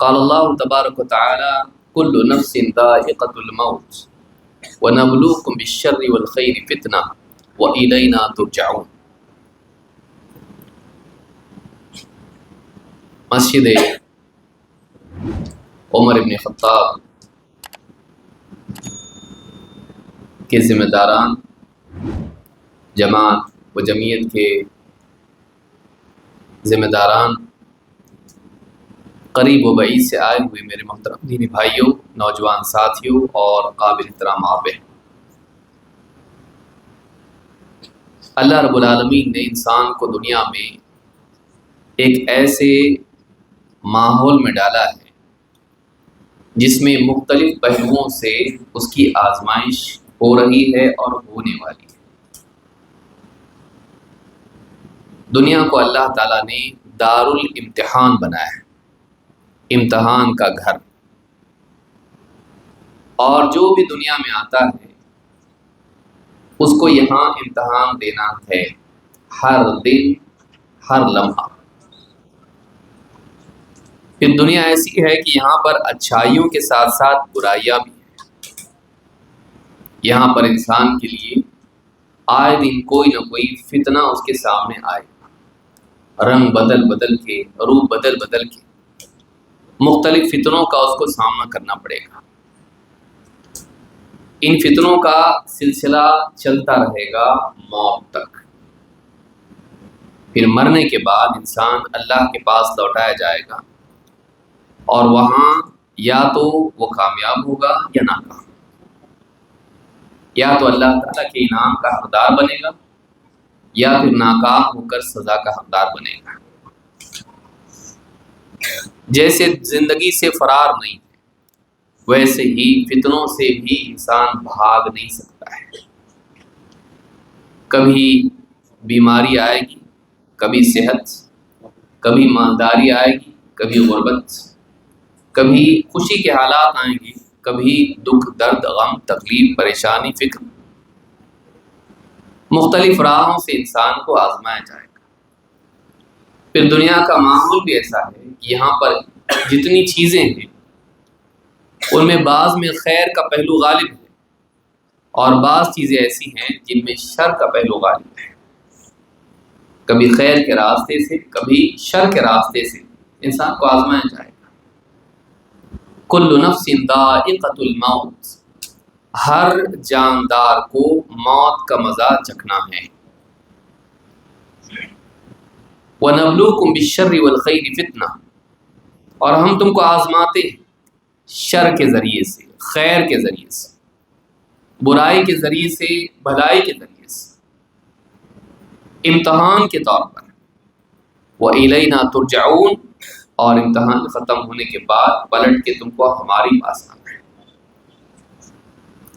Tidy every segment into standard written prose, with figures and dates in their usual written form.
قال اللہ تبارک و تعالی کل نفس ذائقۃ الموت ونبلوکم بالشر والخیر فتنہ وإلینا ترجعون۔ مسجد عمر ابن خطاب کے ذمہ داران، جماعت و جمعیت کے ذمہ داران، قریب و بعید سے آئے ہوئے میرے محترم دینی بھائیوں، نوجوان ساتھیوں اور قابل احترام آبے، اللہ رب العالمین نے انسان کو دنیا میں ایک ایسے ماحول میں ڈالا ہے جس میں مختلف پہلوؤں سے اس کی آزمائش ہو رہی ہے اور ہونے والی ہے۔ دنیا کو اللہ تعالیٰ نے دار الامتحان بنایا ہے، امتحان کا گھر، اور جو بھی دنیا میں آتا ہے اس کو یہاں امتحان دینا ہے، ہر دن، ہر لمحہ۔ پھر دنیا ایسی ہے کہ یہاں پر اچھائیوں کے ساتھ ساتھ برائیاں بھی ہیں۔ یہاں پر انسان کے لیے آئے دن کوئی نہ کوئی فتنہ اس کے سامنے آئے گا، رنگ بدل بدل کے، روپ بدل بدل کے، مختلف فتنوں کا اس کو سامنا کرنا پڑے گا۔ ان فتنوں کا سلسلہ چلتا رہے گا موت تک۔ پھر مرنے کے بعد انسان اللہ کے پاس لوٹایا جائے گا، اور وہاں یا تو وہ کامیاب ہوگا یا ناکام، یا تو اللہ تعالیٰ کے انعام کا حقدار بنے گا یا پھر ناکام ہو کر سزا کا حقدار بنے گا۔ جیسے زندگی سے فرار نہیں ہے، ویسے ہی فتنوں سے بھی انسان بھاگ نہیں سکتا ہے۔ کبھی بیماری آئے گی، کبھی صحت، کبھی مالداری آئے گی، کبھی غربت، کبھی خوشی کے حالات آئیں گے، کبھی دکھ، درد، غم، تکلیف، پریشانی، فکر، مختلف راہوں سے انسان کو آزمایا جائے گا۔ پھر دنیا کا ماحول بھی ایسا ہے کہ یہاں پر جتنی چیزیں ہیں ان میں بعض میں خیر کا پہلو غالب ہے، اور بعض چیزیں ایسی ہیں جن میں شر کا پہلو غالب ہے۔ کبھی خیر کے راستے سے، کبھی شر کے راستے سے انسان کو آزمایا جائے گا۔ کل نفس ذائقۃ الموت، ہر جاندار کو موت کا مزہ چکھنا ہے۔ وَنَبْلُوكُمْ بِالشَّرِّ وَالْخَيْرِ فِتْنَةً، اور ہم تم کو آزماتے ہیں شر کے ذریعے سے، خیر کے ذریعے سے، برائی کے ذریعے سے، بھلائی کے ذریعے سے، امتحان کے طور پر۔ وَإِلَيْنَا تُرْجَعُونَ، اور امتحان ختم ہونے کے بعد پلٹ کے تم کو ہماری پاس آنا ہے۔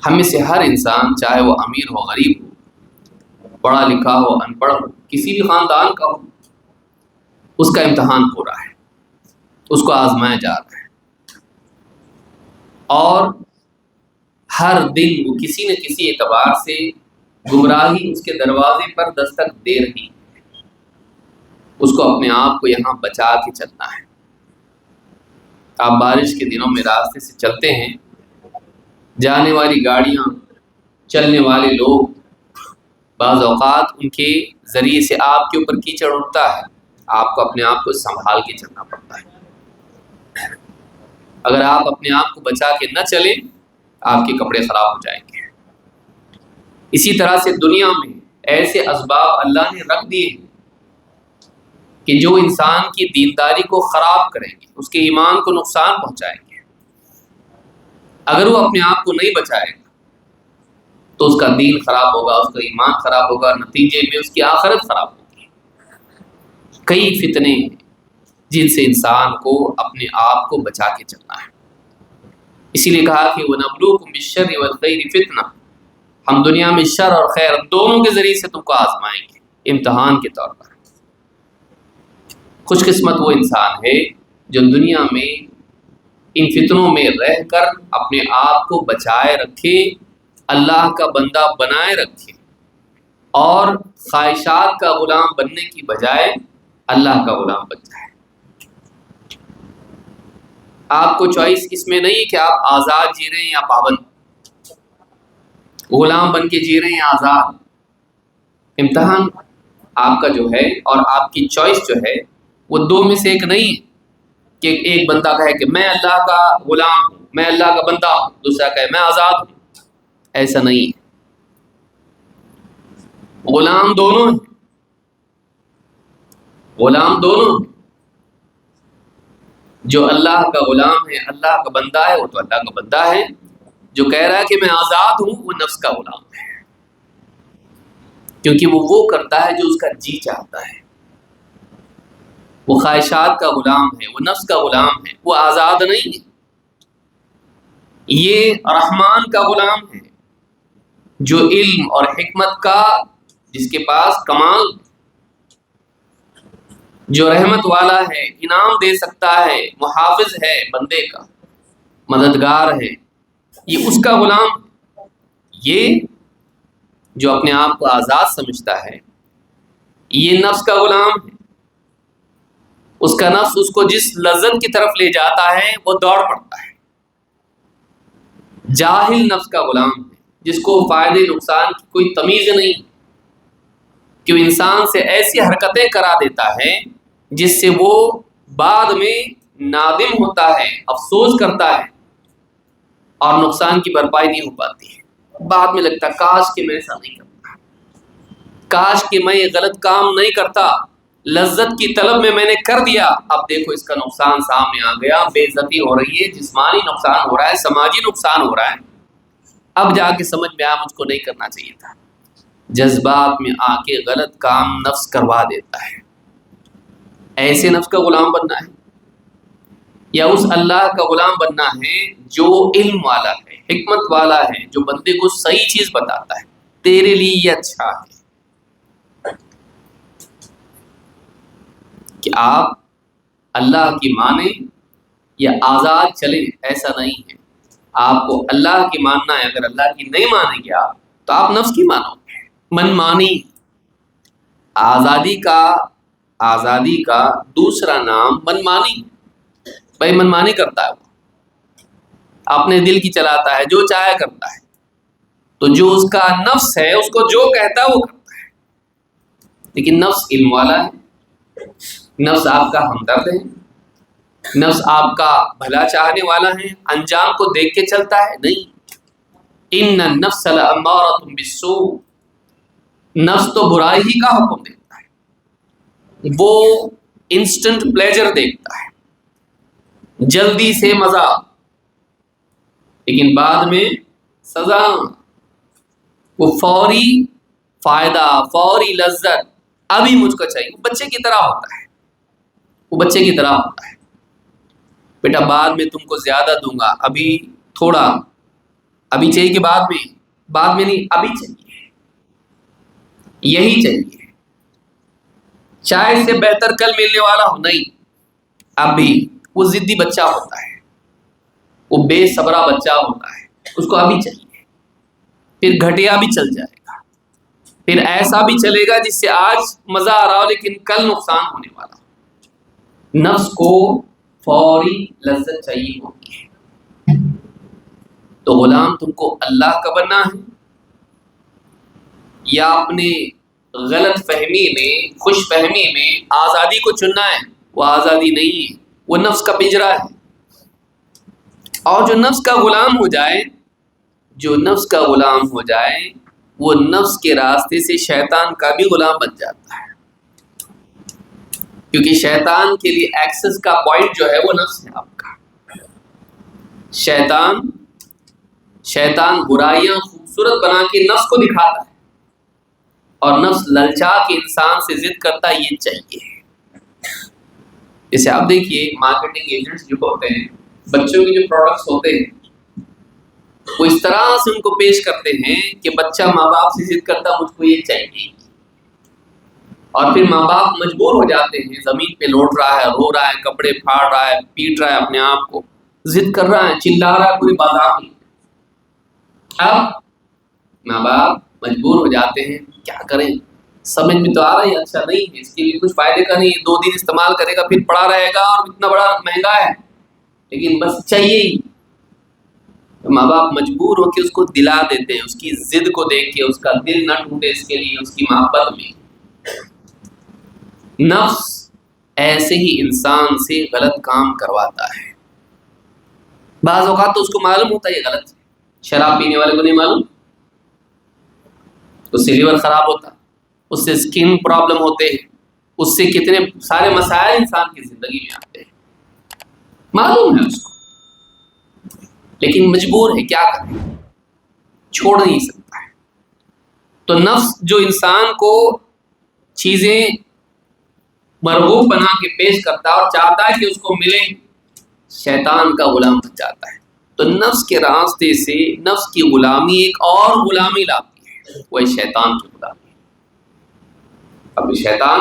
ہم میں سے ہر انسان، چاہے وہ امیر ہو، غریب ہو، پڑھا لکھا ہو، ان پڑھ ہو، کسی بھی خاندان کا ہو، اس کا امتحان ہو رہا ہے، اس کو آزمایا جا رہا ہے، اور ہر دن وہ کسی نہ کسی اعتبار سے گمراہی اس کے دروازے پر دستک دے رہی ہے۔ اس کو اپنے آپ کو یہاں بچا کے چلنا ہے۔ آپ بارش کے دنوں میں راستے سے چلتے ہیں، جانے والی گاڑیاں، چلنے والے لوگ، بعض اوقات ان کے ذریعے سے آپ کے اوپر کیچڑ اٹھتا ہے، آپ کو اپنے آپ کو سنبھال کے چلنا پڑتا ہے۔ اگر آپ اپنے آپ کو بچا کے نہ چلیں، آپ کے کپڑے خراب ہو جائیں گے۔ اسی طرح سے دنیا میں ایسے اسباب اللہ نے رکھ دیے ہیں کہ جو انسان کی دینداری کو خراب کریں گے، اس کے ایمان کو نقصان پہنچائیں گے۔ اگر وہ اپنے آپ کو نہیں بچائے گا تو اس کا دین خراب ہوگا، اس کا ایمان خراب ہوگا، نتیجے میں اس کی آخرت خراب ہوگی۔ کئی فتنے ہیں جن سے انسان کو اپنے آپ کو بچا کے چلنا ہے۔ اسی لیے کہا کہ وَنَبْلُوكُمْ بِالشَّرِّ وَالْخَيْرِ فِتْنَةً، ہم دنیا میں شر اور خیر دونوں کے ذریعے سے تم کو آزمائیں گے، امتحان کے طور پر۔ خوش قسمت وہ انسان ہے جو دنیا میں ان فتنوں میں رہ کر اپنے آپ کو بچائے رکھے، اللہ کا بندہ بنائے رکھے، اور خواہشات کا غلام بننے کی بجائے اللہ کا غلام بن جائے۔ آپ کو چوائس اس میں نہیں کہ آپ آزاد جی رہے ہیں یا پابند، غلام بن کے جی رہے ہیں یا آزاد۔ امتحان آپ کا جو ہے اور آپ کی چوائس جو ہے وہ دو میں سے ایک نہیں ہے کہ ایک بندہ کہے کہ میں اللہ کا غلام ہوں، میں اللہ کا بندہ ہوں، دوسرا کہے میں آزاد ہوں۔ ایسا نہیں ہے، غلام دونوں ہیں، غلام دونوں ہیں۔ جو اللہ کا غلام ہے، اللہ کا بندہ ہے، وہ تو اللہ کا بندہ ہے۔ جو کہہ رہا ہے کہ میں آزاد ہوں، وہ نفس کا غلام ہے، کیونکہ وہ کرتا ہے جو اس کا جی چاہتا ہے، وہ خواہشات کا غلام ہے، وہ نفس کا غلام ہے، وہ آزاد نہیں ہے۔ یہ رحمان کا غلام ہے جو علم اور حکمت کا، جس کے پاس کمال، جو رحمت والا ہے، انعام دے سکتا ہے، محافظ ہے بندے کا، مددگار ہے، یہ اس کا غلام۔ یہ جو اپنے آپ کو آزاد سمجھتا ہے، یہ نفس کا غلام ہے۔ اس کا نفس اس کو جس لذت کی طرف لے جاتا ہے وہ دوڑ پڑتا ہے۔ جاہل نفس کا غلام ہے، جس کو فائدے نقصان کی کوئی تمیز نہیں، کہ وہ انسان سے ایسی حرکتیں کرا دیتا ہے جس سے وہ بعد میں نادم ہوتا ہے، افسوس کرتا ہے، اور نقصان کی بھرپائی نہیں ہو پاتی ہے۔ بعد میں لگتا کاش کہ میں ایسا نہیں کرتا، کاش کہ میں یہ غلط کام نہیں کرتا، لذت کی طلب میں نے کر دیا، اب دیکھو اس کا نقصان سامنے آ گیا، بے عزتی ہو رہی ہے، جسمانی نقصان ہو رہا ہے، سماجی نقصان ہو رہا ہے، اب جا کے سمجھ میں آیا مجھ کو نہیں کرنا چاہیے تھا۔ جذبات میں آ کے غلط کام نفس کروا دیتا ہے۔ ایسے نفس کا غلام بننا ہے یا اس اللہ کا غلام بننا ہے جو علم والا ہے، حکمت والا ہے، جو بندے کو صحیح چیز بتاتا ہے، تیرے لیے یہ اچھا ہے، کہ آپ اللہ کی مانیں یا آزاد چلیں، ایسا نہیں ہے۔ آپ کو اللہ کی ماننا ہے، اگر اللہ کی نہیں مانیں گے آپ تو آپ نفس کی مانو گے، من مانی۔ آزادی کا دوسرا نام من مانی۔ بھائی من مانی کرتا ہے، وہ اپنے دل کی چلاتا ہے، جو چاہے کرتا ہے، تو جو اس کا نفس ہے اس کو جو کہتا ہے وہ کرتا ہے۔ لیکن نفس علم والا ہے، نفس آپ کا ہمدرد ہے، نفس آپ کا بھلا چاہنے والا ہے، انجام کو دیکھ کے چلتا ہے نہیں۔ ان النفس لامارۃ بالسوء، نفس تو برائی ہی کا حکم دیتا ہے، وہ انسٹنٹ پلیجر دیکھتا ہے، جلدی سے مزہ، لیکن بعد میں سزا، وہ فوری فائدہ، فوری لذت، ابھی مجھ کو چاہیے، وہ بچے کی طرح ہوتا ہے، وہ بچے کی طرح ہوتا ہے، بیٹا بعد میں تم کو زیادہ دوں گا، ابھی تھوڑا، ابھی چاہیے کہ بعد میں نہیں، ابھی چاہیے، یہی چاہیے، چاہے اس سے بہتر کل ملنے والا ہو، نہیں ابھی۔ وہ ضدی بچہ ہوتا ہے، وہ بے صبرا بچہ ہوتا ہے، اس کو ابھی چاہیے، پھر گھٹیا بھی چل جائے گا، پھر ایسا بھی چلے گا جس سے آج مزہ آ رہا ہو لیکن کل نقصان ہونے والا ہو۔ نفس کو فوری لذت چاہیے ہوتی ہے۔ تو غلام تم کو اللہ کا بننا ہے یا اپنے غلط فہمی میں، خوش فہمی میں آزادی کو چننا ہے؟ وہ آزادی نہیں ہے، وہ نفس کا پنجرا ہے۔ اور جو نفس کا غلام ہو جائے، وہ نفس کے راستے سے شیطان کا بھی غلام بن جاتا ہے، کیونکہ شیطان کے لیے ایکسس کا پوائنٹ جو ہے وہ نفس ہے آپ کا۔ شیطان برائیاں خوبصورت بنا کے نفس کو دکھاتا ہے، اور نفس للچا کے انسان سے ضد کرتا ہے، یہ چاہیے۔ جیسے آپ دیکھیے مارکیٹنگ ایجنٹس جو ہوتے ہیں، بچوں کے جو پروڈکٹس ہوتے ہیں وہ اس طرح سے ان کو پیش کرتے ہیں کہ بچہ ماں باپ سے ضد کرتا مجھ کو یہ چاہیے، اور پھر ماں باپ مجبور ہو جاتے ہیں، زمین پہ لوٹ رہا ہے، رو رہا ہے، کپڑے پھاڑ رہا ہے، پیٹ رہا ہے اپنے آپ کو، ضد کر رہا ہے، چلا رہا ہے پوری بازار میں۔ اب ماں باپ مجبور ہو جاتے ہیں، کیا کریں، سمجھ میں تو آ رہا ہے اچھا نہیں ہے، اس کے لیے کچھ فائدے کا نہیں ہے، 2 دن استعمال کرے گا پھر پڑا رہے گا، اور اتنا بڑا مہنگا ہے، لیکن بس چاہیے ہی. ماں باپ مجبور ہو کے اس کو دلا دیتے ہیں، اس کی ضد کو دیکھ کے اس کا دل نہ ٹوٹے اس کے لیے، اس کی محبت میں. نفس ایسے ہی انسان سے غلط کام کرواتا ہے. بعض اوقات تو اس کو معلوم ہوتا ہے یہ غلط ہے. شراب پینے والے کو نہیں معلوم، اس سے لیور خراب ہوتا، اس سے اسکن پرابلم ہوتے ہیں، اس سے کتنے سارے مسائل انسان کی زندگی میں آتے ہیں، معلوم ہے اس کو، لیکن مجبور ہے، کیا کرے، چھوڑ نہیں سکتا ہے. تو نفس جو انسان کو چیزیں مرغوب بنا کے پیش کرتا ہے اور چاہتا ہے کہ اس کو ملے، شیطان کا غلام بن جاتا ہے. تو نفس کے راستے سے نفس کی غلامی ایک اور غلامی لاتی ہے، وہ شیطان کی غلامی. اب شیطان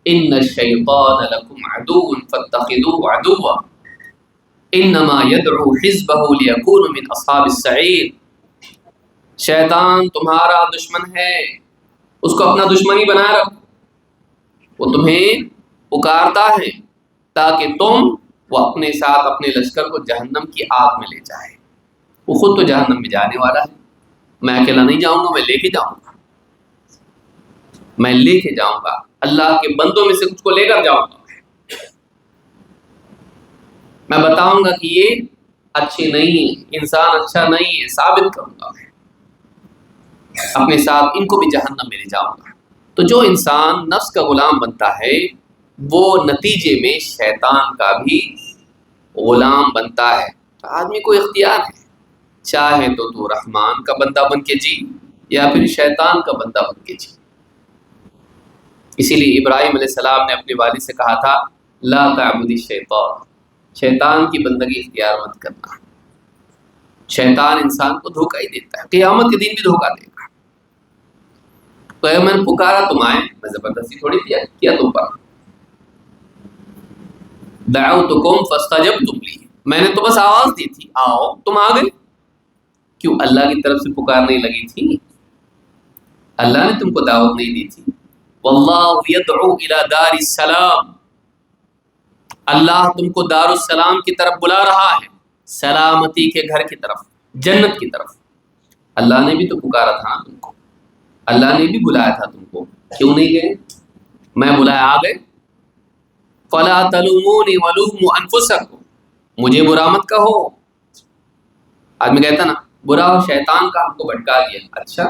ان الشیطان لکم عدو فاتخذوه عدوا انما يدعو حزبه ليكونوا من اصحاب السعیر. شیطان تمہارا دشمن ہے، اس کو اپنا دشمن ہی بنائے رکھو. وہ تمہیں پکارتا ہے تاکہ تم وہ اپنے ساتھ اپنے لشکر کو جہنم کی آگ میں لے جائے. وہ خود تو جہنم میں جانے والا ہے. میں اکیلا نہیں جاؤں گا، میں لے کے جاؤں گا، میں لے کے جاؤں گا، اللہ کے بندوں میں سے کچھ کو لے کر جاؤں گا. میں بتاؤں گا کہ یہ اچھے نہیں ہیں، انسان اچھا نہیں ہے، ثابت کروں گا، میں اپنے ساتھ ان کو بھی جہنم میں لے جاؤں گا. تو جو انسان نفس کا غلام بنتا ہے وہ نتیجے میں شیطان کا بھی غلام بنتا ہے. تو آدمی کو اختیار ہے، چاہے تو رحمان کا بندہ بن کے جی یا پھر شیطان کا بندہ بن کے جی. اسی لیے ابراہیم علیہ السلام نے اپنے والد سے کہا تھا لا تعبد الشیطان، شیطان کی بندگی اختیار مت کرنا. شیطان انسان کو دھوکہ ہی دیتا ہے، قیامت کے دن بھی دھوکہ دے گا. تو میں نے پکارا تم آئے، میں زبردستی تھوڑی کیا تم پر. دعوتکم فاستجبتم لی، میں نے تو بس آواز دی تھی، آؤ، تم آ گئے. کیوں؟ اللہ کی طرف سے پکار نہیں لگی تھی؟ اللہ نے تم کو دعوت نہیں دی تھی؟ واللہ یدعو الی دار السلام، اللہ تم کو دار السلام کی طرف بلا رہا ہے، سلامتی کے گھر کی طرف، جنت کی طرف. اللہ نے بھی تو پکارا تھا نا تم کو، اللہ نے بھی بلایا تھا تم کو، کیوں نہیں گئے؟ میں بلایا آ گئے. فلا تلومونی ولوموا انفسکم، مجھے برا مت کہو. آدمی کہتا نا برا شیطان کا ہم کو بھٹکا دیا. اچھا،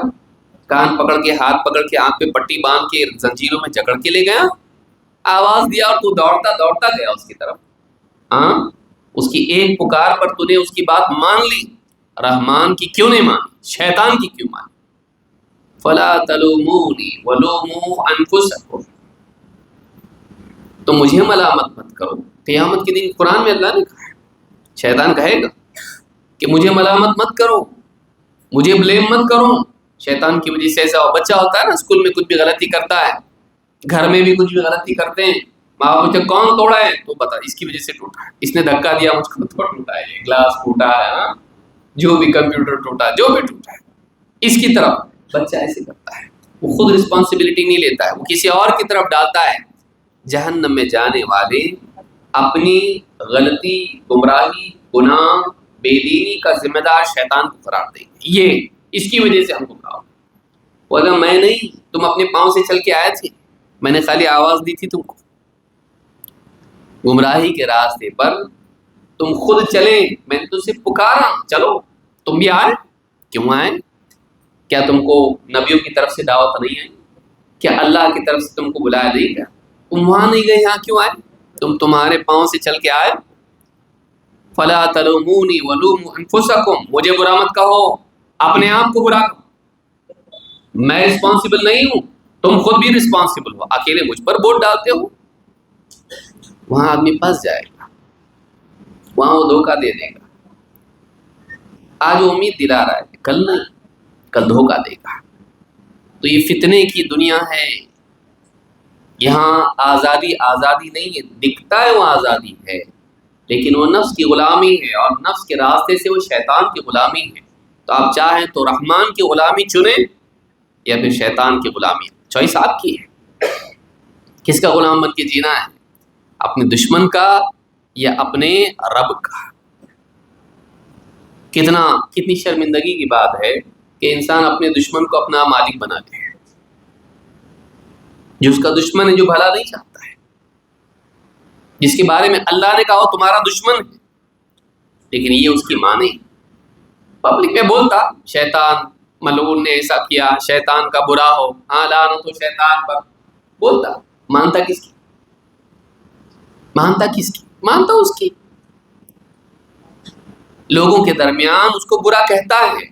کان پکڑ کے، ہاتھ پکڑ کے، آنکھ پہ پٹی باندھ کے زنجیروں میں جکڑ کے لے گیا، آواز دیا اور تو دوڑتا دوڑتا گیا اس کی طرف. ہاں، اس کی ایک پکار پر تو نے اس کی بات مان لی، رحمان کی کیوں نہیں مانی، شیطان کی کیوں مانی؟ فلا تلومونی ولوموا انفسکم، تو مجھے ملامت مت کرو. قیامت کے دن قرآن میں اللہ نے کہا ہے، شیطان کہے گا کہ مجھے ملامت مت کرو، مجھے بلیم مت کرو. شیطان کی وجہ سے ایسا بچہ ہوتا ہے نا، اسکول میں کچھ بھی غلطی کرتا ہے، گھر میں بھی کچھ بھی غلطی کرتے ہیں، ماں باپ پوچھتے کون توڑا ہے، تو بتا اس کی وجہ سے ٹوٹا ہے، اس نے دھکا دیا مجھ کو تو ٹوٹا ہے، گلاس ٹوٹا ہے، ہاں، جو بھی کمپیوٹر ٹوٹا، جو بھی ٹوٹا ہے. اس کی طرف بچہ ایسے کرتا ہے، وہ خود رسپانسبلٹی نہیں لیتا ہے، وہ کسی اور کی طرف ڈالتا ہے. جہنم میں جانے والے اپنی غلطی، گمراہی، گناہ، بے دینی کا ذمہ دار شیطان کو قرار دیں گے. یہ اس کی وجہ سے ہم کو کہا، وہ اگر میں نہیں، تم اپنے پاؤں سے چل کے آئے تھے، میں نے خالی آواز دی تھی تم کو. گمراہی کے راستے پر تم خود چلے، میں نے تم سے پکارا، چلو. تم بھی آئے، کیوں آئے؟ کیا تم کو نبیوں کی طرف سے دعوت نہیں آئی؟ کیا اللہ کی طرف سے تم کو بلایا نہیں گیا؟ تم وہاں نہیں گئے، یہاں کیوں آئے؟ تم تمہارے پاؤں سے چل کے آئے. فلا تلومونی ولوموا انفسکم، مجھے برا مت کہو، اپنے آپ کو برا کہو. میں رسپانسبل نہیں ہوں، تم خود بھی رسپانسبل ہو، اکیلے مجھ پر ووٹ ڈالتے ہو. وہاں آدمی پھنس جائے گا، وہاں وہ دھوکہ دے دے گا. آج وہ امید دلا رہا ہے، کل نہیں، کل دھوکہ دے گا. تو یہ فتنے کی دنیا ہے، یہاں آزادی آزادی نہیں ہے. دکھتا ہے وہ آزادی ہے، لیکن وہ نفس کی غلامی ہے، اور نفس کے راستے سے وہ شیطان کی غلامی ہے. تو آپ چاہیں تو رحمان کی غلامی چنیں یا پھر شیطان کی غلامی. چوائس آپ کی ہے، کس کا غلام بن کے جینا ہے، اپنے دشمن کا یا اپنے رب کا۔ کتنی شرمندگی کی بات ہے کہ انسان اپنے دشمن کو اپنا مالک بنا لے، جو اس کا دشمن ہے، جو بھلا نہیں چاہتا ہے، جس کے بارے میں اللہ نے کہا تمہارا دشمن ہے، لیکن یہ اس کی مانے، پبلک میں بولتا شیطان ملعون نے ایسا کیا، شیطان کا برا ہو، ہاں لعنت ہو شیطان پر، بولتا، مانتا کس کی؟ مانتا اس کی۔ لوگوں کے درمیان اس کو برا کہتا ہے،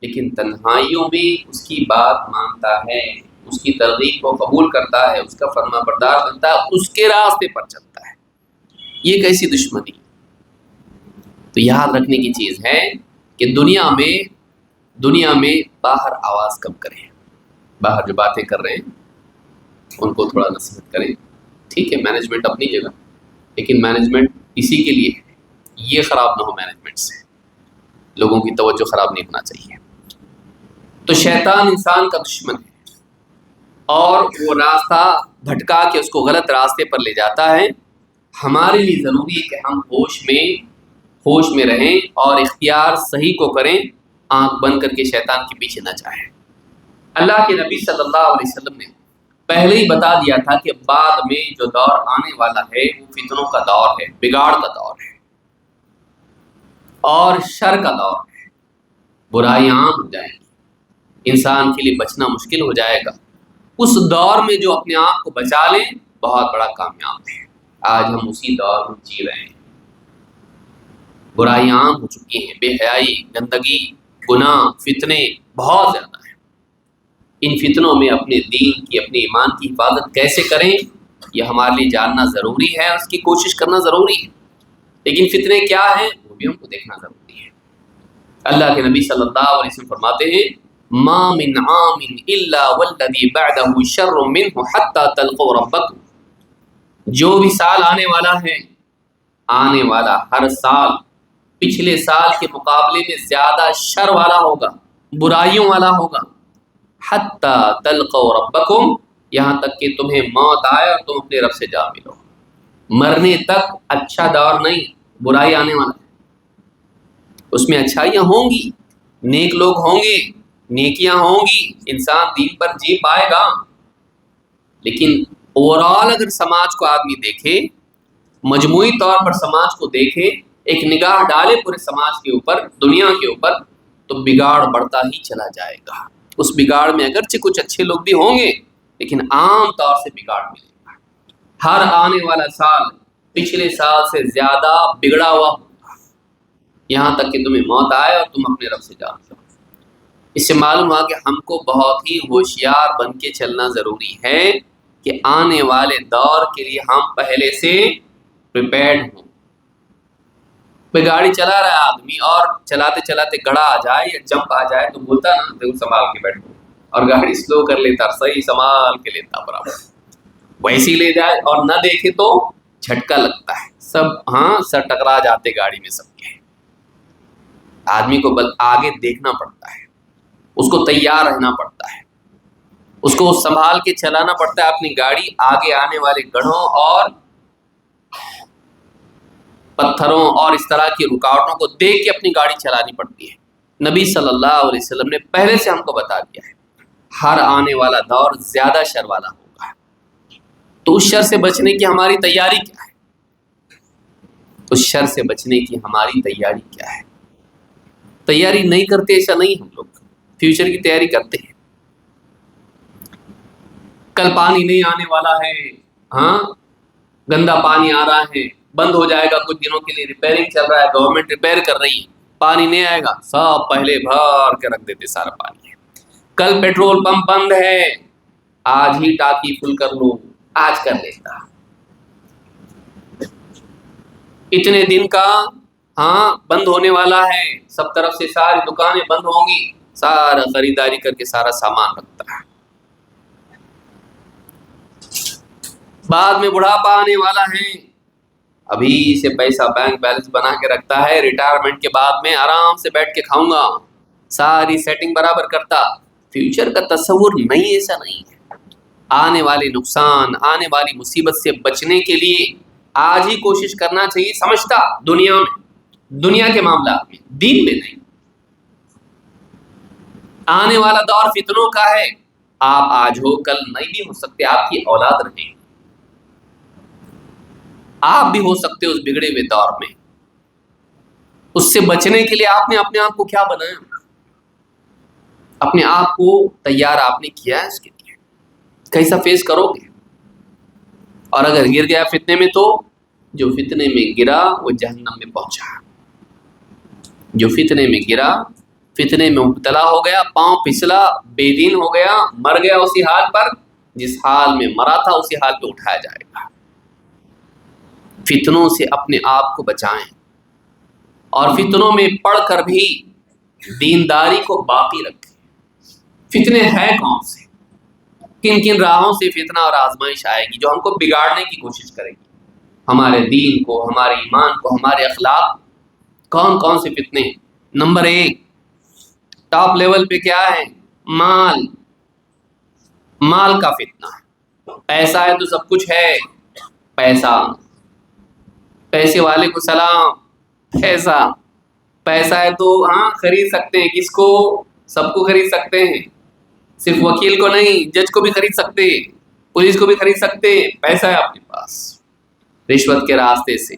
لیکن تنہائیوں میں اس کی بات مانتا ہے، اس کی ترغیب کو قبول کرتا ہے، اس کا فرما بردار بنتا ہے، اس کے راستے پر چلتا ہے۔ یہ کیسی دشمنی؟ تو یاد رکھنے کی چیز ہے کہ دنیا میں باہر آواز کم کریں، باہر جو باتیں کر رہے ہیں ان کو تھوڑا نصیحت کریں۔ ٹھیک ہے، مینجمنٹ اپنی جگہ، لیکن مینجمنٹ اسی کے لیے ہے، یہ خراب نہ ہو مینجمنٹ سے، لوگوں کی توجہ خراب نہیں ہونا چاہیے۔ تو شیطان انسان کا دشمن ہے اور وہ راستہ بھٹکا کے اس کو غلط راستے پر لے جاتا ہے۔ ہمارے لیے ضروری ہے کہ ہم ہوش میں رہیں اور اختیار صحیح کو کریں، آنکھ بند کر کے شیطان کے پیچھے نہ جائیں۔ اللہ کے نبی صلی اللہ علیہ وسلم نے پہلے ہی بتا دیا تھا کہ بعد میں جو دور آنے والا ہے وہ فتنوں کا دور ہے، بگاڑ کا دور ہے اور شر کا دور ہے، برائیاں عام ہو جائیں گی، انسان کے لیے بچنا مشکل ہو جائے گا۔ اس دور میں جو اپنے آپ کو بچا لیں بہت بڑا کامیاب ہے۔ آج ہم اسی دور میں جی رہے ہیں، برائیاں عام ہو چکی ہیں، بے حیائی، گندگی، گناہ، فتنے بہت زیادہ ہیں۔ ان فتنوں میں اپنے دین کی، اپنے ایمان کی حفاظت کیسے کریں یہ ہمارے لیے جاننا ضروری ہے، اس کی کوشش کرنا ضروری ہے، لیکن فتنے کیا ہیں وہ بھی ہم کو دیکھنا ضروری ہے۔ اللہ کے نبی صلی اللہ علیہ وسلم فرماتے ہیں ما من عام الا والذی بعدہ شر منہ حتی تلقوا ربکم، جو بھی سال آنے والا ہے، آنے والا ہر سال پچھلے سال کے مقابلے میں زیادہ شر والا ہوگا، برائیوں والا ہوگا، حتی تلقوا ربکم، یہاں تک کہ تمہیں موت آئے اور تم اپنے رب سے جا ملو۔ مرنے تک اچھا دور نہیں، برائی آنے والا ہے، اس میں اچھائیاں ہوں گی، نیک لوگ ہوں گے، نیکیاں ہوں گی، انسان دین پر جی پائے گا، لیکن اوورآل اگر سماج کو آدمی دیکھے، مجموعی طور پر سماج کو دیکھے، ایک نگاہ ڈالے پورے سماج کے اوپر، دنیا کے اوپر، تو بگاڑ بڑھتا ہی چلا جائے گا۔ اس بگاڑ میں اگرچہ کچھ اچھے لوگ بھی ہوں گے، لیکن عام طور سے بگاڑ ملے گا۔ ہر آنے والا سال پچھلے سال سے زیادہ بگڑا ہوا ہوگا، یہاں تک کہ تمہیں موت آئے اور تم اپنے رب سے جا ملو۔ اس سے معلوم ہوا کہ ہم کو بہت ہی ہوشیار بن کے چلنا ضروری ہے کہ آنے والے دور کے لیے ہم پہلے سے پریپیئرڈ ہوں۔ کوئی گاڑی چلا رہا ہے آدمی اور چلاتے چلاتے گڑھا آ جائے یا جمپ آ جائے تو بولتا نا دیکھو سنبھال کے بیٹھو، اور گاڑی سلو کر لیتا، صحیح سنبھال کے لیتا برابر، ویسے ہی لے جائے اور نہ دیکھے تو جھٹکا لگتا ہے، سب سر ٹکرا جاتے گاڑی میں سب کے۔ آدمی کو آگے دیکھنا پڑتا ہے، اس کو تیار رہنا پڑتا ہے، اس کو سنبھال کے چلانا پڑتا ہے اپنی گاڑی، آگے آنے والے گڑھوں اور پتھروں اور اس طرح کی رکاوٹوں کو دیکھ کے اپنی گاڑی چلانی پڑتی ہے۔ نبی صلی اللہ علیہ وسلم نے پہلے سے ہم کو بتا دیا ہے ہر آنے والا دور زیادہ شر والا ہوگا، تو اس شر سے بچنے کی ہماری تیاری کیا ہے؟ اس شر سے بچنے کی ہماری تیاری کیا ہے؟ تیاری نہیں کرتے ایسا نہیں، ہم لوگ فیوچر کی تیاری کرتے ہیں۔ کل پانی نہیں آنے والا ہے، گندا پانی آ رہا ہے، بند ہو جائے گا کچھ دنوں کے لیے، ریپیئرنگ چل رہا ہے، گورنمنٹ ریپیئر کر رہی ہے، پانی نہیں آئے گا، سب پہلے بھر کے رکھ دیتے سارا پانی ہے۔ کل پیٹرول پمپ بند ہے، آج ہی ٹاکی فل کر لو، آج کر لیتا۔ اتنے دن کا بند ہونے والا ہے، سب طرف سے ساری دکانیں بند ہوں گی، سارا خریداری کر کے سارا سامان رکھتا ہے۔ بعد میں بڑھاپا آنے والا ہے، ابھی سے پیسہ بینک بیلنس بنا کے رکھتا ہے، ریٹائرمنٹ کے بعد میں آرام سے بیٹھ کے کھاؤں گا، ساری سیٹنگ برابر کرتا۔ فیوچر کا تصور نہیں، ایسا نہیں ہے۔ آنے والے نقصان، آنے والی مصیبت سے بچنے کے لیے آج ہی کوشش کرنا چاہیے، سمجھتا دنیا میں، دنیا کے معاملات میں، دین میں نہیں۔ آنے والا دور فتنوں کا ہے، آپ آج ہو کل نہیں بھی ہو سکتے، آپ کی اولاد رہیں، آپ بھی ہو سکتے اس بگڑے ہوئے دور میں۔ اس سے بچنے کے لیے آپ نے اپنے آپ کو کیا بنایا؟ اپنے آپ کو تیار آپ نے کیا ہے اس کے لیے؟ کیسا فیس کرو گے؟ اور اگر گر گیا فتنے میں تو جو فتنے میں گرا وہ جہنم میں پہنچا، جو فتنے میں گرا، فتنے میں مبتلا ہو گیا، پاؤں پھسلا، بے دین ہو گیا، مر گیا اسی حال پر جس حال میں مرا تھا، اسی حال پہ اٹھایا جائے گا۔ فتنوں سے اپنے آپ کو بچائیں، اور فتنوں میں پڑھ کر بھی دینداری کو باقی رکھیں۔ فتنے ہیں کون سے؟ کن کن راہوں سے فتنہ اور آزمائش آئے گی جو ہم کو بگاڑنے کی کوشش کرے گی، ہمارے دین کو، ہمارے ایمان کو، ہمارے اخلاق؟ کون کون سے فتنے ہیں؟ نمبر 1 ٹاپ لیول پہ کیا ہے؟ مال، مال کا فتنہ۔ پیسہ ہے تو سب کچھ ہے، پیسہ، پیسے والے کو سلام، پیسہ، پیسہ ہے تو ہاں خرید سکتے ہیں، کس کو؟ سب کو خرید سکتے ہیں، صرف وکیل کو نہیں، جج کو بھی خرید سکتے ہیں، پولیس کو بھی خرید سکتے ہیں۔ پیسہ ہے آپ کے پاس، رشوت کے راستے سے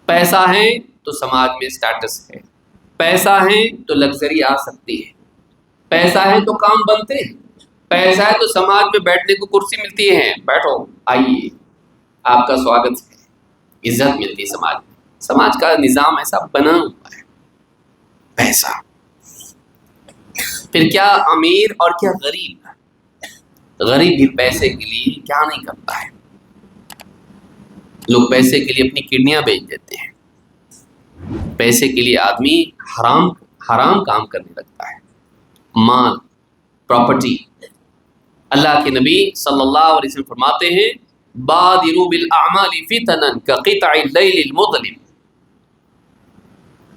پیسہ ہے تو سماج میں سٹیٹس ہے، پیسہ ہے تو لگژری آ سکتی ہے، پیسہ ہے تو کام بنتے ہیں، پیسہ ہے تو سماج میں بیٹھنے کو کرسی ملتی ہے، بیٹھو، آئیے، آپ کا سواگت ہے، عزت ملتی ہے سماج میں۔ سماج کا نظام ایسا بنا ہوا ہے، پیسہ۔ پھر کیا امیر اور کیا غریب؟ غریب بھی پیسے کے لیے کیا نہیں کرتا ہے، لوگ پیسے کے لیے اپنی کڈنیاں بیچ دیتے ہیں، پیسے کے لیے آدمی حرام کام کرنے لگتا ہے، مال، پراپرٹی۔ اللہ کے نبی صلی اللہ علیہ وسلم فرماتے ہیں بادروا بالاعمال فتنا كقطع الليل المظلم،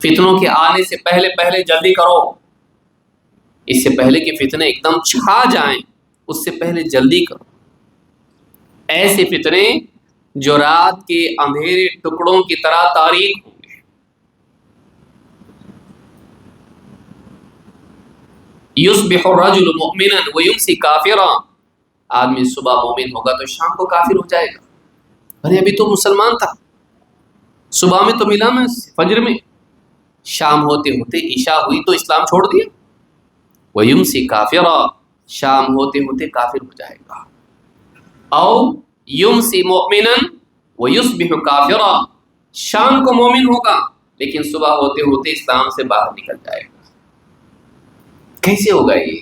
فتنوں کے آنے سے پہلے پہلے جلدی کرو، اس سے پہلے کہ فتنے ایک دم چھا جائیں، اس سے پہلے جلدی کرو۔ ایسے فتنے جو رات کے اندھیرے ٹکڑوں کی طرح تاریک ہوں گے۔ یصبح الرجل مؤمنا ویمسی کافرا، آدمی صبح مومن ہوگا تو شام کو کافر ہو جائے گا۔ ارے ابھی تو مسلمان تھا، صبح میں تو ملا میں فجر میں، شام ہوتے ہوتے عشاء ہوئی تو اسلام چھوڑ دیا۔ ویمسی کافرا، شام ہوتے ہوتے کافر ہو جائے گا۔ او یمسی مؤمنا ویصبح کافرا، شام کو مومن ہوگا لیکن صبح ہوتے ہوتے اسلام سے باہر نکل جائے گا۔ کیسے ہوگا یہ؟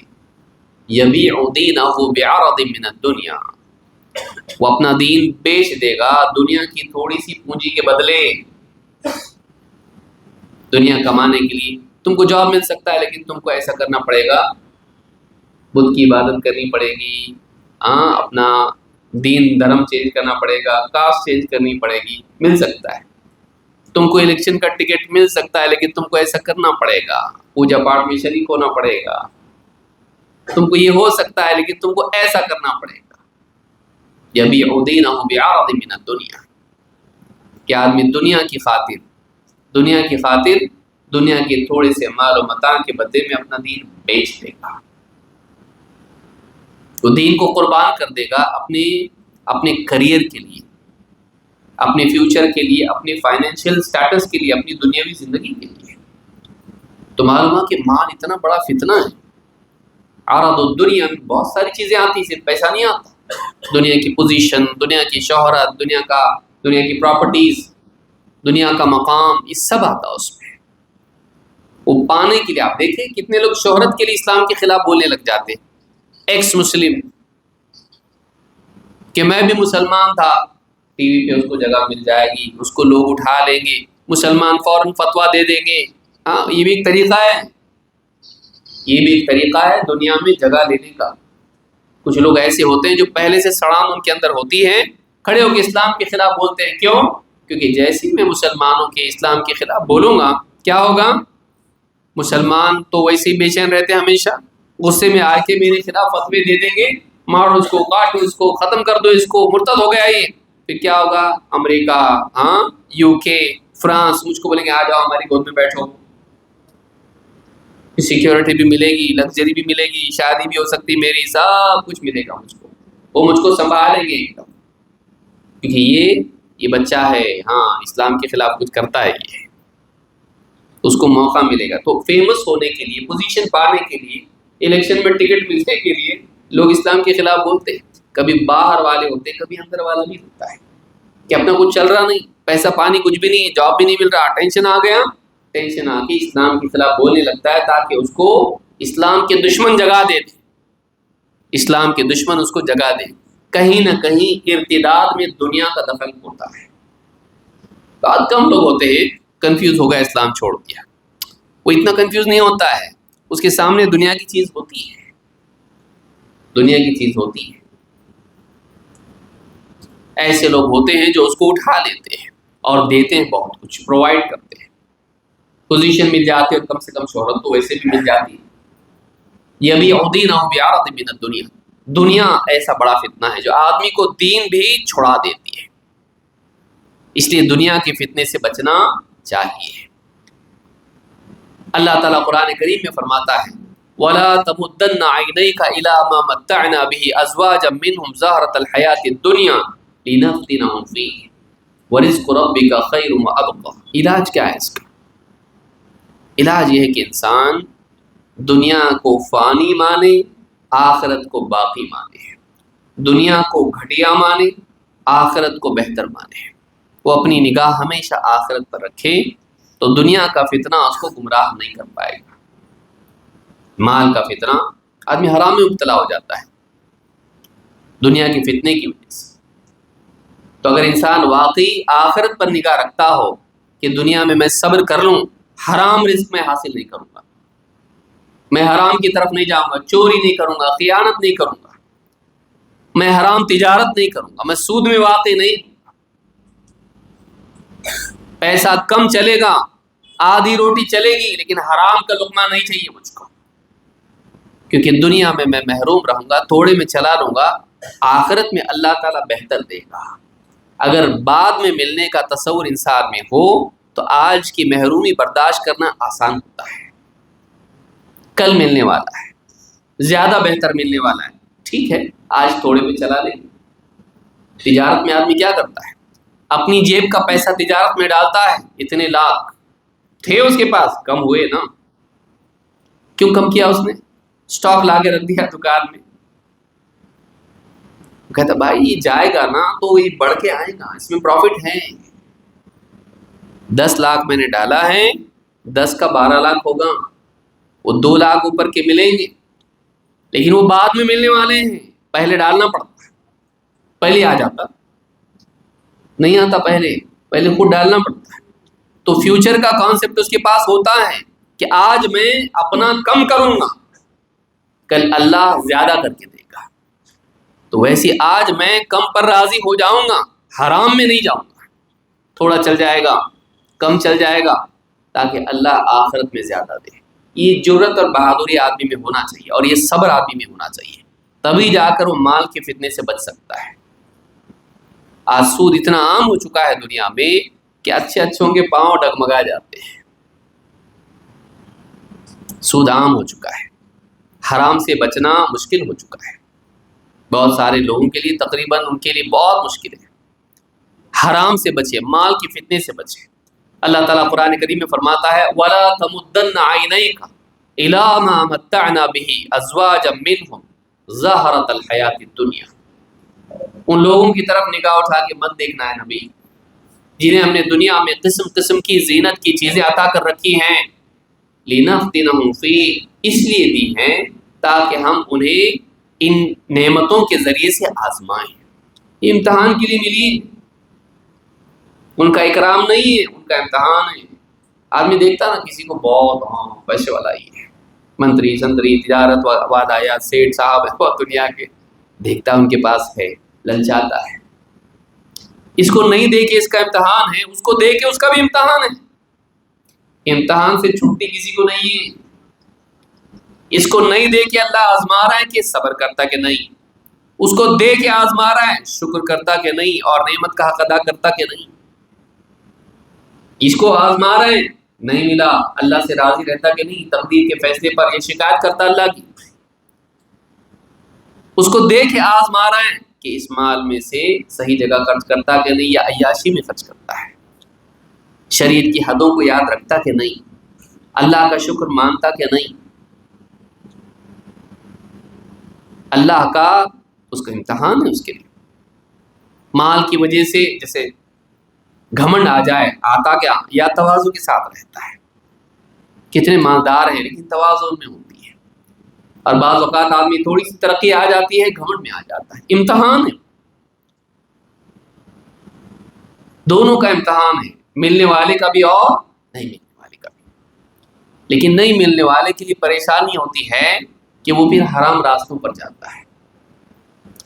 یبیع دینہ بعرض من الدنیا، وہ اپنا دین بیچ دے گا دنیا کی تھوڑی سی پونجی کے بدلے۔ دنیا کمانے کے لیے تم کو جاب مل سکتا ہے، لیکن تم کو ایسا کرنا پڑے گا، بت کی عبادت کرنی پڑے گی، اپنا دین دھرم چینج کرنا پڑے گا، کاسٹ چینج کرنی پڑے گی، مل سکتا ہے۔ تم کو الیکشن کا ٹکٹ مل سکتا ہے، لیکن تم کو ایسا کرنا پڑے گا، پوجا پاٹ میں شریک ہونا پڑے گا۔ تم کو یہ ہو سکتا ہے لیکن تم کو ایسا کرنا پڑے گا۔ یبیع دینہ بعرض من الدنیا، کہ آدمی دنیا کی خاطر دنیا کے تھوڑے سے مال و متاع کے بدلے میں اپنا دین بیچ دے گا، وہ دین کو قربان کر دے گا اپنے کریئر کے لیے، اپنے فیوچر کے لیے، اپنے فائنینشیل سٹیٹس کے لیے، اپنی دنیاوی زندگی کے لیے۔ تو معلوم ہے کہ مال اتنا بڑا فتنہ ہے۔ عرض الدنیا میں بہت ساری چیزیں آتی، صرف پیسہ نہیں آتا، دنیا کی پوزیشن، دنیا کی شہرت، دنیا کی پراپرٹیز، دنیا کا مقام، یہ سب آتا اس میں۔ وہ پانے کے لیے، آپ دیکھیں کتنے لوگ شہرت کے لیے اسلام کے خلاف بولنے لگ جاتے ہیں۔ ایکس مسلم کہ میں بھی مسلمان تھا، ٹی وی پہ اس کو جگہ مل جائے گی، اس کو لوگ اٹھا لیں گے، مسلمان فوراً فتویٰ دے دیں گے۔ ہاں، یہ بھی ایک طریقہ ہے، یہ بھی ایک طریقہ ہے دنیا میں جگہ لینے کا۔ کچھ لوگ ایسے ہوتے ہیں جو پہلے سے سڑان ان کے اندر ہوتی ہے، کھڑے ہو کے اسلام کے خلاف بولتے ہیں۔ کیوں؟ کیونکہ جیسے ہی میں مسلمانوں کے اسلام کے خلاف بولوں گا، کیا ہوگا؟ مسلمان تو ویسے ہی بے چین رہتے ہیں، ہمیشہ غصے میں آ کے میرے خلاف فتوے دے دیں گے، مارو اس کو، کاٹو اس کو، ختم کر دو اس کو، مرتد ہو گیا یہ، پھر کیا ہوگا؟ امریکہ، ہاں، UK، فرانس مجھ کو بولیں گے آ جاؤ ہماری گود میں بیٹھو، سیکیورٹی بھی ملے گی، لگژری بھی ملے گی، شادی بھی ہو سکتی میری، سب کچھ ملے گا مجھ کو، وہ مجھ کو سنبھالیں گے ایک دم، کیونکہ یہ بچہ ہے، ہاں اسلام کے خلاف کچھ کرتا ہے، یہ اس کو موقع ملے گا۔ تو فیمس ہونے کے لیے، پوزیشن پانے کے لیے، الیکشن میں ٹکٹ ملنے کے لیے لوگ اسلام کے خلاف بولتے ہیں، کبھی باہر والے ہوتے ہیں، کبھی اندر والا بھی ہوتا ہے کہ اپنا کچھ چل رہا نہیں، پیسہ پانی کچھ بھی نہیں، جاب بھی نہیں مل رہا، ٹینشن آ گیا، ٹینشن آ کے اسلام کے خلاف بولنے لگتا ہے تاکہ اس کو اسلام کے دشمن جگا دے، اسلام کے دشمن اس کو جگا دے۔ کہیں نہ کہیں ارتداد میں دنیا کا دخل ہوتا ہے۔ بہت کم لوگ ہوتے ہیں کنفیوز ہو گیا اسلام چھوڑ دیا، وہ اتنا کنفیوز نہیں ہوتا ہے، اس کے سامنے دنیا کی چیز ہوتی ہے، دنیا کی چیز ہوتی ہے۔ ایسے لوگ ہوتے ہیں جو اس کو اٹھا لیتے ہیں اور دیتے ہیں، بہت کچھ پرووائڈ کرتے ہیں، پوزیشن مل جاتے ہیں، کم سے کم شہرت تو ویسے بھی مل جاتی ہے۔ یہ بھی عدینہ بعرض من الدنیا، دنیا ایسا بڑا فتنہ ہے جو آدمی کو دین بھی چھڑا دیتی ہے، اس لیے دنیا کے فتنے سے بچنا چاہیے۔ اللہ تعالیٰ قرآن کریم میں فرماتا ہے وَلَا تَمُدَّنَّ عَيْنَيْكَ إِلَىٰ مَا مَتَّعْنَا بِهِ أَزْوَاجًا مِّنْهُمْ زَهْرَةَ الْحَيَاةِ الدُّنْيَا لِنَفْتِنَهُمْ فِيهِ وَرِزْقُ رَبِّكَ خَيْرٌ وَأَبْقَىٰ۔ علاج کیا ہے اس کا؟ علاج یہ ہے کہ انسان دنیا کو فانی مانے، آخرت کو باقی مانے، دنیا کو گھٹیا مانے، آخرت کو بہتر مانے، وہ اپنی نگاہ ہمیشہ آخرت پر رکھے تو دنیا کا فتنہ اس کو گمراہ نہیں کر پائے گا۔ مال کا فتنہ، آدمی حرام میں مبتلا ہو جاتا ہے دنیا کے فتنے کی وجہ سے۔ تو اگر انسان واقعی آخرت پر نگاہ رکھتا ہو کہ دنیا میں صبر کر لوں، حرام رزق میں حاصل نہیں کروں گا، میں حرام کی طرف نہیں جاؤں گا، چوری نہیں کروں گا، خیانت نہیں کروں گا، میں حرام تجارت نہیں کروں گا، میں سود میں واقع نہیں، پیسہ کم چلے گا، آدھی روٹی چلے گی، لیکن حرام کا لقمہ نہیں چاہیے مجھ کو، کیونکہ دنیا میں محروم رہوں گا، تھوڑے میں چلا لوں گا، آخرت میں اللہ تعالیٰ بہتر دے گا۔ اگر بعد میں ملنے کا تصور انسان میں ہو تو آج کی محرومی برداشت کرنا آسان ہوتا ہے، کل ملنے والا ہے، زیادہ بہتر ملنے والا ہے، ٹھیک ہے آج تھوڑے میں چلا لیں۔ تجارت میں آدمی کیا کرتا ہے؟ اپنی جیب کا پیسہ تجارت میں ڈالتا ہے، اتنے لاکھ تھے اس کے پاس، کم ہوئے نا، کیوں کم کیا اس نے؟ سٹاک لا کے رکھ دیا دکان میں، کہتا بھائی یہ جائے گا نا تو یہ بڑھ کے آئے گا، اس میں پروفٹ ہے، 10 لاکھ میں نے ڈالا ہے، 10 کا 12 لاکھ ہوگا، وہ 2 لاکھ اوپر کے ملیں گے، لیکن وہ بعد میں ملنے والے ہیں، پہلے ڈالنا پڑتا ہے، پہلے آ جاتا نہیں آتا، پہلے خود ڈالنا پڑتا ہے۔ تو فیوچر کا کانسیپٹ اس کے پاس ہوتا ہے کہ آج میں اپنا کم کروں گا، کل اللہ زیادہ کر کے دے گا، تو ویسے آج میں کم پر راضی ہو جاؤں گا، حرام میں نہیں جاؤں گا، تھوڑا چل جائے گا، کم چل جائے گا، تاکہ اللہ آخرت میں زیادہ دے۔ یہ جرأت اور بہادری آدمی میں ہونا چاہیے، اور یہ صبر آدمی میں ہونا چاہیے، تبھی جا کر وہ مال کے فتنے سے بچ سکتا ہے۔ آج سود اتنا عام ہو چکا ہے دنیا میں کہ اچھے اچھوں کے پاؤں ڈگمگا جاتے ہیں، سود عام ہو چکا ہے، حرام سے بچنا مشکل ہو چکا ہے، بہت سارے لوگوں کے لیے، تقریباً ان کے لیے بہت مشکل ہے۔ حرام سے بچے، مال کے فتنے سے بچے۔ اللہ تعالیٰ قرآن کریم میں فرماتا ہے وَلَا تَمُدَّنَّ عَيْنَيْكَ إِلَىٰ مَا مَتَّعْنَا بِهِ أَزْوَاجًا مِّنْهُمْ زَهْرَةَ الْحَيَاةِ الدُّنْيَا۔ ان لوگوں کی طرف نگاہ اٹھا کے مت دیکھنا ہے نبی، جنہیں ہم نے دنیا میں قسم قسم کی زینت کی چیزیں عطا کر رکھی ہیں، لِنَفْتِنَهُمْ فِيهِ، اس لیے دی ہیں تاکہ ہم انہیں ان نعمتوں کے ذریعے سے آزمائیں۔ یہ امتحان کے لیے ملی، ان کا اکرام نہیں ہے، ان کا امتحان ہے۔ آدمی دیکھتا نا کسی کو بہت پیسے والا ہی ہے، منتری سنتری، تجارت وادایات، سیٹ صاحب ہے بہت دنیا کے، دیکھتا ان کے پاس ہے، للچاتا ہے۔ اس کو نہیں دے کے اس کا امتحان ہے، اس کو دے کے اس کا بھی امتحان ہے۔ امتحان سے چھٹی کسی کو نہیں ہے، اس کو نہیں دے کے اللہ آزما رہا ہے کہ صبر کرتا کہ نہیں، اس کو دے کے آزما رہا ہے، شکر کرتا کہ نہیں، اور نعمت کا حق ادا کرتا کہ نہیں. اس کو آزما رہے ہیں، نہیں ملا، اللہ سے راضی رہتا کہ نہیں، تقدیر کے فیصلے پر یہ شکایت کرتا اللہ کی. اس کو دے کے آزما رہے ہیں کہ اس مال میں سے صحیح جگہ خرچ کرتا کہ نہیں، یا عیاشی میں خرچ کرتا ہے، شریعت کی حدوں کو یاد رکھتا کہ نہیں، اللہ کا شکر مانتا کہ نہیں. اللہ کا اس کا امتحان ہے اس کے لیے. مال کی وجہ سے جیسے گھمنڈ آ جائے، آتا کیا یا تواضع کے ساتھ رہتا ہے. کتنے مالدار ہیں لیکن تواضع میں ہوتی ہے، اور بعض اوقات آدمی تھوڑی سی ترقی آ جاتی ہے، گھمنڈ میں آ جاتا ہے. امتحان ہے، دونوں کا امتحان ہے، ملنے والے کا بھی اور نہیں ملنے والے کا بھی. لیکن نہیں ملنے والے کے لیے پریشانی ہوتی ہے کہ وہ پھر حرام راستوں پر جاتا ہے،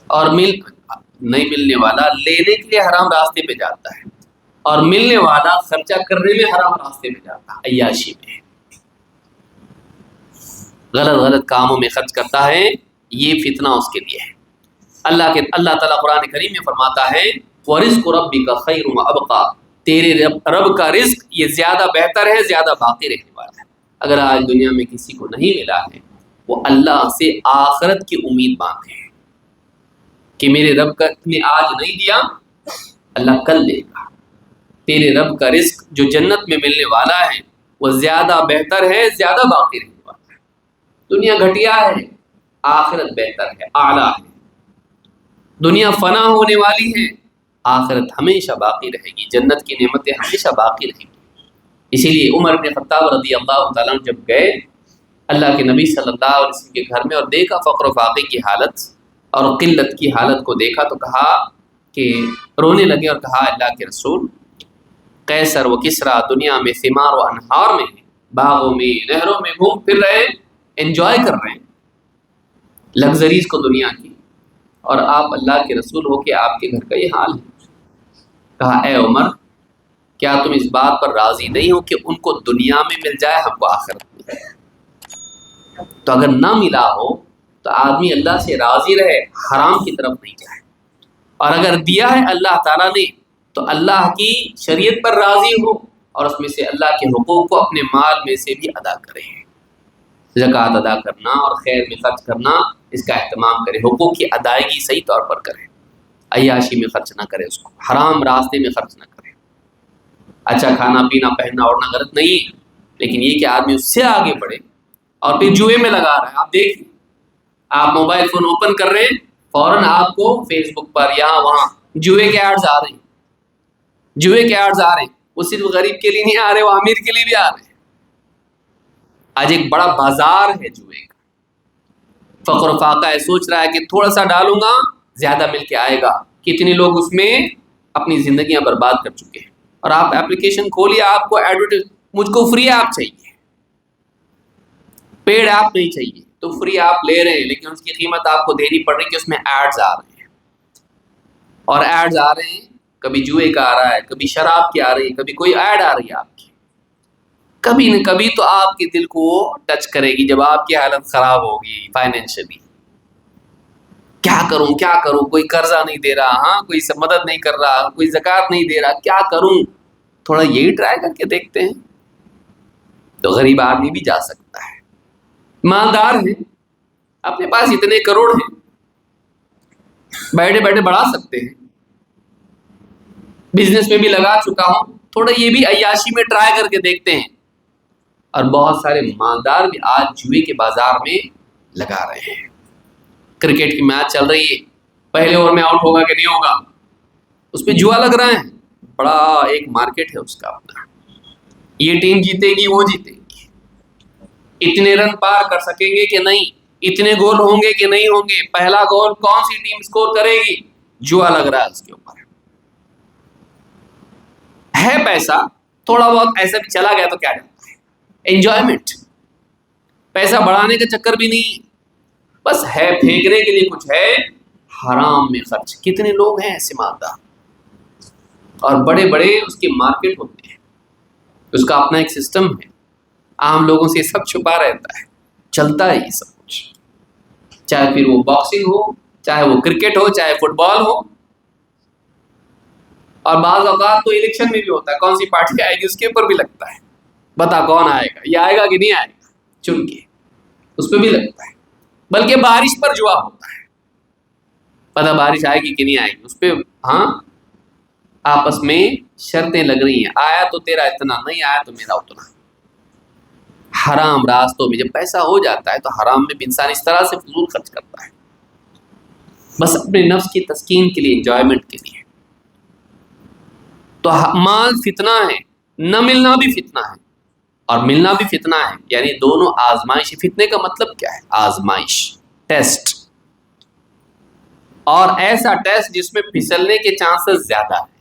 اور نہیں ملنے والا لینے کے لیے حرام راستے پہ جاتا ہے، اور ملنے والا خرچہ کرنے میں حرام راستے پہ جاتا ہے، عیاشی میں، غلط کاموں میں خرچ کرتا ہے. یہ فتنہ اس کے لیے ہے. اللہ تعالیٰ قرآن کریم میں فرماتا ہے وَرِزْقُ رَبِّكَ خَيْرٌ وَأَبْقَىٰ، تیرے رب کا رزق یہ زیادہ بہتر ہے، زیادہ باقی رہنے والا ہے. اگر آج دنیا میں کسی کو نہیں ملا ہے، وہ اللہ سے آخرت کی امید باندھے ہیں کہ میرے رب نے آج نہیں دیا، اللہ کل دے گا. تیرے رب کا رزق جو جنت میں ملنے والا ہے وہ زیادہ بہتر ہے، زیادہ باقی رہنے والا ہے. دنیا گھٹیا ہے، آخرت بہتر ہے، اعلیٰ ہے. دنیا فنا ہونے والی ہے، آخرت ہمیشہ باقی رہے گی، جنت کی نعمتیں ہمیشہ باقی رہیں گی. اسی لیے عمر بن خطاب رضی اللہ تعالیٰ عنہ جب گئے اللہ کے نبی صلی اللہ علیہ وسلم کے گھر میں اور دیکھا فقر و فاقے کی حالت اور قلت کی حالت کو دیکھا، تو کہا کہ رونے لگے اور کہا اللہ کے رسول، قیصر و کسریٰ دنیا میں ثمار و انہار میں ہیں، باغوں میں نہروں میں گھوم پھر رہے ہیں، انجوائے کر رہے ہیں لگژریز کو دنیا کی، اور آپ اللہ کے رسول ہو کے آپ کے گھر کا یہ حال ہے. کہا اے عمر، کیا تم اس بات پر راضی نہیں ہو کہ ان کو دنیا میں مل جائے، ہم کو آخرت میں؟ تو اگر نہ ملا ہو تو آدمی اللہ سے راضی رہے، حرام کی طرف نہیں جائے، اور اگر دیا ہے اللہ تعالیٰ نے تو اللہ کی شریعت پر راضی ہو، اور اس میں سے اللہ کے حقوق کو اپنے مال میں سے بھی ادا کرے. زکوٰۃ ادا کرنا اور خیر میں خرچ کرنا، اس کا اہتمام کرے، حقوق کی ادائیگی صحیح طور پر کرے، عیاشی میں خرچ نہ کرے، اس کو حرام راستے میں خرچ نہ کرے. اچھا کھانا پینا پہننا اوڑھنا غلط نہیں، لیکن یہ کہ آدمی اس سے آگے بڑھے اور پھر جوئے میں لگا رہا ہے. آپ دیکھیں، آپ موبائل فون اوپن کر رہے ہیں، فوراً آپ کو فیس بک پر یہاں وہاں جوئے کے ایڈز آ رہے ہیں، جوئے کے ایڈز آ رہے ہیں. وہ صرف غریب کے لیے نہیں آ رہے، وہ امیر کے لیے بھی آ رہے ہیں. آج ایک بڑا بازار ہے جوئے کا. فقر و فاقہ ہے، سوچ رہا ہے کہ تھوڑا سا ڈالوں گا زیادہ مل کے آئے گا. کتنے لوگ اس میں اپنی زندگیاں برباد کر چکے ہیں. اور آپ اپلیکیشن کھولیے، آپ کو ایڈورٹائز، مجھ کو فری ایپ چاہیے، پیڈ ایپ نہیں چاہیے، تو فری آپ لے رہے ہیں لیکن اس کی قیمت آپ کو دینی پڑ رہی ہے کہ اس میں ایڈز آ رہے ہیں. اور ایڈز آ رہے ہیں، کبھی جوئے کا آ رہا ہے، کبھی شراب کی آ رہی ہے، کبھی کوئی ایڈ آ رہی ہے آپ کی. کبھی نہ کبھی تو آپ کے دل کو ٹچ کرے گی جب آپ کی حالت خراب ہوگی فائنینشلی. کیا کروں، کوئی قرضہ نہیں دے رہا، ہاں کوئی مدد نہیں کر رہا، کوئی زکوٰۃ نہیں دے رہا، کیا کروں؟ تھوڑا یہی ٹرائی کر کے دیکھتے ہیں. تو غریب آدمی بھی جا سکتا ہے. مالدار ہیں، اپنے پاس اتنے کروڑ ہیں، بیٹھے بیٹھے بڑھا سکتے ہیں. بزنس میں بھی لگا چکا ہوں، تھوڑا یہ بھی عیاشی میں ٹرائی کر کے دیکھتے ہیں. اور بہت سارے مالدار بھی آج جوئے کے بازار میں لگا رہے ہیں. کرکٹ کی میچ چل رہی ہے، پہلے اوور میں آؤٹ ہوگا کہ نہیں ہوگا، اس پہ جوا لگ رہا ہے. بڑا ایک مارکیٹ ہے اس کا اپنا، یہ ٹیم جیتے گی، وہ جیتے گی، اتنے رن پار کر سکیں گے کہ نہیں، اتنے گول ہوں گے کہ نہیں ہوں گے، پہلا گول کون سی ٹیم سکور کرے گی، جوا لگ رہا ہے اس کے اوپر. ہے پیسہ تھوڑا بہت ایسا بھی چلا گیا تو کیا جاتا ہے، انجوائمنٹ، پیسہ بڑھانے کا چکر بھی نہیں، بس ہے پھینکنے کے لیے کچھ ہے، حرام میں خرچ. کتنے لوگ ہیں ایسے مالدار، اور بڑے بڑے اس کے مارکیٹ ہوتے ہیں، اس کا اپنا ایک سسٹم ہے، عام لوگوں سے سب چھپا رہتا ہے، چلتا ہے یہ سب کچھ. چاہے پھر وہ باکسنگ ہو، چاہے وہ کرکٹ ہو چاہے فٹ بال ہو. اور بعض اوقات تو الیکشن میں بھی ہوتا ہے، کون سی پارٹی آئے گی اس کے اوپر بھی لگتا ہے، بتا کون آئے گا، یہ آئے گا کہ نہیں آئے گا، چن کے اس پہ بھی لگتا ہے. بلکہ بارش پر جوا ہوتا ہے، پتہ بارش آئے گی کہ نہیں آئے گی، اس پہ ہاں آپس میں شرطیں لگ رہی ہیں، آیا تو تیرا اتنا، نہیں آیا تو میرا اتنا. حرام راستوں میں جب پیسہ ہو جاتا ہے تو حرام میں بھی انسان اس طرح سے فضول خرچ کرتا ہے، بس اپنے نفس کی تسکین کے لیے، انجوائمنٹ کے لیے. تو مال فتنہ ہے، نہ ملنا بھی فتنہ ہے اور ملنا بھی فتنہ ہے، یعنی دونوں آزمائش. فتنے کا مطلب کیا ہے؟ آزمائش، ٹیسٹ. اور ایسا ٹیسٹ جس میں پھسلنے کے چانسز زیادہ ہیں،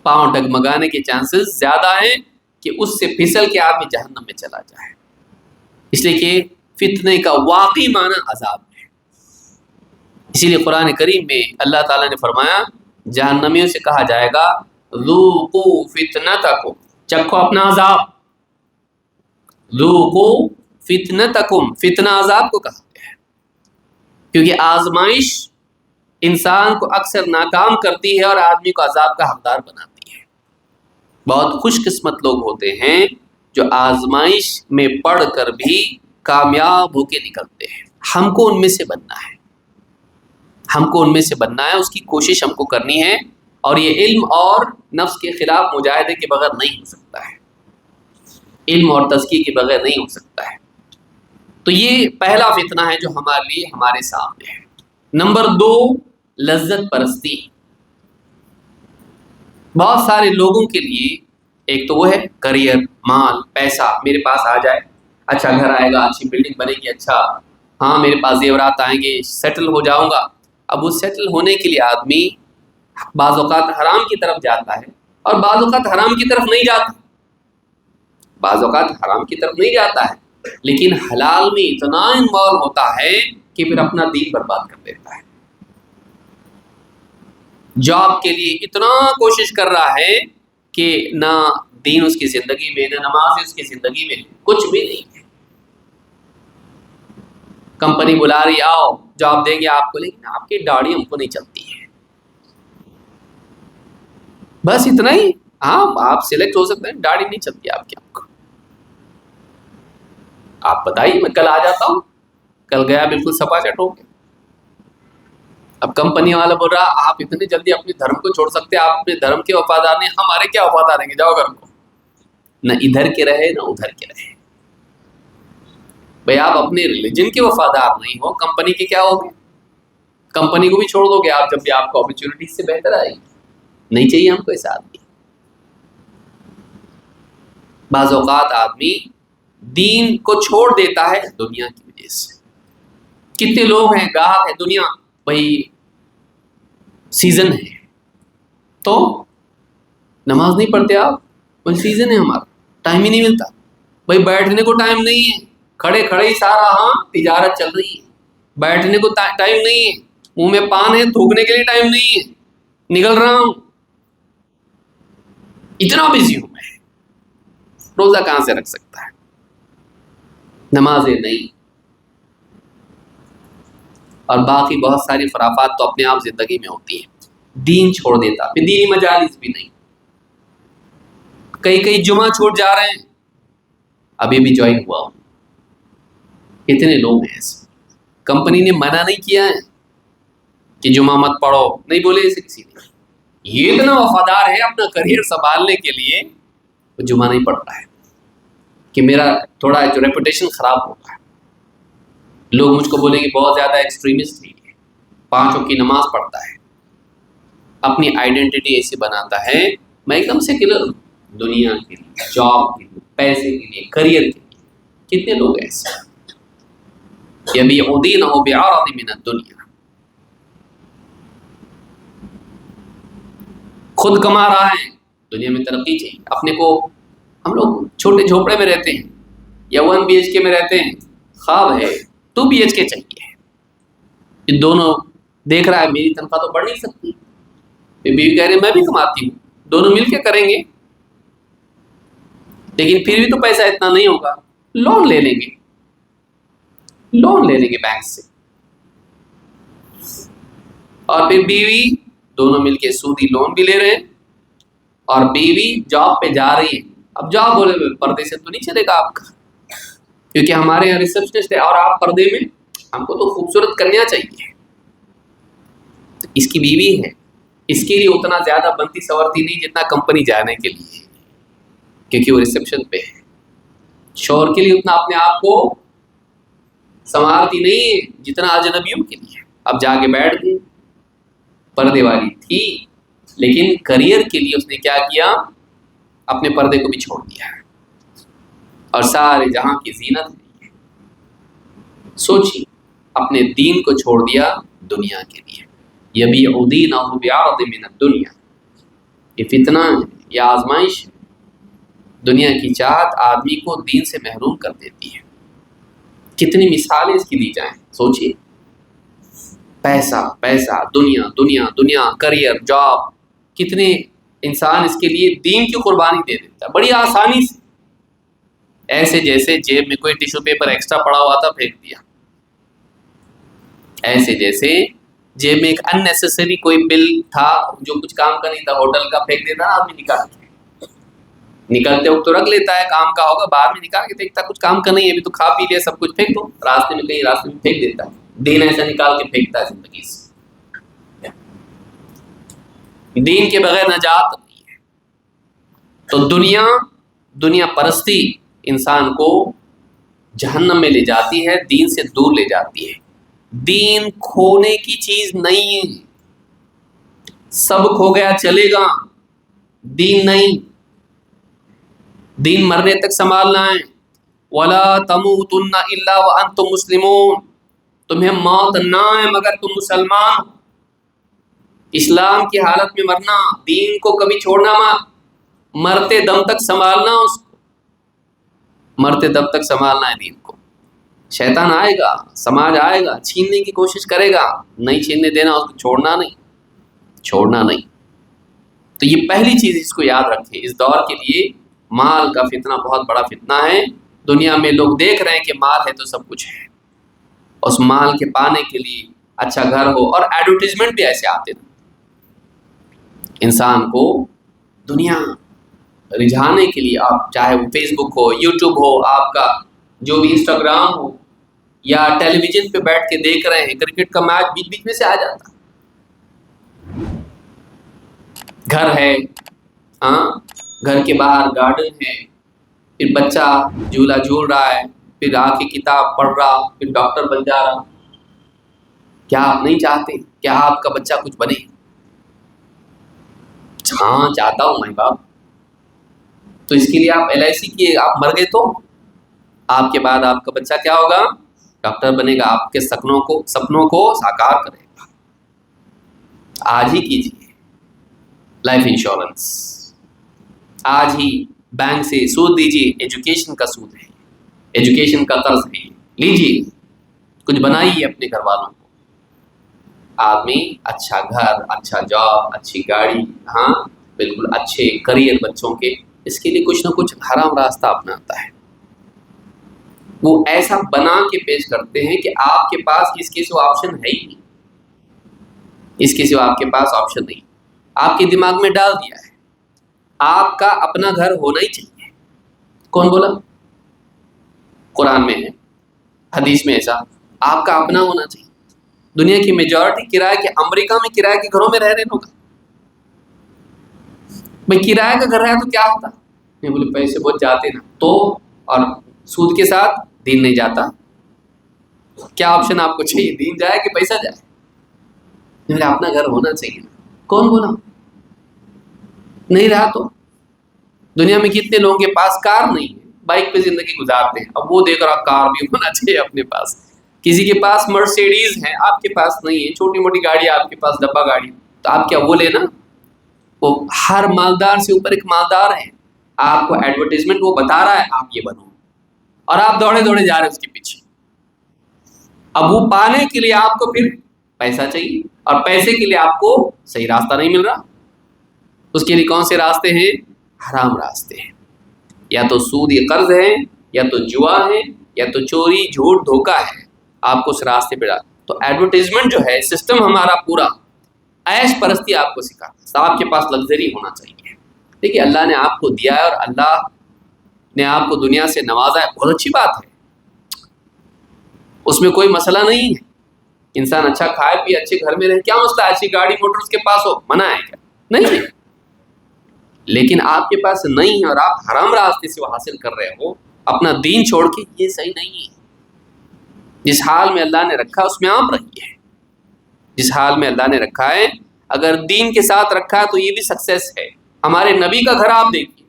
پاؤں ڈگمگانے کے چانسز زیادہ ہیں کہ اس سے پھسل کے آدمی جہنم میں چلا جائے. اس لیے کہ فتنے کا واقعی معنی عذاب ہے. اسی لیے قرآن کریم میں اللہ تعالیٰ نے فرمایا جہنمیوں سے کہا جائے گا ذوقوا فتنتکم، چکھو اپنا عذاب. ذوقوا فتنتکم، فتنہ عذاب کو کہا گیا ہے کیونکہ آزمائش انسان کو اکثر ناکام کرتی ہے اور آدمی کو عذاب کا حقدار بناتی ہے. بہت خوش قسمت لوگ ہوتے ہیں جو آزمائش میں پڑھ کر بھی کامیاب ہو کے نکلتے ہیں. ہم کو ان میں سے بننا ہے، ہم کو ان میں سے بننا ہے، اس کی کوشش ہم کو کرنی ہے. اور یہ علم اور نفس کے خلاف مجاہدے کے بغیر نہیں ہو سکتا ہے، علم اور تزکیے کے بغیر نہیں ہو سکتا ہے. تو یہ پہلا فتنہ ہے جو ہمارے لیے ہمارے سامنے ہے. نمبر 2، لذت پرستی. بہت سارے لوگوں کے لیے ایک تو وہ ہے کریئر، مال، پیسہ میرے پاس آ جائے، اچھا گھر آئے گا، اچھی بلڈنگ بنے گی، اچھا ہاں میرے پاس زیورات آئیں گے، سیٹل ہو جاؤں گا. اب وہ سیٹل ہونے کے لیے آدمی بعض اوقات حرام کی طرف جاتا ہے اور بعض اوقات حرام کی طرف نہیں جاتا، بعض اوقات حرام کی طرف نہیں جاتا ہے لیکن حلال میں اتنا انوالو ہوتا ہے کہ پھر اپنا دین برباد کر دیتا ہے. جاب کے لیے اتنا کوشش کر رہا ہے کہ نہ دین اس کی زندگی میں، نہ نماز اس کی زندگی میں، کچھ بھی نہیں ہے. کمپنی بلا رہی آؤ جاب دیں گے آپ کو، لیکن آپ کی داڑھی ہم کو نہیں چلتی ہے، بس اتنا ہی. ہاں آپ سلیکٹ ہو سکتے ہیں، داڑھی نہیں چلتی آپ کی. آپ کو آپ بتائیے میں کل آ جاتا ہوں، کل گیا بالکل سپا چٹ ہو گیا. اب کمپنی والا بول رہا آپ اتنی جلدی اپنے دھرم کو چھوڑ سکتے ہیں، آپ اپنے دھرم کے وفادار نہیں، ہمارے کیا وفادار ہیں گے، جاؤ گھر کو. نہ ادھر کے رہے نہ ادھر کے رہے. بھئی آپ اپنے ریلیجن کے وفادار نہیں ہو، کمپنی کے کیا ہوگے؟ کمپنی کو بھی چھوڑ دو گے آپ جب بھی آپ کو اپرچونٹی سے بہتر آئے گی. نہیں چاہیے ہم کو ایسا آدمی. بعض اوقات آدمی دین کو چھوڑ دیتا ہے دنیا کی وجہ سے. کتنے لوگ ہیں گاہک ہے دنیا، بھائی سیزن ہے تو نماز نہیں پڑھتے آپ، کوئی سیزن ہے ہمارا، ٹائم ہی نہیں ملتا. بھائی بیٹھنے کو ٹائم نہیں ہے، کھڑے کھڑے ہی سارا ہاں تجارت چل رہی ہے. بیٹھنے کو ٹائم نہیں ہے، منہ میں پان ہے تھوکنے کے لیے ٹائم نہیں ہے، نکل رہا ہوں، اتنا بزی ہوں میں، روزہ کہاں سے رکھ سکتا ہے؟ نمازیں نہیں، اور باقی بہت ساری خرافات تو اپنے آپ زندگی میں ہوتی ہیں. دین چھوڑ دیتا، پھر دینی مجالس بھی نہیں. کئی جمعہ چھوٹ جا رہے ہیں، ابھی بھی جوائن ہوا ہوں. کتنے لوگ ہیں ایسے؟ کمپنی نے منع نہیں کیا ہے کہ جمعہ مت پڑھو، نہیں بولے اسے کسی نے. یہ اتنا وفادار ہے اپنا کریئر سنبھالنے کے لیے، وہ جمعہ نہیں پڑھتا ہے کہ میرا تھوڑا جو ریپوٹیشن خراب ہوگا، لوگ مجھ کو بولیں گے بہت زیادہ ایکسٹریمسٹ ہے، 5 وقت کی نماز پڑھتا ہے، اپنی آئیڈینٹی ایسی بناتا ہے میں ایک دم سیکولر ہوں. دنیا کے لیے، جاب کے لیے، پیسے کے لیے، کریئر کے لیے کتنے لوگ ایسے یبیعُ دینہ بعرض من الدنیا. خود کما رہا ہے، دنیا میں ترقی چاہیے اپنے کو. ہم لوگ چھوٹے جھوپڑے میں رہتے ہیں یا 1 BHK میں رہتے ہیں، خواب ہے 2 BHK چاہیے. یہ دونوں دیکھ رہا ہے میری تنخواہ تو بڑھ نہیں سکتی، بیوی کہہ رہی میں بھی کماتی ہوں، دونوں مل کے کریں گے، لیکن پھر بھی تو پیسہ اتنا نہیں ہوگا، لون لے لیں گے، لون لے لیں گے بینک سے. اور پھر بیوی، دونوں مل کے سودی لون بھی لے رہے ہیں، اور بیوی جاب پہ جا رہی ہے. اب جاب بولے پردے سے تو نہیں چلے گا آپ کا، کیونکہ ہمارے یہاں ریسپشنسٹ ہے اور آپ پردے میں، ہم کو تو خوبصورت کنیا چاہیے. اس کی بیوی ہے، اس کے لیے اتنا زیادہ بنتی سورتی نہیں جتنا کمپنی جانے کے لیے، کیونکہ وہ ریسپشن پہ ہے. شوہر کے لیے اتنا اپنے آپ کو سنوارتی نہیں ہے جتنا اجنبیوں کے لیے. اب جا کے بیٹھ گئی، پردے والی تھی لیکن کریئر کے لیے اس نے کیا کیا، اپنے پردے کو بھی چھوڑ دیا اور سارے جہاں کی زینت ہے. سوچیے، اپنے دین کو چھوڑ دیا دنیا کے لیے. یبیع دینہ بعرض من الدنیا. یہ فتنہ ہے، یہ آزمائش ہے. دنیا کی چاہت آدمی کو دین سے محروم کر دیتی ہے. کتنی مثالیں اس کی دی جائیں، سوچیے. پیسہ پیسہ، دنیا دنیا دنیا، کریئر، جاب، کتنے انسان اس کے لیے دین کی قربانی دے دیتا ہے بڑی آسانی سے. ایسے جیسے جیب میں کوئی ٹیشو پیپر ایکسٹرا پڑا ہوا تھا پھینک دیا، ایسے جیسے جیب میں ایک ان نیسیسری کوئی بل تھا جو کچھ کام کا نہیں تھا، ہوٹل کا، پھینک دیتا آدمی نکال کے. نکلتے وقت تو رکھ لیتا ہے کام کا ہوگا، بعد میں نکال کے دیکھتا کچھ کام کا نہیں ہے، ابھی تو کھا پی لیا سب کچھ، پھینک دو. راستے میں کہیں راستے میں پھینک دیتا ہے. دین ایسا نکال کے پھینکتا ہے زندگی سے. دین کے بغیر نجات نہیں ہے. تو دنیا پرستی انسان کو جہنم میں لے جاتی ہے، دین سے دور لے جاتی ہے. دین کھونے کی چیز نہیں ہے. سب کھو گیا چلے گا، دین نہیں. دین مرنے تک سنبھالنا ہے. وَلَا تَمُوتُنَّ إِلَّا وَأَنْتُمْ مُسْلِمُونَ. تمہیں موت نہ ہے مگر تم مسلمان ہو. اسلام کی حالت میں مرنا، دین کو کبھی چھوڑنا مت. مرتے دم تک سنبھالنا اس کو، مرتے دم تک سنبھالنا ہے دین کو. شیطان آئے گا، سماج آئے گا، چھیننے کی کوشش کرے گا، نہیں چھیننے دینا اس کو، چھوڑنا نہیں. تو یہ پہلی چیز اس کو یاد رکھیں. اس دور کے لیے مال کا فتنہ بہت بڑا فتنہ ہے. دنیا میں لوگ دیکھ رہے ہیں کہ مال ہے تو سب کچھ ہے. اس مال کے پانے کے لیے اچھا گھر ہو، اور ایڈورٹیزمنٹ بھی ایسے آتے ہیں انسان کو دنیا رجھانے کے لیے. آپ چاہے وہ فیس بک ہو، یوٹیوب ہو، آپ کا جو بھی انسٹاگرام ہو، یا ٹیلی ویژن پہ بیٹھ کے دیکھ رہے ہیں کرکٹ کا میچ، بیچ بیچ میں سے آ جاتا. گھر ہے، ہاں، گھر کے باہر گارڈن ہے، پھر بچہ جھولا جھول رہا ہے، پھر آ کے کتاب پڑھ رہا، پھر ڈاکٹر بن جا رہا. کیا آپ نہیں چاہتے کیا آپ کا بچہ کچھ بنے؟ ہاں چاہتا ہوں میں باپ. تو اس کے لیے آپ LIC کی، آپ مر گئے تو آپ کے بعد آپ کا بچہ کیا ہوگا؟ ڈاکٹر بنے گا، آپ کے سپنوں کو ساکار کرے گا. آج ہی کیجیے لائف انشورنس، آج ہی بینک سے سود دیجیے. ایجوکیشن کا سود ہے، ایجوکیشن کا قرض ہے، لیجیے. کچھ بنائیے اپنے گھر والوں کو. آدمی اچھا گھر، اچھا جاب، اچھی گاڑی، ہاں بالکل اچھے کریئر بچوں کے، اس کے لیے کچھ نہ کچھ حرام راستہ اپناتا ہے. وہ ایسا بنا کے پیش کرتے ہیں کہ آپ کے پاس اس کے سوا آپشن ہے ہی نہیں. اس کے سوا آپ کے پاس آپشن نہیں. آپ کے دماغ میں ڈال دیا ہے آپ کا اپنا گھر ہونا ہی چاہیے. کون بولا؟ قرآن میں ہے، حدیث میں ایسا آپ کا اپنا ہونا چاہیے. دنیا کی میجورٹی کرائے کے، امریکہ میں کرائے کے گھروں میں رہ رہے لوگ. بھائی کرائے کا گھر رہا تو کیا ہوتا؟ نہیں بولے پیسے بہت جاتے نا تو، اور سود کے ساتھ دین نہیں جاتا. کیا آپشن آپ کو چاہیے؟ دین جائے کہ پیسہ جائے؟ نہیں اپنا گھر ہونا چاہیے. کون بولا؟ نہیں رہا تو. دنیا میں کتنے لوگوں کے پاس کار نہیں ہے، بائک پہ زندگی گزارتے ہیں. اب وہ دیکھ رہا کار بھی ہونا چاہیے اپنے پاس. کسی کے پاس مرسیڈیز ہے، آپ کے پاس نہیں ہے، چھوٹی موٹی گاڑی آپ کے پاس، ڈبہ گاڑی، تو آپ کیا وہ لینا؟ وہ ہر مالدار سے اوپر ایک مالدار ہے. آپ کو ایڈورٹیزمنٹ وہ بتا رہا ہے آپ یہ بنو، اور آپ دوڑے دوڑے جا رہے ہیں اس کے پیچھے. اب وہ پانے کے لیے آپ کو پھر پیسہ چاہیے، اور پیسے کے لیے آپ کو صحیح راستہ نہیں مل رہا. اس کے لیے کون سے راستے ہیں؟ حرام راستے ہیں. یا تو سودی قرض ہے، یا تو جوا ہے، یا تو چوری جھوٹ دھوکہ ہے. آپ کو اس راستے پہ ڈال. تو ایڈورٹیزمنٹ جو ہے، سسٹم ہمارا پورا عیش پرستی آپ کو سکھاتا ہے، آپ کے پاس لگژری ہونا چاہیے۔ دیکھیے اللہ نے آپ کو دیا ہے اور اللہ نے آپ کو دنیا سے نوازا ہے، بہت اچھی بات ہے، اس میں کوئی مسئلہ نہیں ہے۔ انسان اچھا کھائے پیے، اچھے گھر میں رہے، کیا مسئلہ ہے؟ اچھی گاڑی موٹر اس کے پاس ہو، منع ہے کیا؟ نہیں ہے۔ لیکن آپ کے پاس نہیں ہے اور آپ حرام راستے سے وہ حاصل کر رہے ہو اپنا دین چھوڑ کے، یہ صحیح نہیں ہے۔ جس حال میں اللہ نے رکھا اس میں آپ رہیے، جس حال میں اللہ نے رکھا ہے اگر دین کے ساتھ رکھا ہے تو یہ بھی سکسیس ہے۔ ہمارے نبی کا گھر آپ دیکھیے،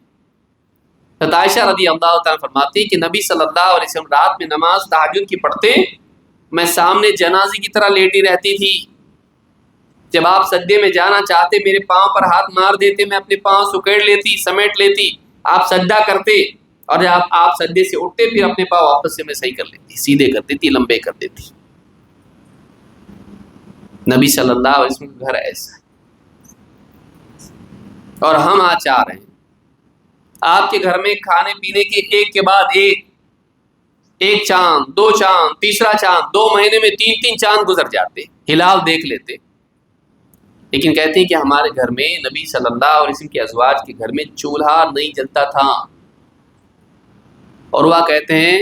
حضرت عائشہ رضی اللہ تعالیٰ فرماتی کہ نبی صلی اللہ علیہ وسلم رات میں نماز تہجد کی پڑھتے، میں سامنے جنازے کی طرح لیٹی رہتی تھی، جب آپ سجدے میں جانا چاہتے میرے پاؤں پر ہاتھ مار دیتے، میں اپنے پاؤں سکیڑ لیتی، سمیٹ لیتی، آپ سجدہ کرتے اور جب آپ سجدے سے اٹھتے پھر اپنے پاؤں واپس سے میں صحیح کر لیتی، سیدھے کر دیتی، لمبے کر دیتی۔ نبی صلی اللہ علیہ وسلم کا گھر ایسا ہے، اور ہم آج چاہ رہے ہیں آپ کے گھر میں کھانے پینے کے ایک کے بعد ایک چاند، دو چاند، تیسرا چاند، 2 مہینے میں 3 چاند گزر جاتے، ہلال دیکھ لیتے، لیکن کہتے ہیں کہ ہمارے گھر میں نبی صلی اللہ علیہ وسلم کے ازواج کے گھر میں چولہا نہیں جلتا تھا۔ اور وہ کہتے ہیں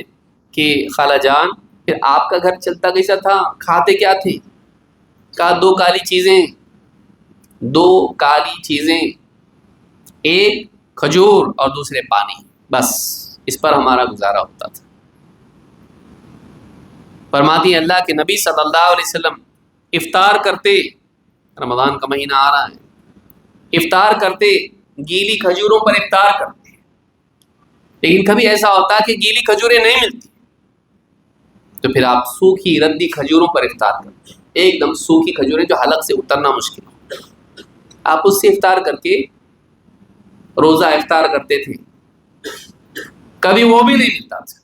کہ خالہ جان پھر آپ کا گھر چلتا کیسا تھا، کھاتے کیا تھے؟ کہا 2 کالی چیزیں، ایک کھجور اور دوسرے پانی، بس اس پر ہمارا گزارا ہوتا تھا۔ فرماتی ہیں اللہ کے نبی صلی اللہ علیہ وسلم افطار کرتے، رمضان کا مہینہ آ رہا ہے، افطار کرتے گیلی کھجوروں پر افطار کرتے، لیکن کبھی ایسا ہوتا کہ گیلی کھجوریں نہیں ملتی تو پھر آپ سوکھی ردی کھجوروں پر افطار کرتے، ایک دم سوکھی کھجوریں جو حلق سے اترنا مشکل ہو، آپ اس سے افطار کر کے روزہ افطار کرتے تھے۔ کبھی وہ بھی نہیں ملتا تھا،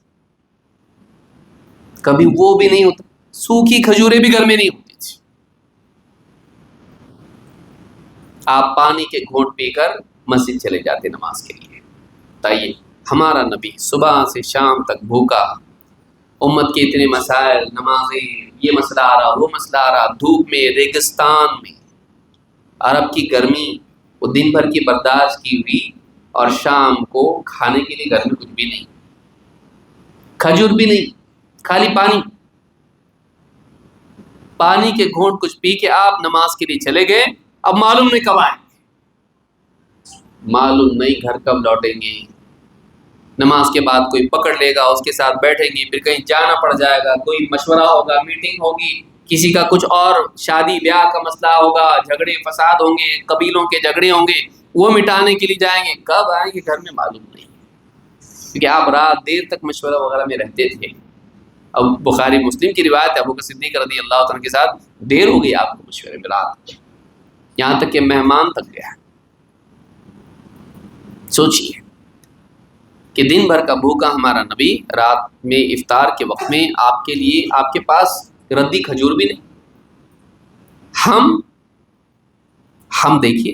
کبھی وہ بھی نہیں ہوتا، سوکھی کھجوریں بھی گھر میں نہیں ہوتی تھی، آپ پانی کے گھونٹ پی کر مسجد چلے جاتے نماز کے لیے۔ بتائیے ہمارا نبی صبح سے شام تک بھوکا، امت کے اتنے مسائل، نمازیں، یہ مسئلہ آ رہا وہ مسئلہ آ رہا، دھوپ میں، ریگستان میں، عرب کی گرمی، وہ دن بھر کی برداشت کی ہوئی، اور شام کو کھانے کے لیے گھر میں کچھ بھی نہیں، کھجور بھی نہیں، خالی پانی کے گھونٹ کچھ پی کے آپ نماز کے لیے چلے گئے۔ اب معلوم نہیں کب آئیں گے، معلوم نہیں گھر کب لوٹیں گے، نماز کے بعد کوئی پکڑ لے گا، اس کے ساتھ بیٹھیں گے، پھر کہیں جانا پڑ جائے گا، کوئی مشورہ ہوگا، میٹنگ ہوگی، کسی کا کچھ اور شادی بیاہ کا مسئلہ ہوگا، جھگڑے فساد ہوں گے، قبیلوں کے جھگڑے ہوں گے، وہ مٹانے کے لیے جائیں گے، کب آئیں گے گھر میں معلوم نہیں، کیونکہ آپ رات دیر تک مشورہ وغیرہ میں رہتے تھے۔ اب بخاری مسلم کی روایت ہے، ابو بکر صدیق رضی اللہ تعالیٰ کے ساتھ دیر ہو گئی آپ کو مشورے میں رات، یہاں تک کہ مہمان تک گیا۔ سوچیے کہ دن بھر کا بھوکا ہمارا نبی رات میں افطار کے وقت میں آپ کے لیے، آپ کے پاس ردی کھجور بھی نہیں۔ ہم دیکھیے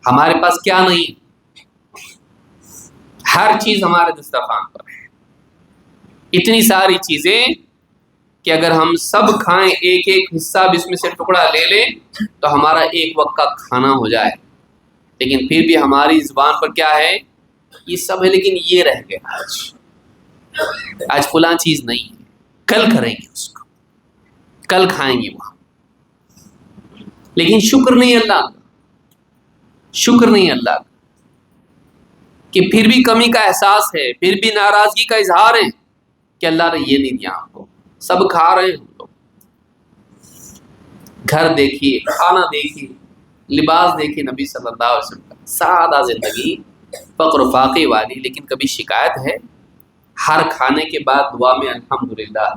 ہمارے پاس کیا نہیں، ہر چیز ہمارے دسترخوان پر ہے، اتنی ساری چیزیں کہ اگر ہم سب کھائیں، ایک ایک حصہ بھی اس میں سے ٹکڑا لے لیں تو ہمارا ایک وقت کا کھانا ہو جائے، لیکن پھر بھی ہماری زبان پر کیا ہے، یہ سب ہے لیکن یہ رہ گیا، آج فلاں چیز نہیں ہے، کل کریں گے اس کو، کل کھائیں گے وہاں، لیکن شکر نہیں اللہ کا، شکر نہیں اللہ کا کہ پھر بھی کمی کا احساس ہے، پھر بھی ناراضگی کا اظہار ہے کہ اللہ نے یہ نہیں دیا آپ کو، سب کھا رہے ہیں ہم لوگ۔ گھر دیکھیے، کھانا دیکھیے، لباس دیکھیے، نبی صلی اللہ علیہ وسلم کا سادہ زندگی، فقر و فاقے والی، لیکن کبھی شکایت ہے؟ ہر کھانے کے بعد دعا میں الحمدللہ،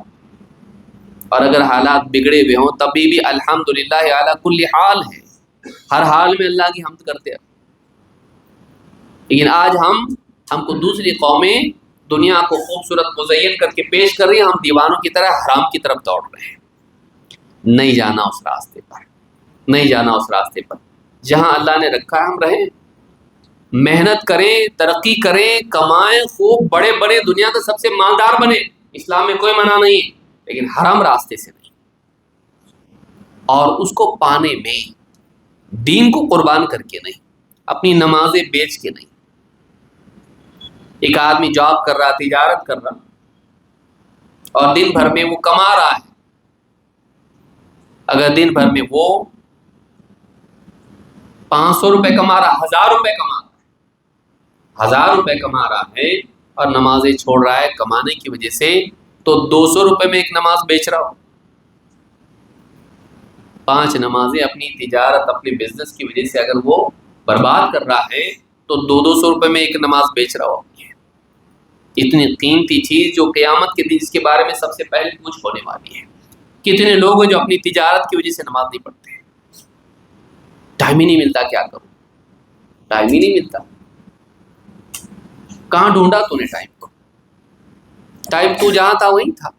اور اگر حالات بگڑے ہوئے ہوں تبھی بھی الحمدللہ علی کل حال ہے، ہر حال میں اللہ کی حمد کرتے ہیں۔ لیکن آج ہم کو دوسری قومیں دنیا کو خوبصورت مزین کر کے پیش کر رہی ہیں، ہم دیوانوں کی طرح حرام کی طرف دوڑ رہے ہیں۔ نہیں جانا اس راستے پر، نہیں جانا اس راستے پر، جہاں اللہ نے رکھا ہے ہم رہیں، محنت کریں، ترقی کریں، کمائیں، خوب بڑے بڑے، دنیا کا سب سے مالدار بنے، اسلام میں کوئی منع نہیں ہے، لیکن حرام راستے سے نہیں، اور اس کو پانے میں دین کو قربان کر کے نہیں، اپنی نمازیں بیچ کے نہیں۔ ایک آدمی جاب کر رہا، تجارت کر رہا، اور دن بھر میں وہ کما رہا ہے، اگر دن بھر میں وہ 500 روپے کما رہا، 1000 روپے کما رہا، 1000 روپے کما رہا ہے اور نمازیں چھوڑ رہا ہے کمانے کی وجہ سے، تو 200 روپے میں ایک نماز بیچ رہا ہو۔ 5 نمازیں اپنی تجارت، اپنے بزنس کی وجہ سے اگر وہ برباد کر رہا ہے تو 200 روپے میں ایک نماز بیچ رہا ہو۔ اتنی قیمتی چیز جو قیامت کے دن اس کے بارے میں سب سے پہلے پوچھ ہونے والی ہے۔ کتنے لوگ ہیں جو اپنی تجارت کی وجہ سے نماز نہیں پڑھتے؟ ٹائم ہی نہیں ملتا، کیا کروں، ٹائم ہی نہیں ملتا۔ کہاں ڈھونڈا تو نے ٹائم کو؟ ٹائم تو جہاں تھا وہیں تھا۔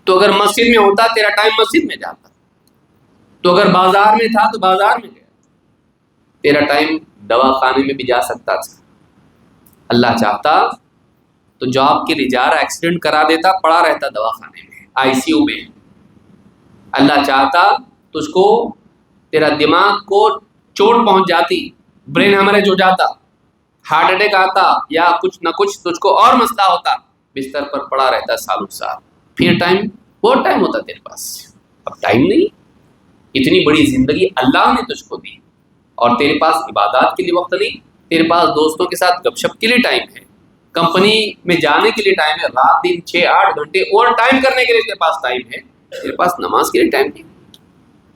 تو اگر مسجد میں ہوتا تیرا ٹائم مسجد میں جاتا، تو اگر بازار میں تھا تو بازار میں گیا، تیرا ٹائم دوا خانے میں بھی جا سکتا تھا۔ اللہ چاہتا تو جاب کے لیے جا رہا، ایکسیڈنٹ کرا دیتا، پڑا رہتا دوا خانے میں، آئی سی یو میں۔ اللہ چاہتا تو اس کو، تیرا دماغ کو چوٹ پہنچ جاتی، برین ہیمریج ہو جاتا، ہارٹ اٹیک آتا، یا کچھ نہ کچھ تجھ کو اور مسئلہ ہوتا، بستر پر پڑا رہتا سالوں سال۔ پھر ٹائم، بہت ٹائم ہوتا تیرے پاس، اب ٹائم نہیں۔ اتنی بڑی زندگی اللہ نے تجھ کو دی، اور تیرے پاس عبادات کے لیے وقت نہیں، تیرے پاس دوستوں کے ساتھ گپ شپ کے لیے ٹائم ہے، کمپنی میں جانے کے لیے ٹائم ہے، رات دن 6-8 گھنٹے اوور ٹائم کرنے کے لیے تیرے پاس ٹائم ہے، تیرے پاس نماز کے لیے ٹائم نہیں،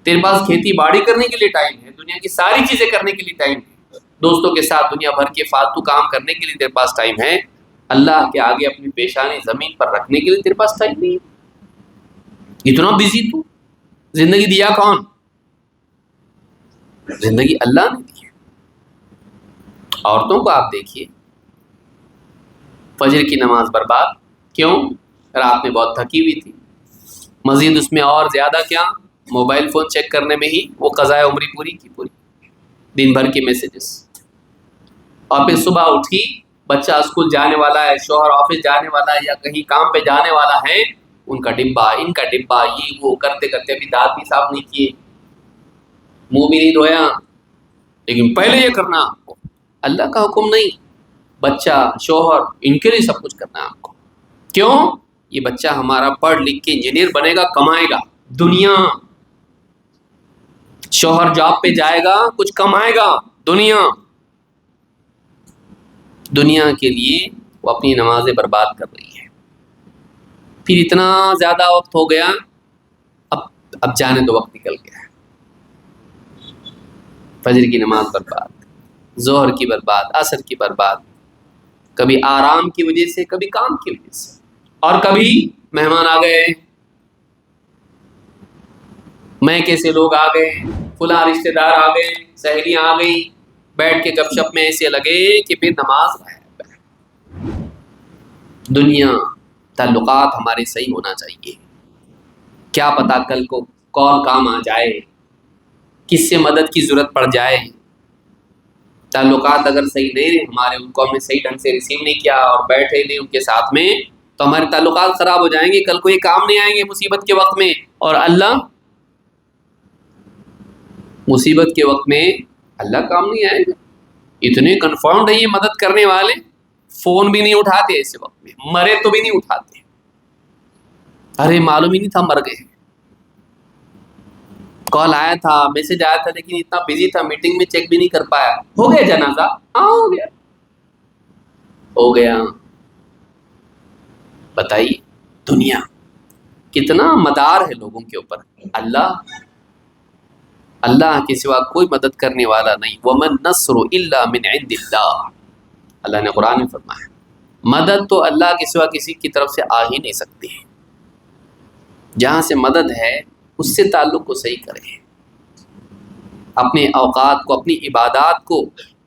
تیرے پاس کھیتی باڑی کرنے کے لیے ٹائم ہے، دنیا کی ساری چیزیں کرنے کے لیے ٹائم ہے، دوستوں کے ساتھ دنیا بھر کے فالتو کام کرنے کے لیے تیرے پاس ٹائم ہے، اللہ کے آگے اپنی پیشانی زمین پر رکھنے کے لیے تیرے پاس ٹائم نہیں ہے۔ اتنا بزی تو، زندگی دیا کون؟ زندگی اللہ نے دی ہے۔ عورتوں کو آپ دیکھیے، فجر کی نماز برباد، کیوں؟ رات میں بہت تھکی ہوئی تھی، مزید اس میں اور زیادہ کیا، موبائل فون چیک کرنے میں ہی وہ قضائے عمری پوری کی پوری، دن بھر کے میسیجز۔ اور پھر صبح اٹھی، بچہ اسکول جانے والا ہے، شوہر آفس جانے والا ہے، یا کہیں کام پہ جانے والا ہے، ان کا ڈبہ، ان کا ڈبہ، یہ وہ کرتے کرتے ابھی دانت بھی صاف نہیں کیے، منہ بھی نہیں دھویا، لیکن پہلے یہ کرنا آپ کو، اللہ کا حکم نہیں، بچہ، شوہر، ان کے لیے سب کچھ کرنا ہے آپ کو۔ کیوں؟ یہ بچہ ہمارا پڑھ لکھ کے انجینئر بنے گا، کمائے گا، دنیا۔ شوہر جاب پہ جائے گا، کچھ کمائے گا، دنیا۔ دنیا کے لیے وہ اپنی نمازیں برباد کر رہی ہے۔ پھر اتنا زیادہ وقت ہو گیا، اب جانے دو، وقت نکل گیا، فجر کی نماز برباد، ظہر کی برباد، عصر کی برباد، کبھی آرام کی وجہ سے، کبھی کام کی وجہ سے، اور کبھی مہمان آ گئے، میں کیسے لوگ آ گئے، فلاں رشتے دار آ گئے، سہیلیاں آ گئی، بیٹھ کے گپ شپ میں ایسے لگے کہ پھر نماز ہے۔ دنیا، تعلقات ہمارے صحیح ہونا چاہیے، کیا پتا کل کو کال کام آ جائے، کس سے مدد کی ضرورت پڑ جائے۔ تعلقات اگر صحیح نہیں رہے ہمارے، ان کو ہم نے صحیح ڈھنگ سے ریسیو نہیں کیا اور بیٹھے نہیں ان کے ساتھ میں، تو ہمارے تعلقات خراب ہو جائیں گے، کل کو یہ کام نہیں آئیں گے مصیبت کے وقت میں، اور اللہ مصیبت کے وقت میں اللہ کام نہیں آئے گا۔ اتنے کنفرمڈ ہے یہ مدد کرنے والے، فون بھی نہیں اٹھاتے ایسے وقت میں، مرے تو بھی نہیں اٹھاتے، ارے معلوم ہی نہیں تھا مر گئے، کال آیا تھا، میسج آیا تھا، لیکن اتنا بزی تھا میٹنگ میں چیک بھی نہیں کر پایا، ہو گیا جنازہ، ہاں ہو گیا، ہو گیا۔ بتائیے دنیا کتنا مدار ہے لوگوں کے اوپر، اللہ کے سوا کوئی مدد کرنے والا نہیں، وَمَن نَصْرُ إِلَّا مِنْ عِنْدِ اللَّهِ، اللہ نے قرآن میں فرمایا مدد تو اللہ کے سوا کسی کی طرف سے آ ہی نہیں سکتی ہے۔ جہاں سے مدد ہے اس سے تعلق کو صحیح کریں، اپنے اوقات کو، اپنی عبادات کو،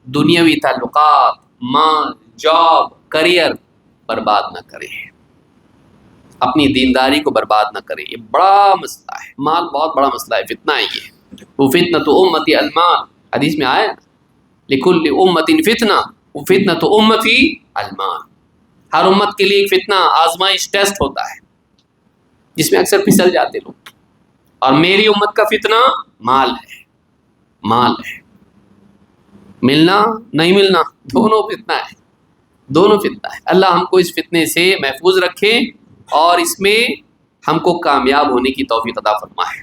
دنیاوی تعلقات، مال، جاب، کریئر برباد نہ کریں، اپنی دینداری کو برباد نہ کریں۔ یہ بڑا مسئلہ ہے، مال بہت بڑا مسئلہ ہے، فتنہ ہے یہ۔ وہ فتنۃ امتی المال، حدیث میں آیا لکل امت فتنہ فتنۃ امتی المال، ہر امت کے لیے ایک فتنہ، آزمائش، ٹیسٹ ہوتا ہے جس میں اکثر پھسل جاتے لوگ، اور میری امت کا فتنہ مال ہے۔ مال ہے، ملنا نہیں ملنا دونوں فتنہ ہے، دونوں فتنہ ہے۔ اللہ ہم کو اس فتنے سے محفوظ رکھے اور اس میں ہم کو کامیاب ہونے کی توفیق عطا فرمائے۔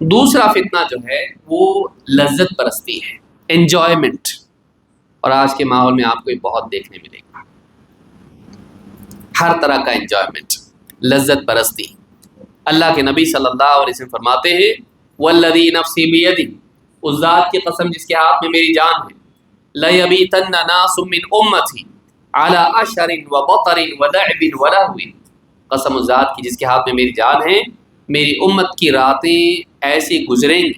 دوسرا فتنہ جو ہے وہ لذت پرستی ہے، انجوائمنٹ، اور آج کے ماحول میں آپ کو یہ بہت دیکھنے ملے گا، ہر طرح کا انجوائمنٹ، لذت پرستی۔ اللہ کے نبی صلی اللہ علیہ وسلم فرماتے ہیں والذی نفسی بیدی، اس ذات کی قسم جس کے ہاتھ میں میری جان ہے، لیبیتن ناس من امتی علی اشر وبطر ولعب ولہو، قسم اس ذات کی جس کے ہاتھ میں میری جان ہے، میری امت کی راتیں ایسی گزریں گی،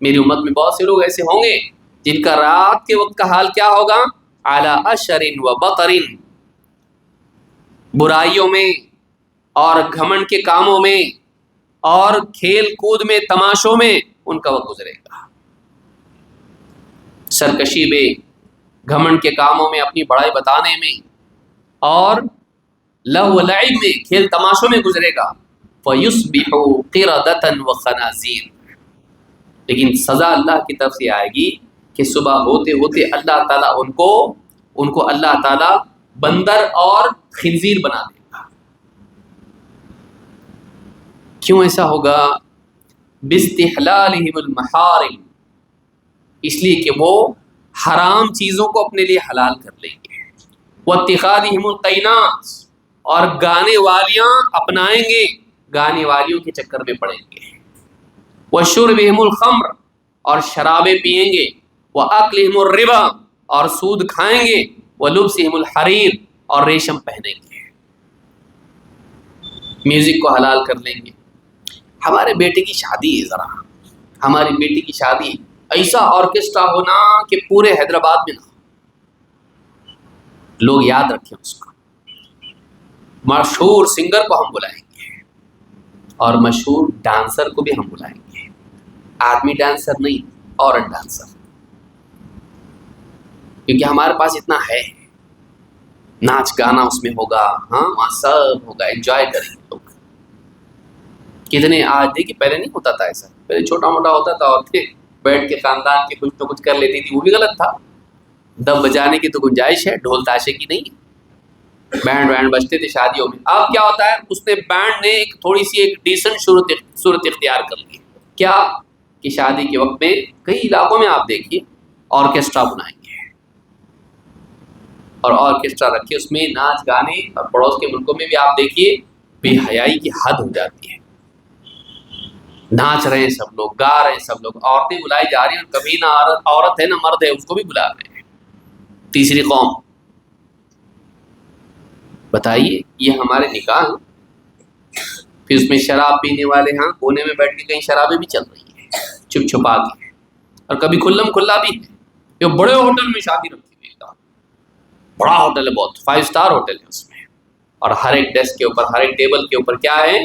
میری امت میں بہت سے لوگ ایسے ہوں گے جن کا رات کے وقت کا حال کیا ہوگا، علی اشر وبطر، برائیوں میں اور گھمنڈ کے کاموں میں اور کھیل کود میں، تماشوں میں ان کا وقت گزرے گا، سرکشی میں، گھمنڈ کے کاموں میں، اپنی بڑائی بتانے میں اور لہو و لعب میں، کھیل تماشوں میں گزرے گا۔ فَيُصْبِحُوا قِرَدَةً وَخَنَازِيرَ، لیکن سزا اللہ کی طرف سے آئے گی کہ صبح ہوتے ہوتے اللہ تعالیٰ ان کو اللہ تعالیٰ بندر اور خنزیر بنا دے گا۔ کیوں ایسا ہوگا؟ بِاسْتِحْلَالِهِمُ الْمَحَارِمِ، اس لیے کہ وہ حرام چیزوں کو اپنے لیے حلال کر لیں گے، وَاتِّخَاذِهِمُ الْقَيْنَاتِ، اور گانے والیاں اپنائیں گے، گانے والیوں کے چکر میں پڑیں گے، وَشُرْبِهِمُ الْخَمْرِ، اور شرابیں پئیں گے، وَأَكْلِهِمُ الرِّبَا، اور سود کھائیں گے، وَلُبْسِهِمُ الْحَرِيرِ، اور ریشم پہنیں گے، میوزک کو حلال کر لیں گے۔ ہمارے بیٹے کی شادی ہے، ذرا ہماری بیٹی کی شادی، ایسا آرکیسٹرا ہونا کہ پورے حیدرآباد میں نہ ہو، لوگ یاد رکھیں اس کو، مشہور سنگر کو ہم بلائیں گے اور مشہور ڈانسر کو بھی ہم بلائیں گے، آدمی ڈانسر نہیں، عورت ڈانسر، کیونکہ ہمارے پاس اتنا ہے، ناچ گانا اس میں ہوگا، ہاں وہاں سب ہوگا، انجوائے کریں گے لوگ۔ کتنے آج دیکھیے، پہلے نہیں ہوتا تھا ایسا، پہلے چھوٹا موٹا ہوتا تھا، عورتیں بیٹھ کے خاندان کے کچھ نہ کچھ کر لیتی تھی، وہ بھی غلط تھا، دب بجانے کی تو گنجائش ہے، ڈھول تاشے کی نہیں، بینڈ وینڈ بجتے تھے شادیوں میں۔ اب کیا ہوتا ہے، اس نے بینڈ نے ایک تھوڑی سی ایک ڈیسنٹ صورت اختیار کر لی، کیا کہ شادی کے وقت میں کئی علاقوں میں آپ دیکھیے آرکیسٹرا بنائیں گے اور آرکیسٹرا رکھے، اس میں ناچ گانے، اور پڑوس کے ملکوں میں بھی آپ دیکھیے بے حیائی کی حد ہو جاتی ہے، ناچ رہے ہیں سب لوگ، گا رہے ہیں سب لوگ، عورتیں بلائی جا رہی ہیں، اور کبھی نہ عورت ہے نہ مرد ہے اس کو بھی بلا رہے ہیں، تیسری قوم۔ بتائیے، یہ ہمارے نکاح ہیں، پھر اس میں شراب پینے والے ہاں کونے میں بیٹھ کے کہیں شرابیں بھی چل رہی ہیں چھپ چھپا کے، اور کبھی کھلم کھلا بھی ہے، یہ بڑے ہوٹل میں شادی رکھی ہوئی ہے، بڑا ہوٹل ہے، بہت 5 اسٹار ہوٹل ہے اس میں، اور ہر ایک ڈیسک کے اوپر، ہر ایک ٹیبل کے اوپر کیا ہے،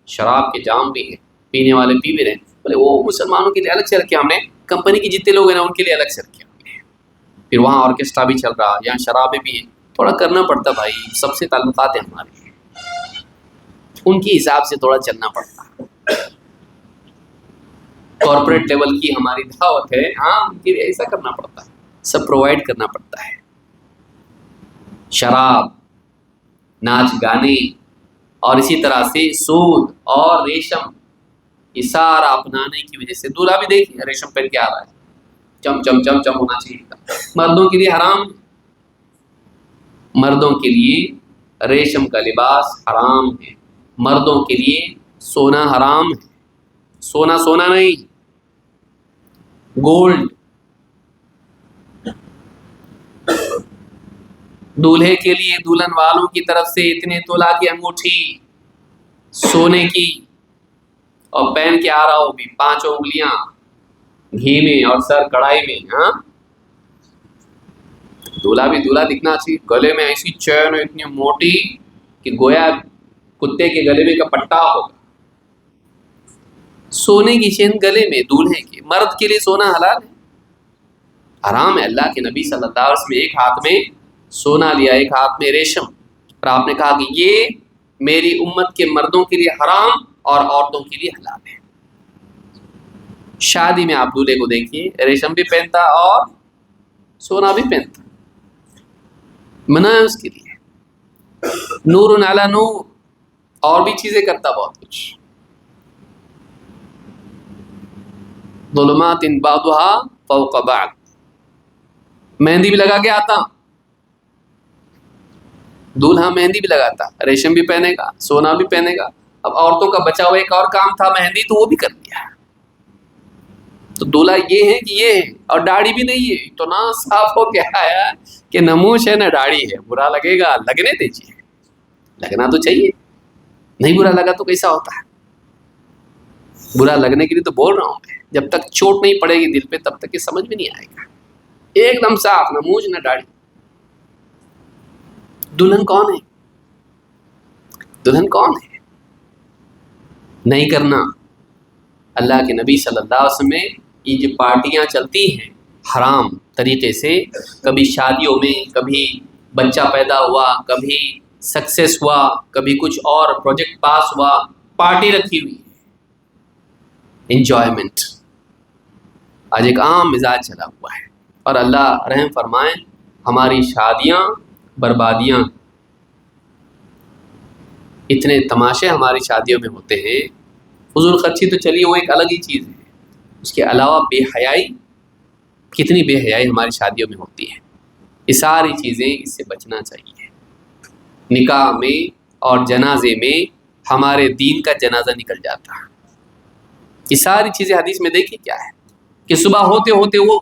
شراب کے جام بھی ہیں، پینے والے پی بھی رہے ہیں، بولے وہ مسلمانوں کے لیے الگ سے رکھے ہم نے، کمپنی کے جتنے لوگ ہیں نا ان کے لیے الگ سے رکھے ہم نے، پھر وہاں آرکیسٹرا بھی چل رہا، یہاں شرابیں بھی ہیں، تھوڑا کرنا پڑتا بھائی، سب سے تعلقات ہیں ہمارے، ان کی حساب سے تھوڑا چلنا پڑتا، کارپوریٹ لیول کی ہماری دعوت ہے، ہاں ان کے لیے ایسا کرنا پڑتا ہے، سب پرووائڈ کرنا پڑتا ہے، شراب، ناچ گانے، اور اسی طرح سے سود اور ریشم، یہ سارا اپنانے کی وجہ سے دولہا بھی دیکھیے ریشم پہن کے آ رہا ہے، چم چم چم چم ہونا چاہیے، مردوں کے لیے حرام، مردوں کے لیے ریشم کا لباس حرام ہے، مردوں کے لیے سونا حرام ہے، سونا سونا نہیں، گولڈ، دولہے کے لیے دلہن والوں کی طرف سے اتنے تولہ کی انگوٹھی سونے کی، اور پہن کے آ رہا ہو بھی 5 انگلیاں گھی میں اور سر کڑھائی میں، ہاں دولہا بھی دولہا دکھنا چاہیے، گلے میں ایسی چین اتنی موٹی کہ گویا کتے کے گلے میں کا پٹا ہوگا، سونے کی چین گلے میں دولہے کے، مرد کے لیے سونا حلال ہے، حرام ہے، اللہ کے نبی صلی اللہ علیہ وسلم ایک ہاتھ میں سونا لیا، ایک ہاتھ میں ریشم، اور آپ نے کہا کہ یہ میری امت کے مردوں کے لیے حرام اور عورتوں کے لیے حلال ہے۔ شادی میں آپ دولہے کو دیکھیے ریشم بھی پہنتا اور سونا بھی پہنتا، منع ہے اس کے لیے، نور علی نور، اور بھی چیزیں کرتا بہت کچھ. ظلمات بعضها فوق بعض، مہندی بھی لگا کے آتا، دولہا مہندی بھی لگاتا، ریشم بھی پہنے گا، سونا بھی پہنے گا. اب عورتوں کا بچا ہوا ایک اور کام تھا مہندی، تو وہ بھی کر دیا. تو دولہا یہ ہے کہ یہ ہے، اور داڑھی بھی نہیں ہے، تو نہ صاف ہو کے آیا کہ نموش ہے نہ داڑھی ہے، برا لگے گا، لگنے دیجیے، لگنا تو چاہیے، نہیں برا لگا تو کیسا ہوتا ہے؟ برا لگنے کے لیے تو بول رہا ہوں میں، جب تک چوٹ نہیں پڑے گی دل پہ تب تک یہ سمجھ میں نہیں آئے گا. ایک دم صاف، نہ مونچھ نہ داڑھی. دلہن کون ہے؟ دلہن کون ہے؟ نہیں کرنا. اللہ کے نبی صلی اللہ علیہ وسلم میں یہ جو پارٹیاں چلتی ہیں حرام طریقے سے، کبھی شادیوں میں، کبھی بچہ پیدا ہوا، کبھی سکسیس ہوا، کبھی کچھ اور پروجیکٹ پاس ہوا، پارٹی رکھی ہوئی ہے، انجوائمنٹ آج ایک عام مزاج چلا ہوا ہے. اور اللہ رحم فرمائیں، ہماری شادیاں بربادیاں، اتنے تماشے ہماری شادیوں میں ہوتے ہیں. فضول خرچی تو چلیے وہ ایک الگ ہی چیز ہے، اس کے علاوہ بے حیائی، کتنی بے حیائی ہماری شادیوں میں ہوتی ہے. یہ ساری چیزیں اس سے بچنا چاہیے. نکاح میں اور جنازے میں ہمارے دین کا جنازہ نکل جاتا ہے. یہ ساری چیزیں حدیث میں دیکھیں کیا ہے کہ صبح ہوتے ہوتے وہ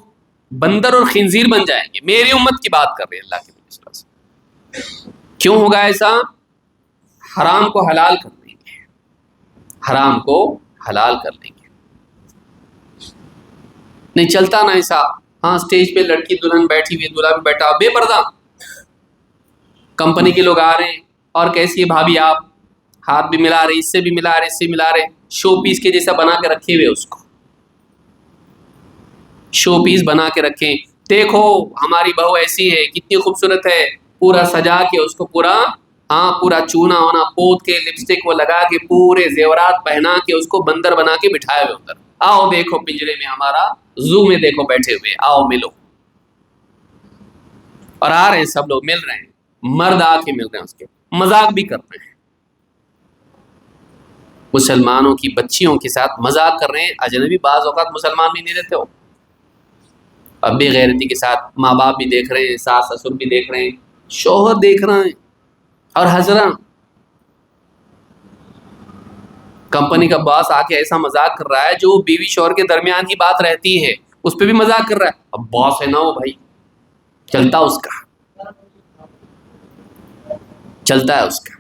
بندر اور خنزیر بن جائیں گے. میری امت کی بات کر رہے ہیں اللہ کے نبی صلی اللہ علیہ وسلم. کیوں ہوگا ایسا؟ حرام کو حلال کر دیں گے، حرام کو حلال کر دیں گے. نہیں چلتا نا ایسا، ہاں اسٹیج پہ لڑکی دلہن بیٹھی ہوئی، دلہا بھی بیٹھا، بے پردہ، کمپنی کے لوگ آ رہے ہیں، اور کیسی ہے بھابھی آپ، ہاتھ بھی ملا رہے، اس سے بھی ملا رہے، اس سے ملا رہے، شو پیس کے جیسا بنا کے رکھے ہوئے، اس کو شو پیس بنا کے رکھیں. دیکھو ہماری بہو ایسی ہے، کتنی خوبصورت ہے، پورا سجا کے اس کو پورا چونا ہونا پوت کے، لپسٹک وہ لگا کے، پورے زیورات پہنا کے، اس کو بندر بنا کے بٹھائے ہوئے ادھر. آؤ دیکھو پنجرے میں، ہمارا زو میں دیکھو بیٹھے ہوئے، آؤ ملو. اور آ رہے ہیں سب لوگ، مل رہے ہیں، مرد آ کے مل رہے ہیں، اس کے مذاق بھی کر رہے ہیں، مسلمانوں کی بچیوں کے ساتھ مذاق کر رہے ہیں. اجنبی بعض اوقات مسلمان بھی نہیں رہتے ہو، اب بے غیرتی کے ساتھ ماں باپ بھی دیکھ رہے ہیں، ساس سسر بھی دیکھ رہے ہیں، شوہر دیکھ رہے ہیں، اور حضران کمپنی کا باس آ کے ایسا مذاق کر رہا ہے جو بیوی شوہر کے درمیان ہی بات رہتی ہے، اس پہ بھی مذاق کر رہا ہے. اب باس ہے نا وہ بھائی، چلتا اس کا، چلتا ہے اس کا.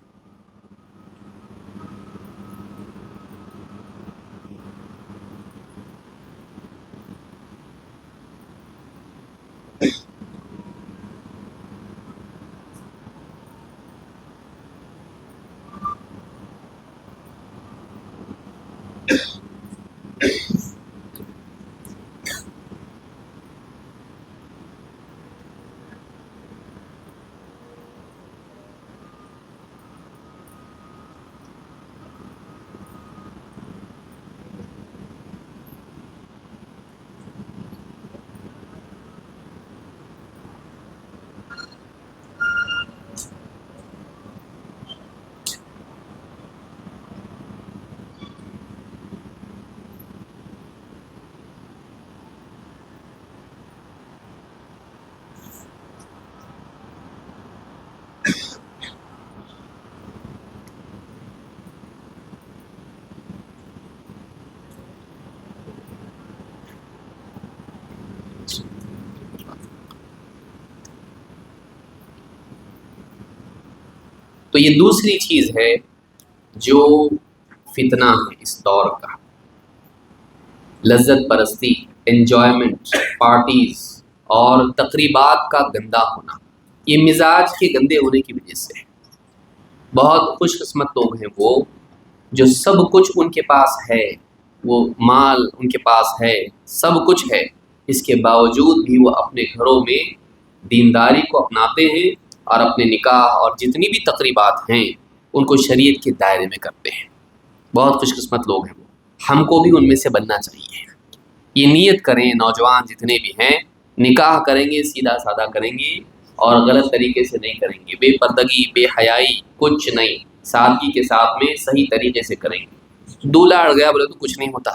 تو یہ دوسری چیز ہے جو فتنہ ہے اس دور کا، لذت پرستی، انجوائمنٹ، پارٹیز اور تقریبات کا گندا ہونا. یہ مزاج کے گندے ہونے کی وجہ سے بہت خوش قسمت لوگ ہیں وہ جو سب کچھ ان کے پاس ہے، وہ مال ان کے پاس ہے، سب کچھ ہے، اس کے باوجود بھی وہ اپنے گھروں میں دینداری کو اپناتے ہیں اور اپنے نکاح اور جتنی بھی تقریبات ہیں ان کو شریعت کے دائرے میں کرتے ہیں. بہت خوش قسمت لوگ ہیں وہ، ہم کو بھی ان میں سے بننا چاہیے. یہ نیت کریں نوجوان جتنے بھی ہیں، نکاح کریں گے سیدھا سادہ کریں گے اور غلط طریقے سے نہیں کریں گے، بے پردگی بے حیائی کچھ نہیں، سادگی کے ساتھ میں صحیح طریقے سے کریں گے۔ دولہا اڑ گیا بولے تو کچھ نہیں ہوتا،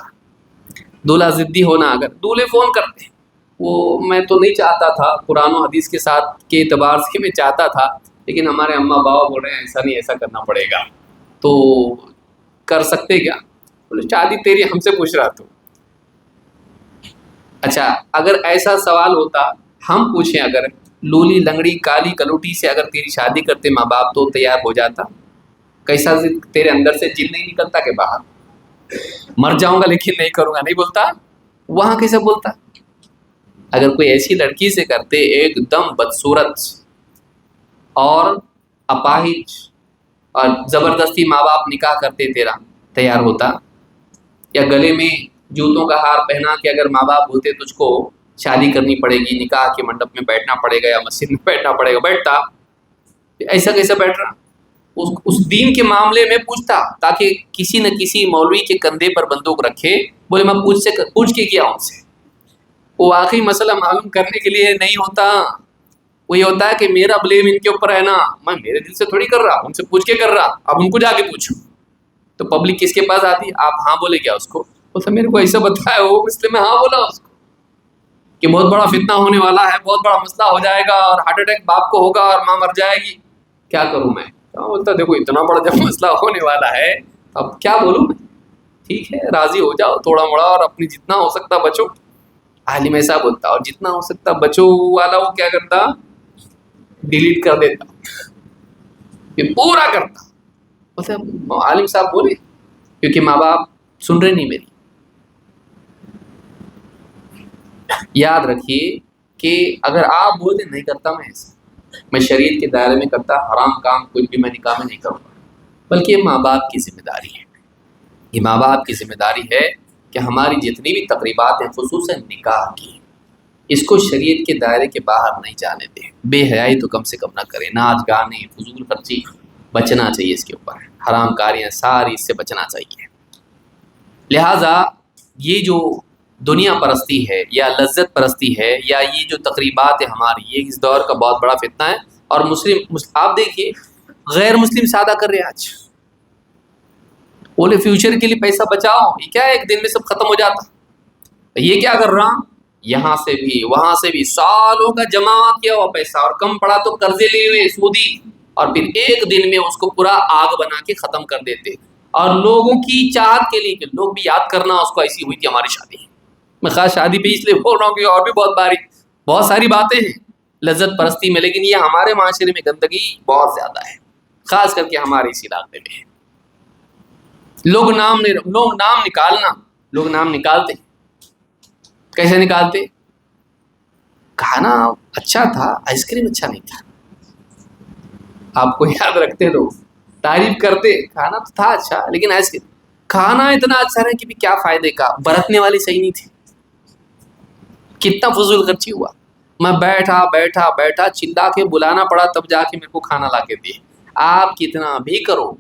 دولہا ضدی ہونا، اگر دولہے فون کرتے وہ میں تو نہیں چاہتا تھا، قرآن و حدیث کے ساتھ کے اعتبار سے میں چاہتا تھا، لیکن ہمارے اماں بابا بول رہے ہیں ایسا نہیں، ایسا کرنا پڑے گا، تو کر سکتے کیا؟ بولے شادی تیری ہم سے پوچھ رہا تو اچھا اگر ایسا سوال ہوتا ہم پوچھیں، اگر لولی لنگڑی کالی کلوٹی سے اگر تیری شادی کرتے ماں باپ تو تیار ہو جاتا؟ کیسا تیرے اندر سے جن نہیں نکلتا کہ باہر مر جاؤں گا لیکن نہیں کروں گا، نہیں بولتا؟ وہاں کیسے بولتا؟ اگر کوئی ایسی لڑکی سے کرتے ایک دم بدصورت اور اپاہج اور زبردستی ماں باپ نکاح کرتے تیرا، تیار ہوتا؟ یا گلے میں جوتوں کا ہار پہنا کے اگر ماں باپ بولتے تجھ کو شادی کرنی پڑے گی، نکاح کے منڈپ میں بیٹھنا پڑے گا یا مسجد میں بیٹھنا پڑے گا، بیٹھتا؟ ایسا کیسے بیٹھ رہا؟ اس دین کے معاملے میں پوچھتا تاکہ کسی نہ کسی مولوی کے کندھے پر بندوق رکھے، بولے میں پوچھ کے کیا ان سے، وہ واقعی مسئلہ معلوم کرنے کے لیے نہیں ہوتا، وہ یہ ہوتا ہے کہ میرا بلیم ان کے اوپر ہے نا، میں میرے دل سے تھوڑی کر رہا، ان سے پوچھ کے کر رہا، اب ان کو جا کے پوچھو۔ تو پبلک کس کے پاس آتی؟ آپ ہاں بولے کیا اس کو؟ بولتا میرے کو ایسا بتایا وہ، اس لیے میں ہاں بولا اس کو کہ بہت بڑا فتنہ ہونے والا ہے، بہت بڑا مسئلہ ہو جائے گا اور ہارٹ اٹیک باپ کو ہوگا اور ماں مر جائے گی، کیا کروں میں؟ بولتا دیکھو اتنا بڑا جب مسئلہ ہونے والا ہے اب کیا بولوں میں، ٹھیک ہے راضی ہو جاؤ تھوڑا موڑا اور اپنی جتنا ہو سکتا بچو۔ عالم ایسا بولتا اور جتنا ہو سکتا بچو والا وہ کیا کرتا؟ ڈیلیٹ کر دیتا، یہ پورا کرتا۔ بولتے عالم صاحب بولے کیونکہ ماں باپ سن رہے نہیں میری۔ یاد رکھیے کہ اگر آپ بولتے نہیں کرتا میں ایسا، میں شریعت کے دائرے میں کرتا، حرام کام کچھ بھی میں نکاح میں نہیں کروں گا، بلکہ یہ ماں باپ کی ذمہ داری ہے، یہ ماں باپ کی ذمہ داری ہے کہ ہماری جتنی بھی تقریبات ہیں خصوصاً نکاح کی، اس کو شریعت کے دائرے کے باہر نہیں جانے دیں، بے حیائی تو کم سے کم نہ کریں، ناچ گانے فضول خرچی بچنا چاہیے، اس کے اوپر حرام کاریاں ساری اس سے بچنا چاہیے۔ لہٰذا یہ جو دنیا پرستی ہے یا لذت پرستی ہے یا یہ جو تقریبات ہے ہماری، یہ اس دور کا بہت بڑا فتنہ ہے، اور آپ دیکھیے غیر مسلم سادہ کر رہے ہیں آج، بولے فیوچر کے لیے پیسہ بچاؤ، یہ کیا ہے ایک دن میں سب ختم ہو جاتا، یہ کیا کر رہا، یہاں سے بھی وہاں سے بھی سالوں کا جمع کیا ہوا پیسہ، اور کم پڑا تو قرضے لیے ہوئے سودی، اور پھر ایک دن میں اس کو پورا آگ بنا کے ختم کر دیتے، اور لوگوں کی چاہت کے لیے کہ لوگ بھی یاد کرنا اس کو ایسی ہوئی تھی ہماری شادی۔ میں خاص شادی پہ اس لیے بول رہا ہوں کہ اور بھی بہت ساری باتیں ہیں لذت پرستی میں، لیکن یہ ہمارے معاشرے میں گندگی بہت زیادہ ہے، خاص کر کے ہمارے اس علاقے میں۔ لوگ نام نکالتے، کیسے نکالتے؟ کھانا اچھا تھا، آئس کریم اچھا نہیں تھا، آپ کو یاد رکھتے لوگ تعریف کرتے، کھانا تو تھا اچھا لیکن آئس کریم، کھانا اتنا اچھا رہا کہ بھی کیا فائدے کا، برتنے والی صحیح نہیں تھی، کتنا فضول خرچی ہوا، میں بیٹھا چلا کے بلانا پڑا تب جا کے میرے کو کھانا لا کے دیے۔ آپ کتنا بھی کرو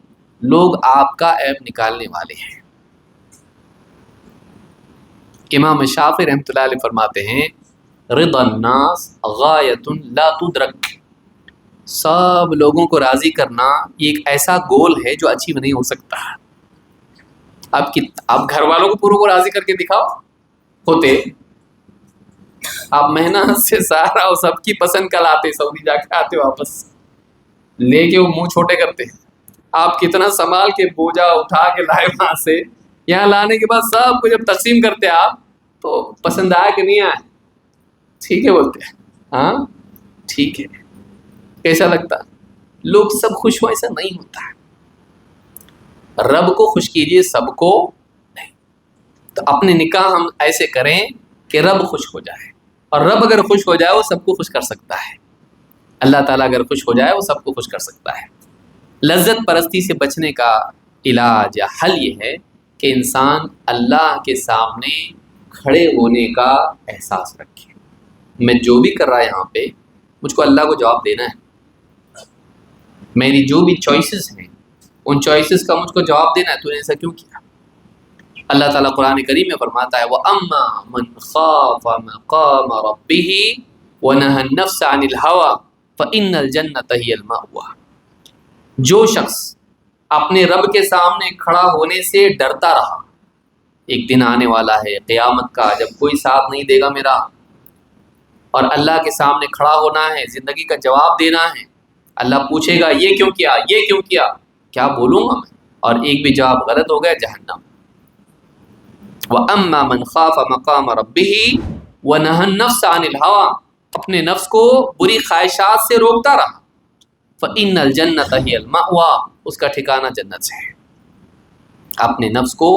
لوگ آپ کا عیب نکالنے والے ہیں۔ امام شافعی رحمۃ اللہ علیہ فرماتے ہیں رضا الناس غایۃ لا تدرک، سب لوگوں کو راضی کرنا یہ ایک ایسا گول ہے جو اچیو نہیں ہو سکتا۔ آپ گھر والوں کو پوروں کو راضی کر کے دکھاؤ، ہوتے آپ محنت سے سارا وہ سب کی پسند کا لاتے، سعودی جا کے آتے واپس لے کے وہ منہ چھوٹے کرتے، آپ کتنا سنبھال کے بوجھا اٹھا کے لائے وہاں سے، یہاں لانے کے بعد سب کو جب تقسیم کرتے آپ تو پسند آیا کہ نہیں آیا؟ ٹھیک ہے بولتے ہیں، ہاں ٹھیک ہے، کیسا لگتا؟ لوگ سب خوش ہو، ایسا نہیں ہوتا ہے، رب کو خوش کیجئے سب کو نہیں، تو اپنے نکاح ہم ایسے کریں کہ رب خوش ہو جائے، اور رب اگر خوش ہو جائے وہ سب کو خوش کر سکتا ہے، اللہ تعالیٰ اگر خوش ہو جائے وہ سب کو خوش کر سکتا ہے۔ لذت پرستی سے بچنے کا علاج یا حل یہ ہے کہ انسان اللہ کے سامنے کھڑے ہونے کا احساس رکھے، میں جو بھی کر رہا ہے یہاں پہ مجھ کو اللہ کو جواب دینا ہے، میری جو بھی چوائسز ہیں ان چوائسز کا مجھ کو جواب دینا ہے، تو نے ایسا کیوں کیا؟ اللہ تعالیٰ قرآن کریم میں فرماتا ہے وَأَمَّا مَنْ خَافَ مَقَامَ رَبِّهِ وَنَهَى النَّفْسَ عَنِ الْهَوَىٰ فَإِنَّ الْجَنَّةَ هِيَ الْمَأْوَىٰ، جو شخص اپنے رب کے سامنے کھڑا ہونے سے ڈرتا رہا، ایک دن آنے والا ہے قیامت کا جب کوئی ساتھ نہیں دے گا میرا، اور اللہ کے سامنے کھڑا ہونا ہے، زندگی کا جواب دینا ہے، اللہ پوچھے گا یہ کیوں کیا، یہ کیوں کیا، کیا بولوں گا میں؟ اور ایک بھی جواب غلط ہو گیا، جہنم۔ وَأَمَّا مَنْ خَافَ مَقَامَ رَبِّهِ وَنَهَى النَّفْسَ عَنِ الْهَوَىٰ، اپنے نفس کو بری خواہشات سے روکتا رہا، فَإِنَّ الْجَنَّةَ هِيَ الْمَأْوَىٰ، اس کا ٹھکانہ جنت سے ہے۔ اپنے نفس کو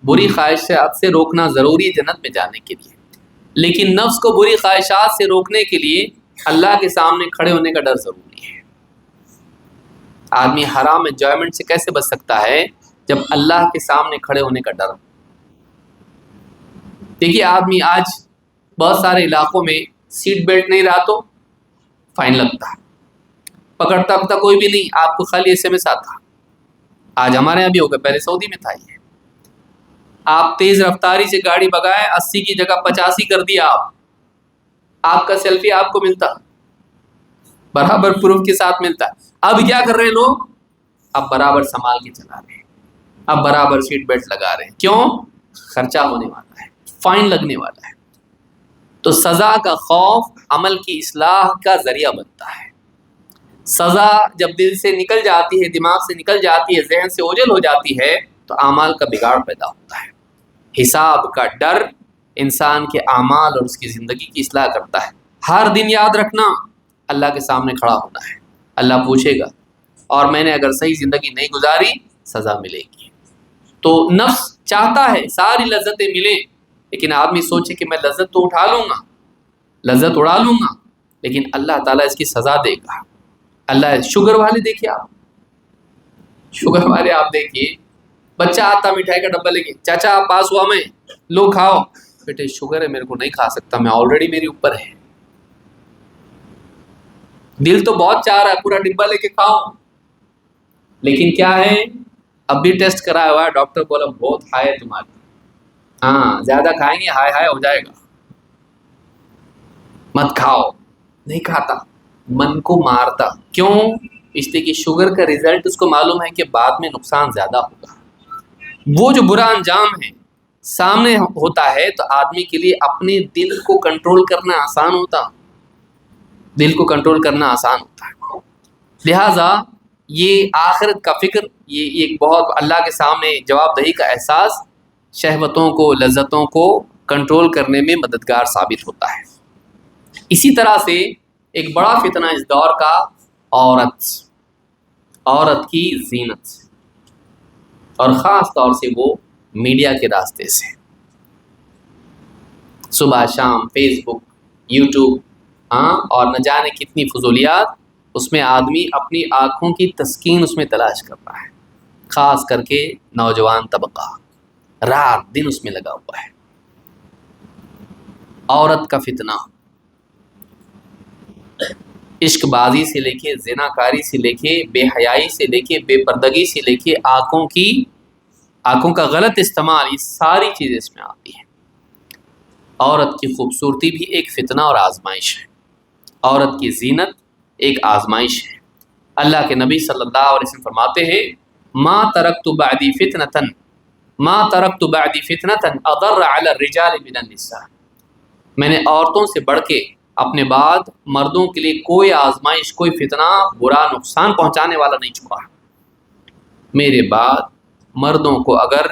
بری خواہشات سے روکنا ضروری ہے جنت میں جانے کے لیے، لیکن نفس کو بری خواہشات سے روکنے کے لیے اللہ کے سامنے کھڑے ہونے کا ڈر ضروری ہے۔ آدمی حرام انجوائمنٹ سے کیسے بچ سکتا ہے جب اللہ کے سامنے کھڑے ہونے کا ڈر ہو؟ دیکھیے آدمی آج بہت سارے علاقوں میں سیٹ بیلٹ نہیں رہا تو فائن لگتا ہے، پکڑتا پکڑتا کوئی بھی نہیں، آپ کو خالی ایس ایم ایس آتا۔ آج ہمارے یہاں بھی ہوگا، پہلے سعودی میں تھا یہ، آپ تیز رفتاری سے گاڑی بگائے 80 کی جگہ 85 کر دیا، آپ کا سیلفی آپ کو ملتا، برابر پروف کے ساتھ ملتا۔ اب کیا کر رہے ہیں لوگ؟ اب برابر سنبھال کے چلا رہے ہیں، اب برابر سیٹ بیلٹ لگا رہے ہیں، کیوں؟ خرچہ ہونے والا ہے، فائن لگنے والا ہے۔ تو سزا کا خوف عمل کی اصلاح کا ذریعہ بنتا ہے۔ سزا جب دل سے نکل جاتی ہے، دماغ سے نکل جاتی ہے، ذہن سے اوجھل ہو جاتی ہے تو اعمال کا بگاڑ پیدا ہوتا ہے۔ حساب کا ڈر انسان کے اعمال اور اس کی زندگی کی اصلاح کرتا ہے۔ ہر دن یاد رکھنا اللہ کے سامنے کھڑا ہونا ہے، اللہ پوچھے گا، اور میں نے اگر صحیح زندگی نہیں گزاری سزا ملے گی۔ تو نفس چاہتا ہے ساری لذتیں ملیں، لیکن آدمی سوچے کہ میں لذت تو اٹھا لوں گا، لذت اڑا لوں گا، لیکن اللہ تعالیٰ اس کی سزا دے گا۔ اللہ شوگر والے دیکھیے، آپ شوگر والے آپ دیکھیے، بچہ آتا مٹھائی کا ڈبہ لے کے، چاچا آپ پاس ہوا میں، لو کھاؤ، بیٹے شوگر ہے میرے کو نہیں کھا سکتا، میں آلریڈی میری اوپر ہے، دل تو بہت چاہ رہا ہے پورا ڈبہ لے کے کھاؤ، لیکن کیا ہے اب بھی ٹیسٹ کرایا ہوا ہے، ڈاکٹر بولا بہت ہائی ہے تمہاری، ہاں زیادہ کھائیں گے ہائی ہائی ہو جائے گا، مت کھاؤ، نہیں کھاتا، من کو مارتا، کیوں؟ اس لیے کہ شوگر کا رزلٹ اس کو معلوم ہے کہ بعد میں نقصان زیادہ ہوگا۔ وہ جو برا انجام ہے سامنے ہوتا ہے تو آدمی کے لیے اپنے دل کو کنٹرول کرنا آسان ہوتا، دل کو کنٹرول کرنا آسان ہوتا ہے۔ لہٰذا یہ آخرت کا فکر، یہ ایک بہت اللہ کے سامنے جواب دہی کا احساس شہوتوں کو، لذتوں کو کنٹرول کرنے میں مددگار ثابت ہوتا ہے۔ اسی طرح سے ایک بڑا فتنہ اس دور کا عورت کی زینت سے، اور خاص طور سے وہ میڈیا کے راستے سے، صبح شام فیس بک، یوٹیوب، اور نہ جانے کتنی فضولیات، اس میں آدمی اپنی آنکھوں کی تسکین اس میں تلاش کر رہا ہے، خاص کر کے نوجوان طبقہ رات دن اس میں لگا ہوا ہے۔ عورت کا فتنہ، عشق بازی سے لے کے، زنا کاری سے لے کے، بے حیائی سے لے کے، بے پردگی سے لے کے، آنکھوں کا غلط استعمال، یہ ساری چیزیں اس میں آتی ہیں۔ عورت کی خوبصورتی بھی ایک فتنہ اور آزمائش ہے، عورت کی زینت ایک آزمائش ہے۔ اللہ کے نبی صلی اللہ علیہ وسلم فرماتے ہیں ما ترکت بعدی فتنة اضر علی الرجال من النساء، میں نے عورتوں سے بڑھ کے اپنے بعد مردوں کے لیے کوئی آزمائش، کوئی فتنہ، برا نقصان پہنچانے والا نہیں چھوڑا۔ میرے بعد مردوں کو اگر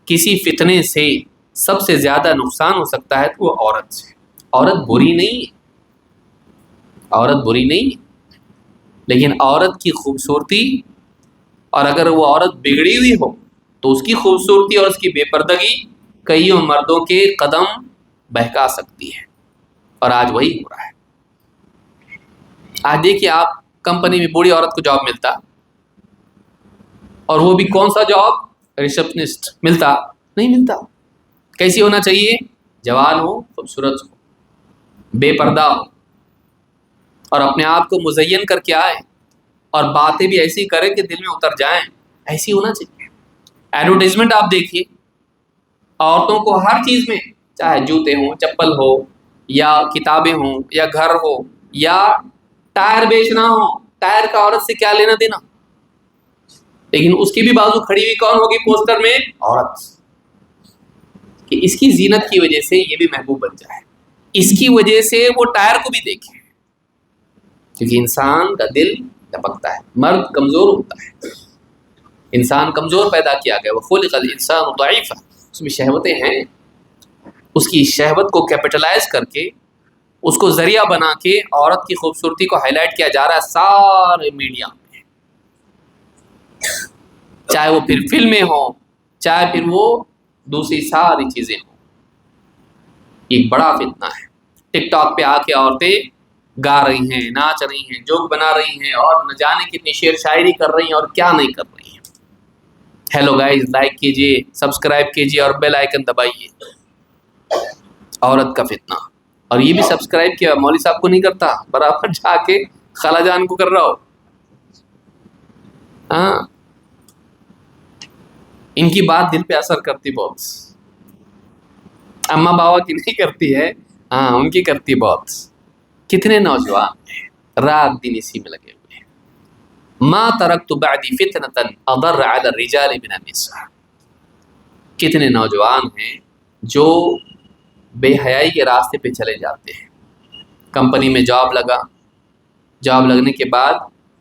کسی فتنے سے سب سے زیادہ نقصان ہو سکتا ہے تو وہ عورت سے۔ عورت بری نہیں ہے، عورت بری نہیں ہے، لیکن عورت کی خوبصورتی، اور اگر وہ عورت بگڑی ہوئی ہو تو اس کی خوبصورتی اور اس کی بے پردگی کئیوں مردوں کے قدم بہکا سکتی ہے، اور آج وہی ہو رہا ہے۔ آج دیکھیے آپ کمپنی میں بوڑھی عورت کو جاب ملتا، اور وہ بھی کون سا جاب؟ ریسپشنسٹ، ملتا نہیں ملتا۔ کیسی ہونا چاہیے؟ جوان ہو، خوبصورت ہو، بے پردہ ہو، اور اپنے آپ کو مزین کر کے آئے، اور باتیں بھی ایسی کرے کہ دل میں اتر جائیں، ایسی ہونا چاہیے۔ ایڈورٹائزمنٹ آپ دیکھیے، عورتوں کو ہر چیز میں، چاہے جوتے ہوں، چپل ہو، یا کتابیں ہوں، یا گھر ہو، یا ٹائر بیچنا ہو، ٹائر کا عورت سے کیا لینا دینا؟ لیکن اس کی بھی بازو کھڑی ہوئی کون ہوگی پوسٹر میں؟ عورت، کہ اس کی زینت کی وجہ سے یہ بھی محبوب بن جائے، اس کی وجہ سے وہ ٹائر کو بھی دیکھے، کیونکہ انسان کا دل دھڑکتا ہے، مرد کمزور ہوتا ہے، انسان کمزور پیدا کیا گیا، وَخُلِقَ الْإِنسَانُ ضَعِيفًا، اس میں شہوتیں ہیں، اس کی شہوت کو کیپٹلائز کر کے، اس کو ذریعہ بنا کے عورت کی خوبصورتی کو ہائی لائٹ کیا جا رہا ہے سارے میڈیا میں، چاہے وہ پھر فلمیں ہوں، چاہے پھر وہ دوسری ساری چیزیں ہوں۔ ایک بڑا فتنہ ہے، ٹک ٹاک پہ آ کے عورتیں گا رہی ہیں، ناچ رہی ہیں، جوک بنا رہی ہیں، اور نہ جانے کتنی شعر شاعری کر رہی ہیں اور کیا نہیں کر رہی ہیں۔ ہیلو گائز، لائک کیجئے، سبسکرائب کیجئے اور بیل آئیکن دبائیے۔ عورت کا فتنہ، اور یہ بھی سبسکرائب کیا مولوی صاحب کو نہیں کرتا، برابر جا کے خالہ جان کو کر رہا ہو۔ ہاں، ان کی بات دل پہ اثر کرتی بہت، اماں باوا کی نہیں کرتی ہے، ہاں ان کی کرتی بہت۔ کتنے نوجوان ہیں رات دن اسی میں لگے ہوئے ہیں۔ ما ترکت بعدی فتنة اضر علی الرجال من النساء، کتنے نوجوان ہیں جو بے حیائی کے راستے پہ چلے جاتے ہیں۔ کمپنی میں جاب لگا، جاب لگنے کے بعد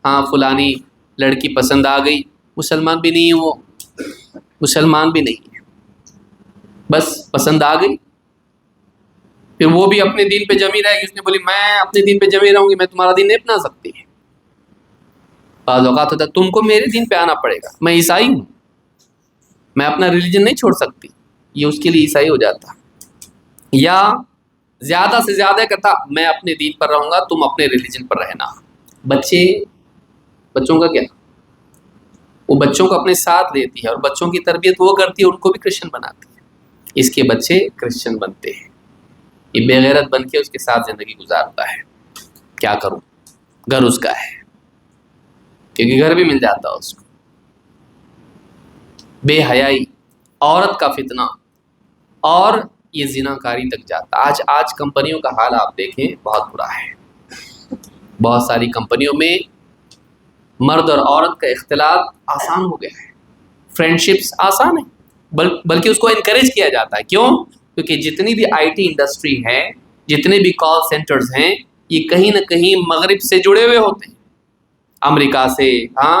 ہاں فلانی لڑکی پسند آ گئی، مسلمان بھی نہیں ہے وہ، مسلمان بھی نہیں ہے، بس پسند آ گئی، پھر وہ بھی اپنے دین پہ جمی رہے گی، اس نے بولی میں اپنے دین پہ جمی رہوں گی، میں تمہارا دین نہیں اپنا سکتی۔ بعض اوقات ہوتا ہے تم کو میرے دین پہ آنا پڑے گا، میں عیسائی ہوں، میں اپنا ریلیجن نہیں چھوڑ سکتی، یہ اس کے لیے عیسائی ہو جاتا۔ یا زیادہ سے زیادہ کہتا میں اپنے دین پر رہوں گا، تم اپنے ریلیجن پر رہنا۔ بچوں کا کیا؟ وہ بچوں کو اپنے ساتھ لیتی ہے اور بچوں کی تربیت وہ کرتی ہے، ان کو بھی کرسچن بناتی ہے، اس کے بچے کرسچن بنتے ہیں، یہ بے غیرت بن کے اس کے ساتھ زندگی گزارتا ہے۔ کیا کروں، گھر اس کا ہے، کیونکہ گھر بھی مل جاتا ہے اس کو۔ بے حیائی، عورت کا فتنہ، اور یہ زنا کاری تک جاتا۔ آج کمپنیوں کا حال آپ دیکھیں بہت برا ہے، بہت ساری کمپنیوں میں مرد اور عورت کا اختلاط آسان ہو گیا ہے، فرینڈشپس آسان ہے، بلکہ اس کو انکریج کیا جاتا ہے۔ کیوں؟ کیونکہ جتنی بھی آئی ٹی انڈسٹری ہے، جتنے بھی کال سینٹرز ہیں، یہ کہیں نہ کہیں مغرب سے جڑے ہوئے ہوتے ہیں، امریکہ سے، ہاں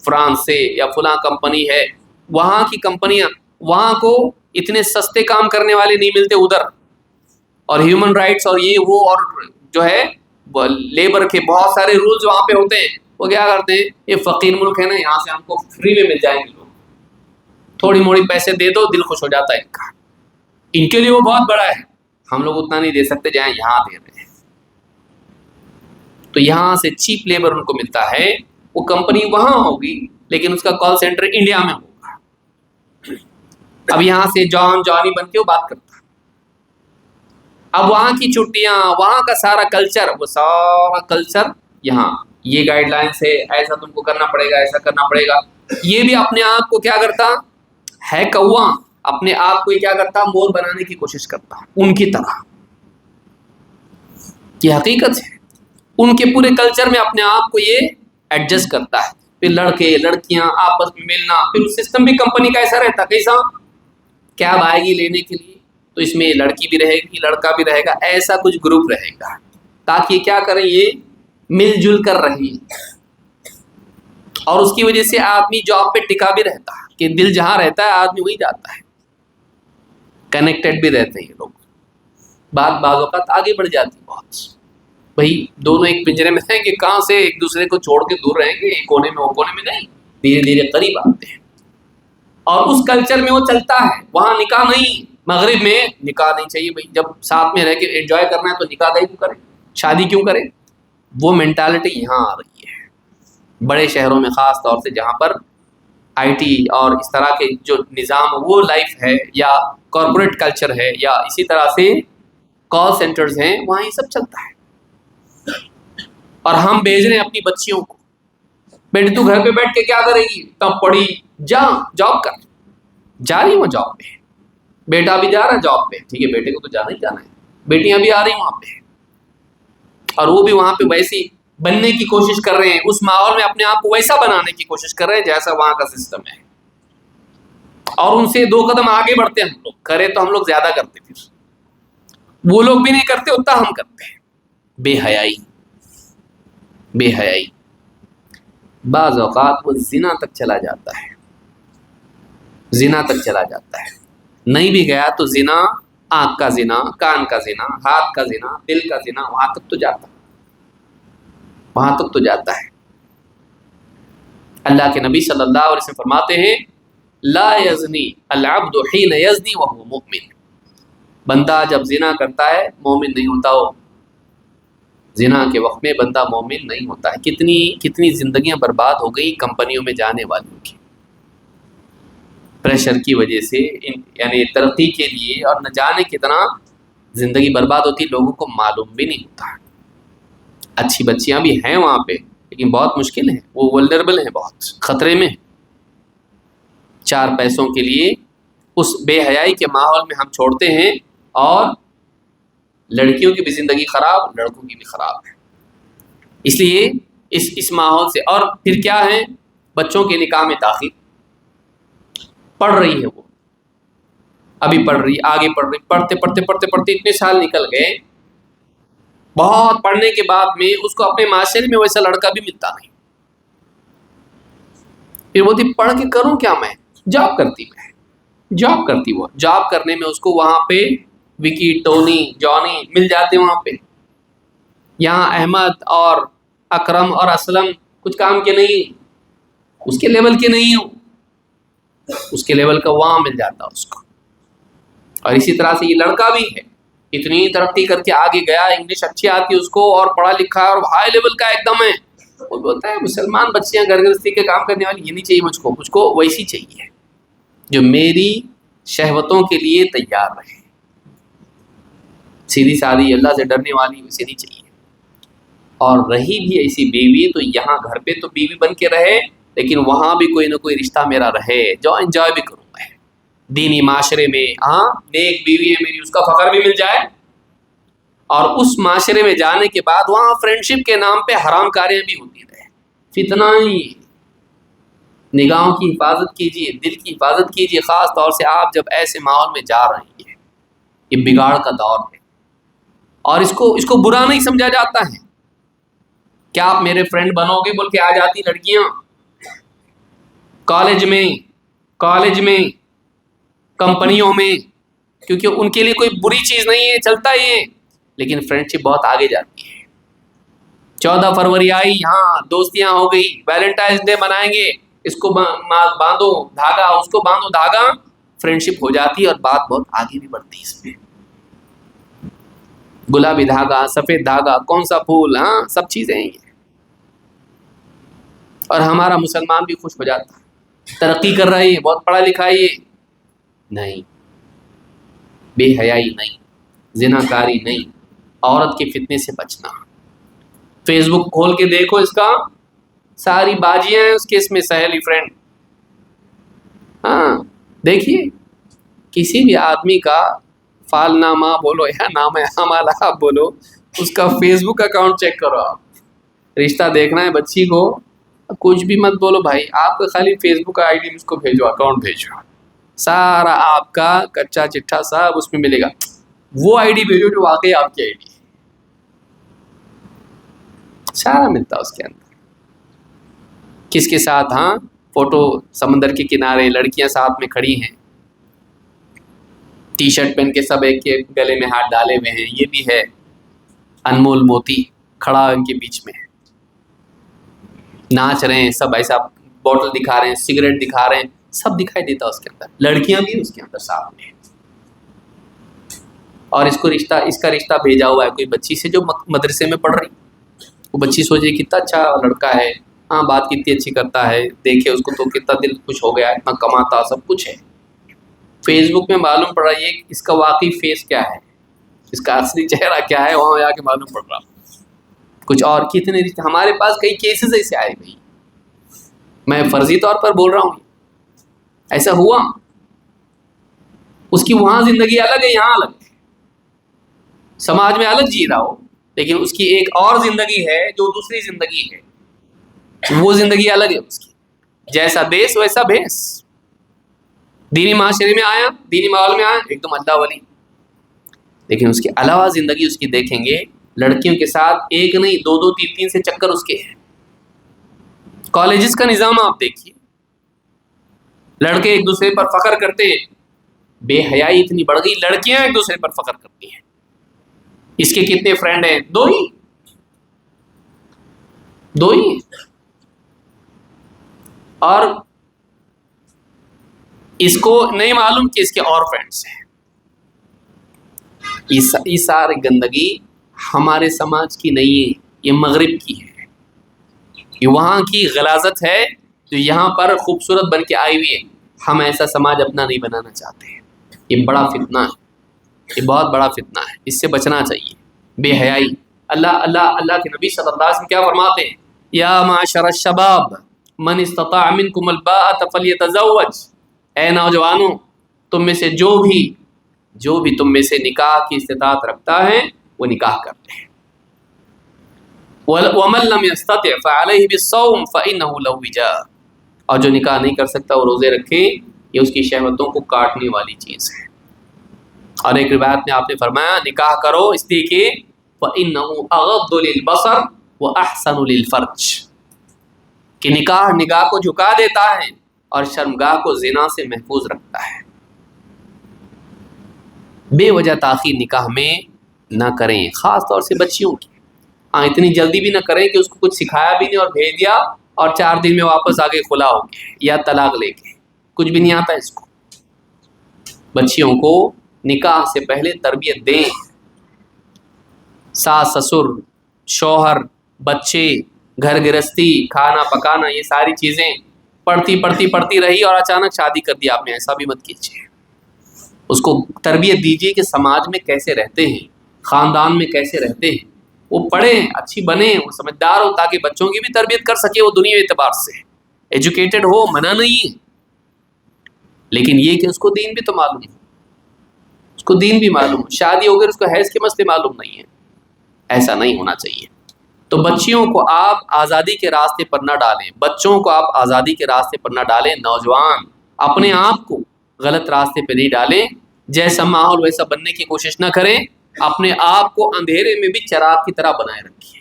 فرانس سے، یا فلاں کمپنی ہے، وہاں کی کمپنیاں، وہاں کو اتنے سستے کام کرنے والے نہیں ملتے ادھر، اور ہیومن رائٹس اور یہ وہ، اور جو ہے لیبر کے بہت سارے رولز وہاں پہ ہوتے ہیں۔ وہ کیا کرتے ہیں، یہ فقیر ملک ہے نا، یہاں سے ہم کو فری میں مل جائیں گے، لوگ تھوڑی موڑی پیسے دے دو، دل خوش ہو جاتا ہے ان کا، ان کے لیے وہ بہت بڑا ہے، ہم لوگ اتنا نہیں دے سکتے جہاں یہاں دے رہے ہیں۔ تو یہاں سے چیپ لیبر ان کو ملتا ہے، وہ کمپنی وہاں ہوگی لیکن اس کا کال سینٹر انڈیا میں ہوگا۔ اب یہاں سے جانی بن کے وہ بات کرتا ہے، اب وہاں کی چھٹیاں، وہاں کا سارا کلچر، وہ سارا کلچر یہاں، یہ گائیڈ لائنس ہے، ایسا تم کو کرنا پڑے گا، ایسا کرنا پڑے گا۔ یہ بھی اپنے آپ کو کیا کرتا ہے، کوا، اپنے آپ کو کیا کرتا، مور بنانے کی کوشش کرتا ان کی طرح۔ یہ حقیقت ہے، ان کے پورے کلچر میں اپنے آپ کو یہ ایڈجسٹ کرتا ہے۔ پھر لڑکے لڑکیاں آپس میں ملنا، پھر سسٹم بھی کمپنی کا ایسا رہتا، کیسا، کیب آئے گی لینے کے لیے تو اس میں لڑکی بھی رہے گی، لڑکا بھی رہے گا، ایسا کچھ گروپ رہے گا، تاکہ کیا کریں، یہ مل جل کر رہی، اور اس کی وجہ سے آدمی جاب پہ ٹکا بھی رہتا ہے، کہ دل جہاں رہتا ہے آدمی وہی جاتا ہے، کنیکٹڈ بھی رہتے ہیں یہ لوگ۔ بعض اوقات آگے بڑھ جاتی بہت، بھائی دونوں ایک پنجرے میں ہیں کہ کہاں سے ایک دوسرے کو چھوڑ کے دور رہیں گے، ایک کونے میں وہ کونے میں نہیں، دھیرے دھیرے قریب آتے ہیں۔ اور اس کلچر میں وہ چلتا ہے، وہاں نکاح نہیں، مغرب میں نکاح نہیں چاہیے بھائی، جب ساتھ میں رہ کے انجوائے کرنا ہے تو نکاح نہیں کیوں کریں، شادی کیوں کریں۔ وہ مینٹالٹی یہاں آ رہی ہے بڑے شہروں میں، خاص طور سے جہاں پر آئی ٹی اور اس طرح کے جو نظام وہ لائف ہے، یا کارپوریٹ کلچر ہے، یا اسی طرح سے کال سینٹرز ہیں، وہاں یہ سب چلتا ہے۔ اور ہم بھیج رہے ہیں اپنی بچیوں کو، بیٹی تو گھر پہ بیٹھ کے کیا کرے گی، تب پڑھی، جا جاب کر، جا رہی ہوں جاب پہ، بیٹا بھی جا رہا ہے جاب پہ، ٹھیک ہے، بیٹے کو تو جانا ہی جانا ہے، بیٹیاں بھی آ رہی وہاں پہ، اور وہ بھی وہاں پہ ویسی بننے کی کوشش کر رہے ہیں، اس ماحول میں اپنے آپ کو ویسا بنانے کی کوشش کر رہے ہیں جیسا وہاں کا سسٹم ہے، اور ان سے 2 قدم آگے بڑھتے ہیں ہم لوگ، کرے تو ہم لوگ زیادہ کرتے، پھر وہ لوگ بھی نہیں کرتے اتنا ہم کرتے ہیں۔ بے حیائی، بے حیائی، بعض اوقات وہ زنا تک چلا جاتا ہے، زنا تک چلا جاتا ہے، نہیں بھی گیا تو زنا، آنکھ کا زنا، کان کا زنا، ہاتھ کا زنا، دل کا زنا، وہاں تک تو جاتا ہے، وہاں تک تو جاتا ہے۔ اللہ کے نبی صلی اللہ علیہ وسلم فرماتے ہیں لا یزنی العبد حین یزنی وهو مؤمن، بندہ جب زنا کرتا ہے مومن نہیں ہوتا، وہ زنا کے وقت میں بندہ مومن نہیں ہوتا ہے۔ کتنی کتنی زندگیاں برباد ہو گئی کمپنیوں میں جانے والوں کی، پریشر کی وجہ سے، یعنی ترقی کے لیے، اور نہ جانے کتنا زندگی برباد ہوتی، لوگوں کو معلوم بھی نہیں ہوتا۔ اچھی بچیاں بھی ہیں وہاں پہ لیکن بہت مشکل ہے، وہ ولنریبل ہیں، بہت خطرے میں، 4 پیسوں کے لیے اس بے حیائی کے ماحول میں ہم چھوڑتے ہیں، اور لڑکیوں کی بھی زندگی خراب، لڑکوں کی بھی خراب ہے۔ اس لیے اس ماحول سے، اور پھر کیا ہے، بچوں کے نکاح میں داخل، پڑھ رہی ہے وہ، ابھی پڑھ رہی، آگے پڑھ رہی، پڑھتے پڑھتے پڑھتے پڑھتے اتنے سال نکل گئے، بہت پڑھنے کے بعد میں اس کو اپنے معاشرے میں ویسا لڑکا بھی ملتا نہیں، پھر وہ تھی پڑھ کے کروں کیا میں، جاب کرتی، میں جاب کرتی، وہ جاب کرنے میں اس کو وہاں پہ وکی، ٹونی، جانی مل جاتے وہاں پہ، یہاں احمد اور اکرم اور اسلم کچھ کام کے نہیں، اس کے لیول کے نہیں ہوں، اس کے لیول کا وہاں مل جاتا اس کو۔ اور اسی طرح سے یہ لڑکا بھی ہے، اتنی ترقی کر کے آگے گیا، انگلش اچھی آتی اس کو، اور پڑھا لکھا اور ہائی لیول کا ایک دم ہے، وہ بولتا ہے مسلمان بچیاں گھر گرستی کے کام کرنے والی یہ نہیں چاہیے مجھ کو ویسی چاہیے جو میری شہوتوں کے لیے تیار رہے، سیدھی سادھی اللہ سے ڈرنے والی ویسی نہیں چاہیے، اور رہی بھی ایسی بیوی تو یہاں گھر پہ تو بیوی بن کے رہے، لیکن وہاں بھی کوئی نہ کوئی رشتہ میرا رہے جو انجوائے بھی کروں میں، دینی معاشرے میں، ہاں نیک بیوی ہے میری، اس کا فخر بھی مل جائے، اور اس معاشرے میں جانے کے بعد وہاں فرینڈشپ کے نام پہ حرام کاریاں بھی ہوتی رہے، فتنہ ہی۔ نگاہوں کی حفاظت کیجیے، دل کی حفاظت کیجیے، خاص طور سے آپ جب ایسے ماحول میں جا رہے ہیں، یہ بگاڑ کا دور ہے، اور اس کو برا نہیں سمجھا جاتا ہے۔ کیا آپ میرے فرینڈ بنو گے بول کے آ جاتی لڑکیاں کالج میں کمپنیوں میں، کیونکہ ان کے لیے کوئی بری چیز نہیں ہے، چلتا ہی ہے، لیکن فرینڈشپ بہت آگے جاتی ہے۔ 14 فروری آئی، ہاں دوستیاں ہو گئی، ویلنٹائنس ڈے منائیں گے، اس کو باندھو دھاگا، اس کو باندھو دھاگا، فرینڈشپ ہو جاتی ہے، اور بات بہت آگے بھی بڑھتی ہے۔ اس میں گلابی دھاگا، سفید دھاگا، کون سا پھول، ہاں سب چیزیں ہیں، اور ہمارا مسلمان بھی خوش ہو جاتا ہے، ترقی کر رہی ہے، بہت پڑھا لکھا ہے، نہیں، بے حیائی نہیں، زنا کاری نہیں، عورت کے فتنے سے بچنا۔ فیس بک کھول کے دیکھو، اس کا ساری باجیاں ہیں اس کے، اس میں سہیلی فرینڈ، ہاں دیکھیے، کسی بھی آدمی کا فال نامہ بولو یا نام حاملہ آپ بولو، اس کا فیس بک اکاؤنٹ چیک کرو، آپ رشتہ دیکھنا ہے بچی کو، کچھ بھی مت بولو بھائی، آپ کا خالی فیس بک کا آئی ڈی اس کو بھیجو، اکاؤنٹ بھیجو، سارا آپ کا کچا چٹھا سب اس میں ملے گا، وہ آئی ڈی بھیجو جو واقعی آپ کی آئی ڈی، سارا ملتا اس کے اندر، کس کے ساتھ، ہاں فوٹو سمندر کے کنارے، لڑکیاں ساتھ میں کھڑی ہیں، ٹی شرٹ پہن کے سب ایک کے گلے میں ہاتھ ڈالے ہوئے ہیں، یہ بھی ہے انمول موتی کھڑا ان کے بیچ میں، ناچ رہے ہیں سب، ایسا بوٹل دکھا رہے ہیں، سگریٹ دکھا رہے ہیں، سب دکھائی دیتا اس کے اندر، لڑکیاں بھی اس کے اندر ساتھ میں، اور اس کا رشتہ بھیجا ہوا ہے کوئی بچی سے جو مدرسے میں پڑھ رہی، وہ بچی سوچے کتنا اچھا لڑکا ہے، ہاں بات کتنی اچھی کرتا ہے، دیکھے اس کو تو کتنا دل خوش ہو گیا، اتنا کماتا، سب کچھ ہے، فیس بک میں معلوم پڑ رہا ہے اس کا واقعی فیس کیا ہے، اس کا اصلی چہرہ کیا ہے، وہاں جا کے معلوم پڑ رہا کچھ اور۔ کتنے ہمارے پاس کئی کیسز ایسے آئے بھائی، میں فرضی طور پر بول رہا ہوں، ایسا ہوا، اس کی وہاں زندگی الگ ہے، یہاں الگ ہے، سماج میں الگ جی رہا ہو، لیکن اس کی ایک اور زندگی ہے جو دوسری زندگی ہے، وہ زندگی الگ ہے اس کی، جیسا دیس ویسا بھیس۔ دینی معاشرے میں آیا، دینی ماحول میں آیا، ایک دم اللہ ولی، لیکن اس کے علاوہ زندگی اس کی دیکھیں گے، لڑکیوں کے ساتھ ایک نہیں دو دو تین تین سے چکر اس کے ہیں۔ کالجز کا نظام آپ دیکھیے، لڑکے ایک دوسرے پر فخر کرتے ہیں، بے حیائی اتنی بڑھ گئی، لڑکیاں ایک دوسرے پر فخر کرتی ہیں۔ اس کے کتنے فرینڈ ہیں؟ دو ہی اور اس کو نہیں معلوم کہ اس کے اور فرینڈس ہیں۔ یہ ساری گندگی ہمارے سماج کی نہیں ہے، یہ مغرب کی ہے، یہ وہاں کی غلاظت ہے جو یہاں پر خوبصورت بن کے آئی ہوئی ہے۔ ہم ایسا سماج اپنا نہیں بنانا چاہتے ہیں، یہ بڑا فتنہ ہے، یہ بہت بڑا فتنہ ہے، اس سے بچنا چاہیے۔ بے حیائی، اللہ کے نبی صلی اللہ علیہ وسلم کیا فرماتے ہیں؟ یا معاشر الشباب من استطاع منکم الباءۃ فلیتزوج، اے نوجوانوں، تم میں سے جو بھی تم میں سے نکاح کی استطاعت رکھتا ہے وہ نکاح کر لے۔ ومن لم يستطع فعليه بالصوم فإنه له وجاء، اور جو نکاح نہیں کر سکتا وہ روزے رکھے، یہ اس کی شہوتوں کو کاٹنے والی چیز ہے۔ اور ایک روایت میں آپ نے فرمایا نکاح کرو اس لیے کہ فإنه أغض للبصر وأحسن للفرج، کہ نگاہ کو جھکا دیتا ہے اور شرمگاہ کو زنا سے محفوظ رکھتا ہے۔ بے وجہ تاخیر نکاح میں نہ کریں، خاص طور سے بچیوں کی۔ ہاں اتنی جلدی بھی نہ کریں کہ اس کو کچھ سکھایا بھی نہیں اور بھیج دیا اور 4 دن میں واپس آگے خلا ہو گئے یا طلاق لے کے، کچھ بھی نہیں آتا اس کو۔ بچیوں کو نکاح سے پہلے تربیت دیں، ساس سسر، شوہر، بچے، گھر گرہستی، کھانا پکانا، یہ ساری چیزیں پڑھتی رہی اور اچانک شادی کر دی آپ نے، ایسا بھی مت کیجیے۔ اس کو تربیت دیجیے کہ سماج میں کیسے رہتے ہیں، خاندان میں کیسے رہتے ہیں، وہ پڑھیں، اچھی بنیں، وہ سمجھدار ہو، تاکہ بچوں کی بھی تربیت کر سکے وہ دنیا اعتبار سے ایجوکیٹڈ ہو، منع نہیں ہے، لیکن یہ کہ اس کو دین بھی تو معلوم ہے، اس کو دین بھی معلوم ہے۔ شادی ہو گئی اس کو حیض کے مسئلے معلوم نہیں ہے، ایسا نہیں ہونا چاہیے۔ تو بچیوں کو آپ آزادی کے راستے پر نہ ڈالیں، بچوں کو آپ آزادی کے راستے پر نہ ڈالیں، نوجوان اپنے آپ کو غلط راستے پہ نہیں ڈالیں، جیسا ماحول ویسا بننے کی کوشش نہ کریں، اپنے آپ کو اندھیرے میں بھی چراغ کی طرح بنائے رکھیے،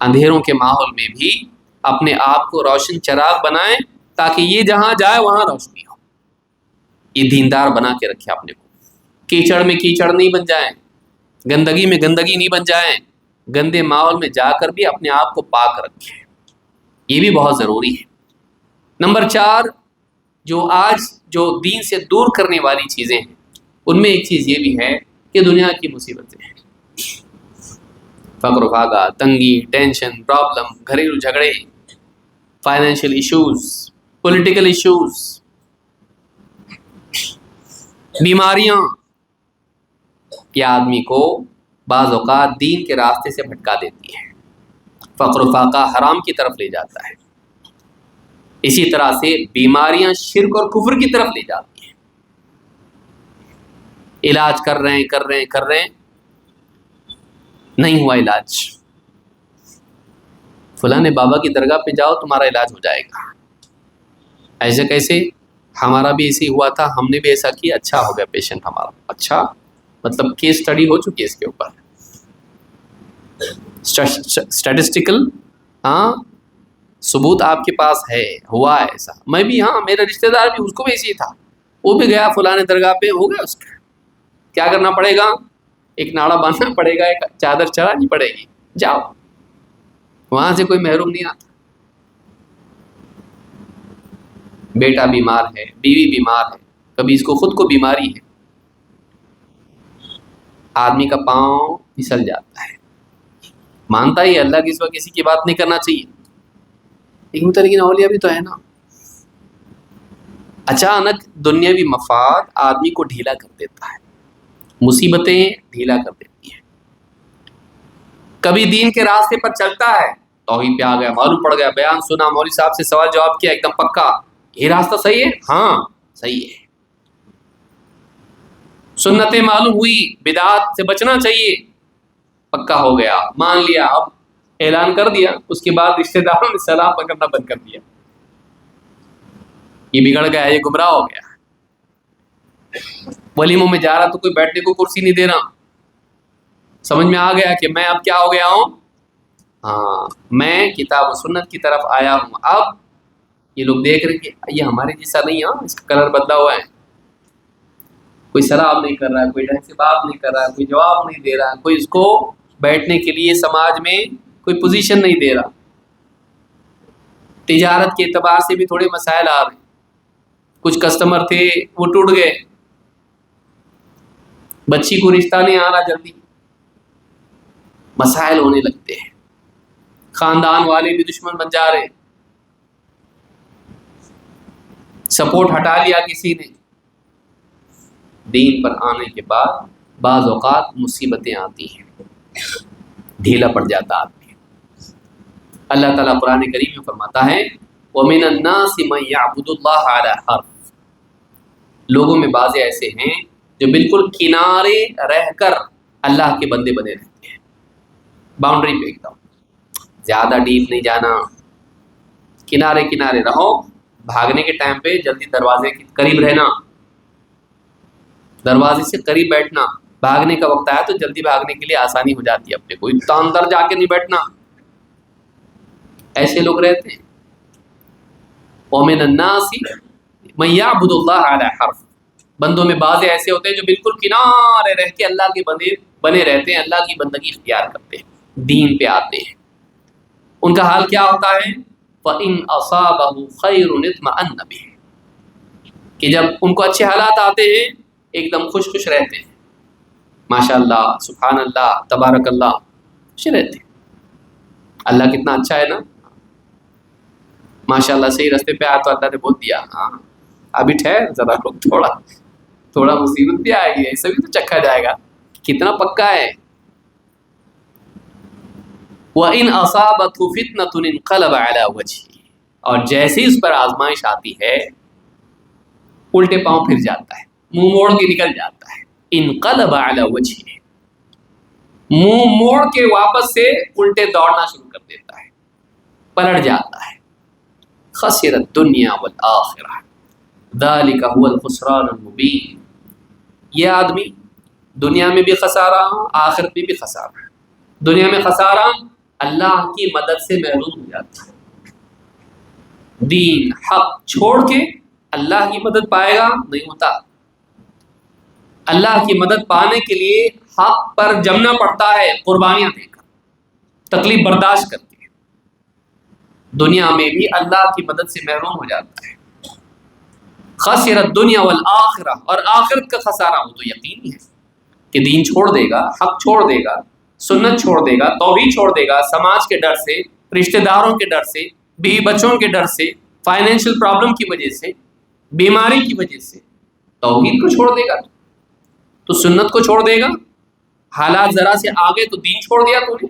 اندھیروں کے ماحول میں بھی اپنے آپ کو روشن چراغ بنائیں، تاکہ یہ جہاں جائے وہاں روشنی ہو۔ یہ دیندار بنا کے رکھے اپنے کو، کیچڑ میں کیچڑ نہیں بن جائیں، گندگی میں گندگی نہیں بن جائیں، گندے ماحول میں جا کر بھی اپنے آپ کو پاک رکھیں، یہ بھی بہت ضروری ہے۔ نمبر 4، جو دین سے دور کرنے والی چیزیں ہیں، ان میں ایک چیز یہ بھی ہے کہ دنیا کی مصیبتیں ہیں، فقر و فاقہ، تنگی، ٹینشن، پرابلم، گھریلو جھگڑے، فائنینشیل ایشوز، پولیٹیکل ایشوز، بیماریاں، یہ آدمی کو بعض اوقات دین کے راستے سے بھٹکا دیتی ہے، فقر و فاقہ حرام کی طرف لے جاتا ہے، اسی طرح سے بیماریاں شرک اور کفر کی طرف لے جاتی ہیں۔ علاج کر رہے ہیں، نہیں ہوا علاج، فلاں بابا کی درگاہ پہ جاؤ تمہارا علاج ہو جائے گا، ایسے کیسے؟ ہمارا بھی ایسے ہوا تھا، ہم نے بھی ایسا کیا، اچھا ہو گیا پیشنٹ ہمارا۔ اچھا، مطلب کیس اسٹڈی ہو چکی ہے اس کے اوپر، اسٹیٹسٹیکل ثبوت آپ کے پاس ہے، ہوا ہے ایسا۔ میں بھی، میرا رشتہ دار بھی، اس کو بھی ایسے ہی تھا، وہ بھی گیا فلاں درگاہ پہ، ہو گیا اس کا۔ کیا کرنا پڑے گا؟ ایک ناڑا باندھنا پڑے گا، ایک چادر چڑھانی پڑے گی، جاؤ، وہاں سے کوئی محروم نہیں آتا۔ بیٹا بیمار ہے، بیوی بیمار ہے، کبھی اس کو خود کو بیماری ہے، آدمی کا پاؤں پھسل جاتا ہے، مانتا ہی اللہ کی سوا کسی کی بات نہیں کرنا چاہیے، لیکن اولیاء بھی تو ہے نا۔ اچانک دنیاوی مفاد آدمی کو ڈھیلا کر دیتا ہے، مصیبتیں ڈھیلا کر دیتی ہیں۔ کبھی دین کے راستے پر چلتا ہے، توحید پہ آ گیا، معلوم پڑ گیا، بیان سنا، مولوی صاحب سے سوال جواب کیا، ایک دم پکا، یہ راستہ صحیح ہے، ہاں صحیح ہے، سنتیں معلوم ہوئی، بدعات سے بچنا چاہیے، پکا ہو گیا، مان لیا، اب اعلان کر دیا، اس کے بعد رشتہ داروں نے سلام پکڑنا بند کر دیا، یہ بگڑ گیا، یہ گمراہ ہو گیا۔ ولیموں میں جا رہا تو کوئی بیٹھنے کو کرسی نہیں دے رہا، سمجھ میں آ گیا کہ میں اب کیا ہو گیا ہوں، ہاں میں کتاب و سنت کی طرف آیا ہوں۔ اب یہ لوگ دیکھ رہے کہ یہ ہمارے جیسا نہیں ہے، اس کا کلر بدلا ہوا ہے، کوئی سلام نہیں کر رہا ہے، کوئی ڈھنگ سے بات نہیں کر رہا ہے، کوئی جواب نہیں دے رہا ہے، کوئی اس کو بیٹھنے کے لیے سماج میں کوئی پوزیشن نہیں دے رہا۔ تجارت کے اعتبار سے بھی تھوڑے مسائل آ رہے ہیں، کچھ کسٹمر تھے وہ ٹوٹ گئے، بچی کو رشتہ نہیں آ رہا جلدی، مسائل ہونے لگتے ہیں، خاندان والے بھی دشمن بن جا رہے ہیں، سپورٹ ہٹا لیا کسی نے۔ دین پر آنے کے بعد بعض اوقات مصیبتیں آتی ہیں، ڈھیلا پڑ جاتا آدمی۔ اللہ تعالیٰ قرآن کریم میں فرماتا ہے وَمِنَ النَّاسِ مَن يَعْبُدُ اللَّهَ عَلَى حَرْفٍ، لوگوں میں بعض ایسے ہیں جو بالکل کنارے رہ کر اللہ کے بندے بنے رہتے ہیں، باؤنڈری پہ ایک دم، زیادہ ڈیپ نہیں جانا، کنارے کنارے رہو، بھاگنے کے ٹائم پہ جلدی دروازے کے قریب رہنا، دروازے سے قریب بیٹھنا، بھاگنے کا وقت آیا تو جلدی بھاگنے کے لیے آسانی ہو جاتی ہے، اپنے کو اتنا اندر جا کے نہیں بیٹھنا، ایسے لوگ رہتے ہیں۔ وَمِنَ النَّاسِ مَن يَعْبُدُ اللَّهَ عَلَى حَرْفٍ، بندوں میں بعض ایسے ہوتے ہیں جو بالکل کنارے رہ کے اللہ کے بندے بنے رہتے ہیں، اللہ کی بندگی اختیار کرتے ہیں، دین پہ آتے ہیں۔ ان کا حال کیا ہوتا ہے فَإِنْ أَصَابَهُ خَيْرٌ اطْمَأَنَّ بِهِ، کہ جب ان کو اچھے حالات آتے ہیں ایک دم خوش خوش رہتے ہیں، ماشاء اللہ، سبحان اللہ، تبارک اللہ، خوش رہتے ہیں، اللہ کتنا اچھا ہے نا، ماشاء اللہ صحیح راستے پہ آیا تو اللہ نے بول دیا، ہاں ابھی ٹھہر ذرا رک، تھوڑا مصیبت بھی آئے گی، ایسے بھی تو چکھا جائے گا، کتنا پکا ہے۔ وَإِنْ أَصَابَتْهُ فِتْنَةٌ انقلب عَلَى وَجْهِهِ، اور جیسے اس پر آزمائش آتی ہے الٹے پاؤں پھر جاتا ہے، منہ موڑ کے نکل جاتا ہے، انقلب علی وجہہ، منہ موڑ کے واپس سے الٹے دوڑنا شروع کر دیتا ہے، پلٹ جاتا ہے۔ خسر الدنیا والآخرہ ذالک هو الخسران المبین، یہ آدمی دنیا میں بھی خسارہ، آخرت میں بھی خسارہ۔ دنیا میں خسارہ اللہ کی مدد سے محروم ہو جاتا ہے، دین حق چھوڑ کے اللہ کی مدد پائے گا نہیں ہوتا، اللہ کی مدد پانے کے لیے حق پر جمنا پڑتا ہے، قربانیاں دے کر، تکلیف برداشت کر کے، دنیا میں بھی اللہ کی مدد سے محروم ہو جاتا ہے۔ خسر الدنیا والآخرہ، اور آخرت کا خسارہ وہ تو یقینی ہے کہ دین چھوڑ دے گا، حق چھوڑ دے گا، سنت چھوڑ دے گا، توحید چھوڑ دے گا، سماج کے ڈر سے، رشتہ داروں کے ڈر سے، بیوی بچوں کے ڈر سے، فائنینشیل پرابلم کی وجہ سے، بیماری کی وجہ سے، توحید کو چھوڑ دے گا تو سنت کو چھوڑ دے گا، حالات ذرا سے آگے تو دین چھوڑ دیا تو نے۔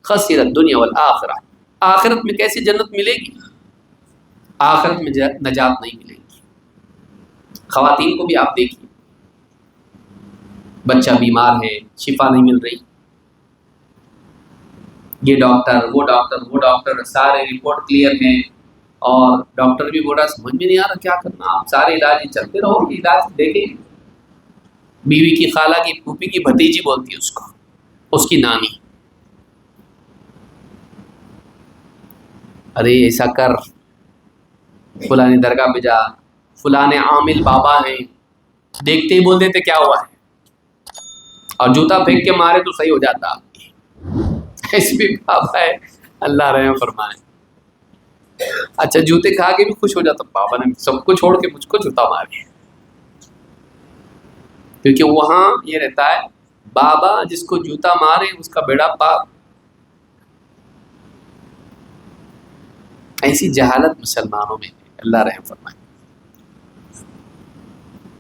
خسر الدنیا والآخرہ، آخرت میں کیسے جنت ملے گی؟ آخرت میں نجات نہیں ملے گی۔ خواتین کو بھی آپ دیکھیے، بچہ بیمار ہے، شفا نہیں مل رہی، یہ ڈاکٹر وہ ڈاکٹر وہ ڈاکٹر، سارے رپورٹ کلیئر ہیں، اور ڈاکٹر بھی بول رہا سمجھ میں نہیں آ رہا کیا کرنا، آپ سارے علاج چلتے رہو، علاج دیکھیں۔ بیوی کی خالہ کی پھوپھی کی بھتیجی بولتی ہے اس کو، اس کی نانی، ارے ایسا کر، فلاں درگاہ پہ جا، فلاں عامل بابا ہیں، دیکھتے ہی بول دیتے کیا ہوا ہے، اور جوتا پھینک کے مارے تو صحیح ہو جاتا، ایسے بھی بابا ہے، اللہ رحم فرمائے۔ اچھا جوتے کھا کے بھی خوش ہو جاتا، بابا نے سب کو چھوڑ کے مجھ کو جوتا مارے، کیونکہ وہاں یہ رہتا ہے بابا جس کو جوتا مارے اس کا بیڑا پاک۔ ایسی جہالت مسلمانوں میں ہے، اللہ رحم فرمائے،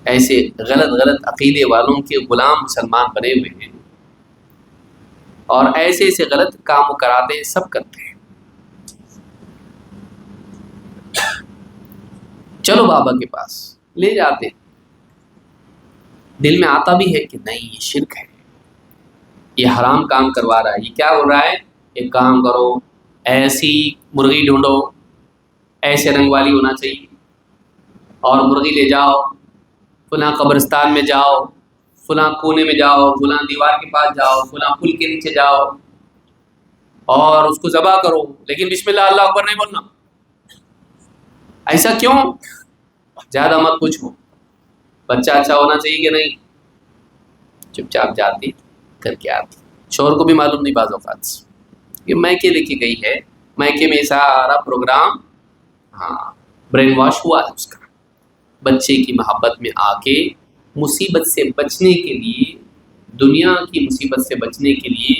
ایسے غلط عقیدے والوں کے غلام مسلمان بنے ہوئے ہیں، اور ایسے ایسے غلط کام کراتے ہیں، سب کرتے ہیں۔ چلو بابا کے پاس لے جاتے ہیں، دل میں آتا بھی ہے کہ نہیں یہ شرک ہے، یہ حرام کام کروا رہا ہے، یہ کیا ہو رہا ہے، ایک کام کرو، ایسی مرغی ڈھونڈو، ایسے رنگ والی ہونا چاہیے، اور مرغی لے جاؤ، فلاں قبرستان میں جاؤ، فلاں کونے میں جاؤ، فلاں دیوار کے پاس جاؤ، فلاں پل کے نیچے جاؤ اور اس کو ذبح کرو، لیکن بسم اللہ اللہ اکبر نہیں بولنا۔ ایسا کیوں؟ زیادہ مت پوچھو، بچہ اچھا ہونا چاہیے کہ نہیں، چپ چاپ جاتی کر کے آتی، شوہر کو بھی معلوم نہیں بعض اوقات کہ میکے لے کے گئی ہے، میکے میں سارا پروگرام ہاں برین واش ہوا ہے اس کا، بچے کی محبت میں آ کے مصیبت سے بچنے کے لیے، دنیا کی مصیبت سے بچنے کے لیے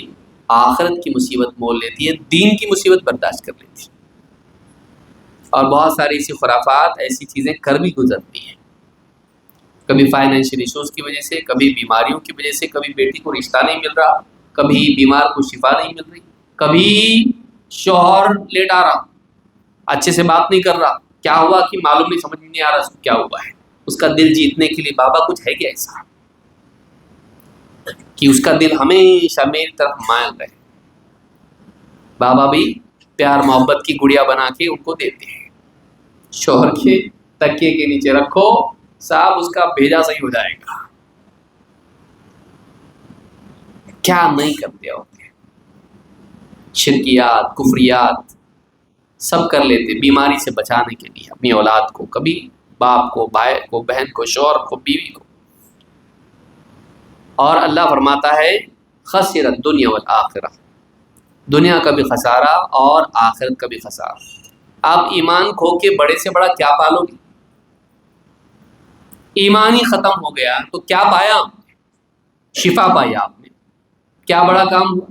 آخرت کی مصیبت مول لیتی ہے، دین کی مصیبت برداشت کر لیتی ہے، اور بہت ساری ایسی خرافات، ایسی چیزیں کر بھی گزرتی ہیں، کبھی فائنینشیل ایشوز کی وجہ سے، کبھی بیماریوں کی وجہ سے، کبھی بیٹی کو رشتہ نہیں مل رہا، کبھی بیمار کو شفا نہیں مل رہی، کبھی شوہر لیٹ آ رہا، اچھے سے بات نہیں کر رہا، کیا ہوا کہ معلوم نہیں، سمجھ میں نہیں آ رہا اس کو کیا ہوا ہے، اس کا دل جیتنے کے لیے بابا کچھ ہے کیا ایسا کہ اس کا دل ہمیشہ میری طرف مائل رہے؟ بابا بھی پیار محبت کی گڑیا بنا کے ان کو دیتے ہیں، شوہر کے تکیے کے نیچے رکھو، صاحب اس کا بھیجا صحیح ہو جائے گا، کیا نہیں کرتے ہوتے، شرکیات کفریات سب کر لیتے بیماری سے بچانے کے لیے اپنی اولاد کو، کبھی باپ کو، بھائی کو، بہن کو، شوہر کو، بیوی کو، اور اللہ فرماتا ہے خسر الدنیا والآخرہ، دنیا کا بھی خسارہ اور آخرت کا بھی خسارہ۔ آپ ایمان کھو کے بڑے سے بڑا کیا پالو گے؟ ایمان ہی ختم ہو گیا تو کیا پایا؟ شفا پائی آپ نے، کیا بڑا کام ہوا؟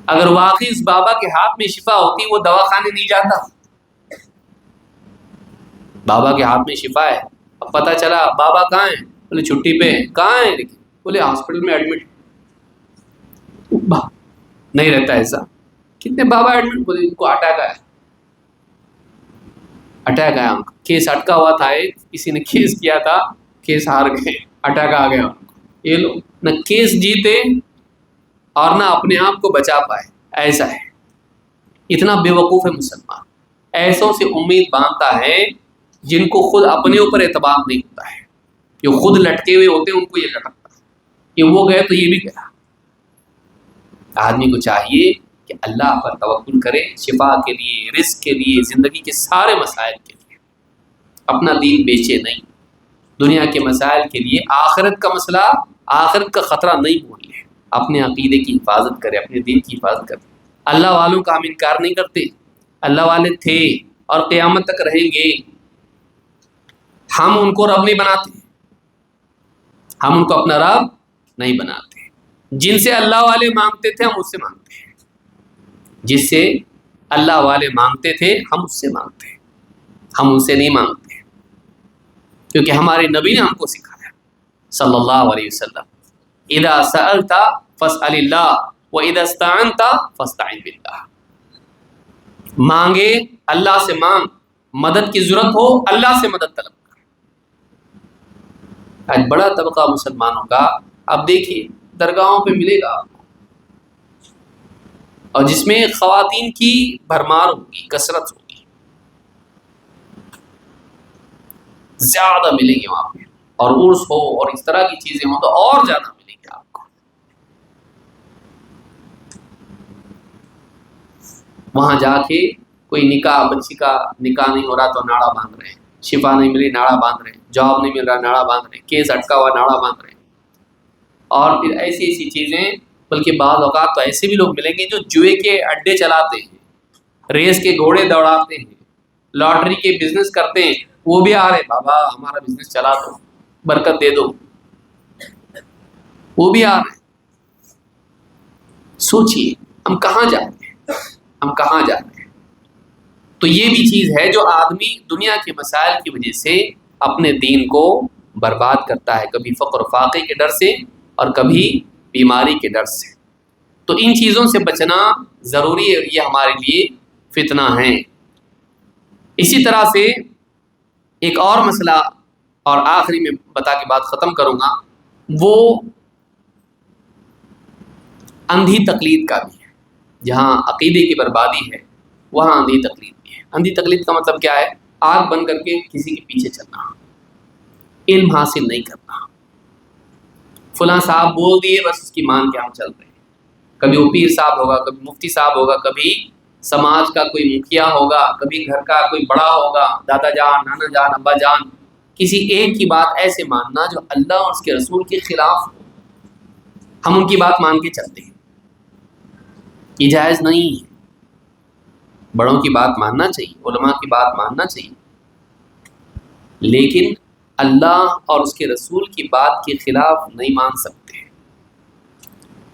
اگر واقعی اس بابا کے ہاتھ میں شفا ہوتی وہ دواخانے نہیں جاتا، بابا کے ہاتھ میں شفا ہے، اب پتہ چلا بابا کہاں ہیں، بولے چھٹی پہ ہیں، کہاں ہیں، لیکن بولے ہاسپٹل میں ایڈمٹ، نہیں رہتا ایسا، کتنے بابا ایڈمٹ، بولے ان کو اٹیک آیا، اٹیک آیا، ان کا کیس اٹکا ہوا تھا، کسی نے کیس کیا تھا، کیس ہار گئے، اٹیک آ گیا، یہ لوگ نہ کیس جیتے اور نہ اپنے آپ کو بچا پائے، ایسا ہے، اتنا بے وقوف ہے مسلمان، ایسوں سے امید باندھتا ہے جن کو خود اپنے اوپر اعتبار نہیں ہوتا ہے، جو خود لٹکے ہوئے ہوتے ہیں ان کو یہ لٹکتا ہے کہ وہ گئے تو یہ بھی گیا۔ آدمی کو چاہیے کہ اللہ پر توکل کرے، شفا کے لیے، رزق کے لیے، زندگی کے سارے مسائل کے لیے، اپنا دین بیچے نہیں، دنیا کے مسائل کے لیے، آخرت کا مسئلہ، آخرت کا خطرہ نہیں بھول لے، اپنے عقیدے کی حفاظت کرے، اپنے دین کی حفاظت کرے۔ اللہ والوں کا ہم انکار نہیں کرتے، اللہ والے تھے اور قیامت تک رہیں گے، ہم ان کو رب نہیں بناتے، ہم ان کو اپنا رب نہیں بناتے، جن سے اللہ والے مانگتے تھے ہم اس سے مانگتے ہیں، جس سے اللہ والے مانگتے تھے ہم اس سے مانگتے ہیں، ہم ان سے نہیں مانگتے، کیونکہ ہمارے نبی نے ہم کو سکھایا صلی اللہ علیہ وسلم، اذا سألت فاسأل اللہ واذا استعنت فاستعن باللہ، مانگے اللہ سے مانگ، مدد کی ضرورت ہو اللہ سے مدد طلب کر۔ آج بڑا طبقہ مسلمانوں کا، اب دیکھیے درگاہوں پہ ملے گا آپ کو، اور جس میں خواتین کی بھرمار ہوگی، کثرت ہوگی، زیادہ ملیں گے وہاں پہ، اور عرس ہو اور اس طرح کی چیزیں ہوں تو اور زیادہ ملیں گے آپ کو۔ وہاں جا کے کوئی نکاح، بچی کا نکاح نہیں ہو رہا تو ناڑا باندھ رہے ہیں، شفا نہیں ملی ناڑا باندھ رہے ہیں، جاب نہیں مل رہا ناڑا باندھ رہے ہیں، کیس اٹکا ہوا ناڑا باندھ رہے ہیں، اور پھر ایسی ایسی چیزیں، بلکہ بعض اوقات تو ایسے بھی لوگ ملیں گے جو جوئے کے اڈے چلاتے ہیں، ریس کے گھوڑے دوڑاتے ہیں، لاٹری کے بزنس کرتے ہیں، وہ بھی آ رہے بابا ہمارا بزنس چلا دو، برکت دے دو، وہ بھی آ رہے ہیں۔ سوچئے ہم کہاں جا رہے ہیں، ہم کہاں جا رہے ہیں؟ تو یہ بھی چیز ہے جو آدمی دنیا کے مسائل کی وجہ سے اپنے دین کو برباد کرتا ہے، کبھی فقر و فاقے کے ڈر سے اور کبھی بیماری کے ڈر سے۔ تو ان چیزوں سے بچنا ضروری ہے، یہ ہمارے لیے فتنہ ہیں۔ اسی طرح سے ایک اور مسئلہ اور آخری میں بتا کے بات ختم کروں گا، وہ اندھی تقلید کا بھی ہے۔ جہاں عقیدے کی بربادی ہے وہاں اندھی تقلید بھی ہے۔ اندھی تقلید کا مطلب کیا ہے؟ آنکھ بند کر کے کسی کے پیچھے چلنا، علم حاصل نہیں کرنا، فلاں صاحب بول دیے بس اس کی مان کے ہم چل رہے ہیں۔ کبھی وہ پیر صاحب ہوگا، کبھی مفتی صاحب ہوگا، کبھی سماج کا کوئی مکھیا ہوگا، کبھی گھر کا کوئی بڑا ہوگا، دادا جان، نانا جان، ابا جان، کسی ایک کی بات ایسے ماننا جو اللہ اور اس کے رسول کے خلاف ہو، ہم ان کی بات مان کے چلتے ہیں، یہ جائز نہیں ہے۔ بڑوں کی بات ماننا چاہیے، علماء کی بات ماننا چاہیے، لیکن اللہ اور اس کے رسول کی بات کے خلاف نہیں مان سکتے۔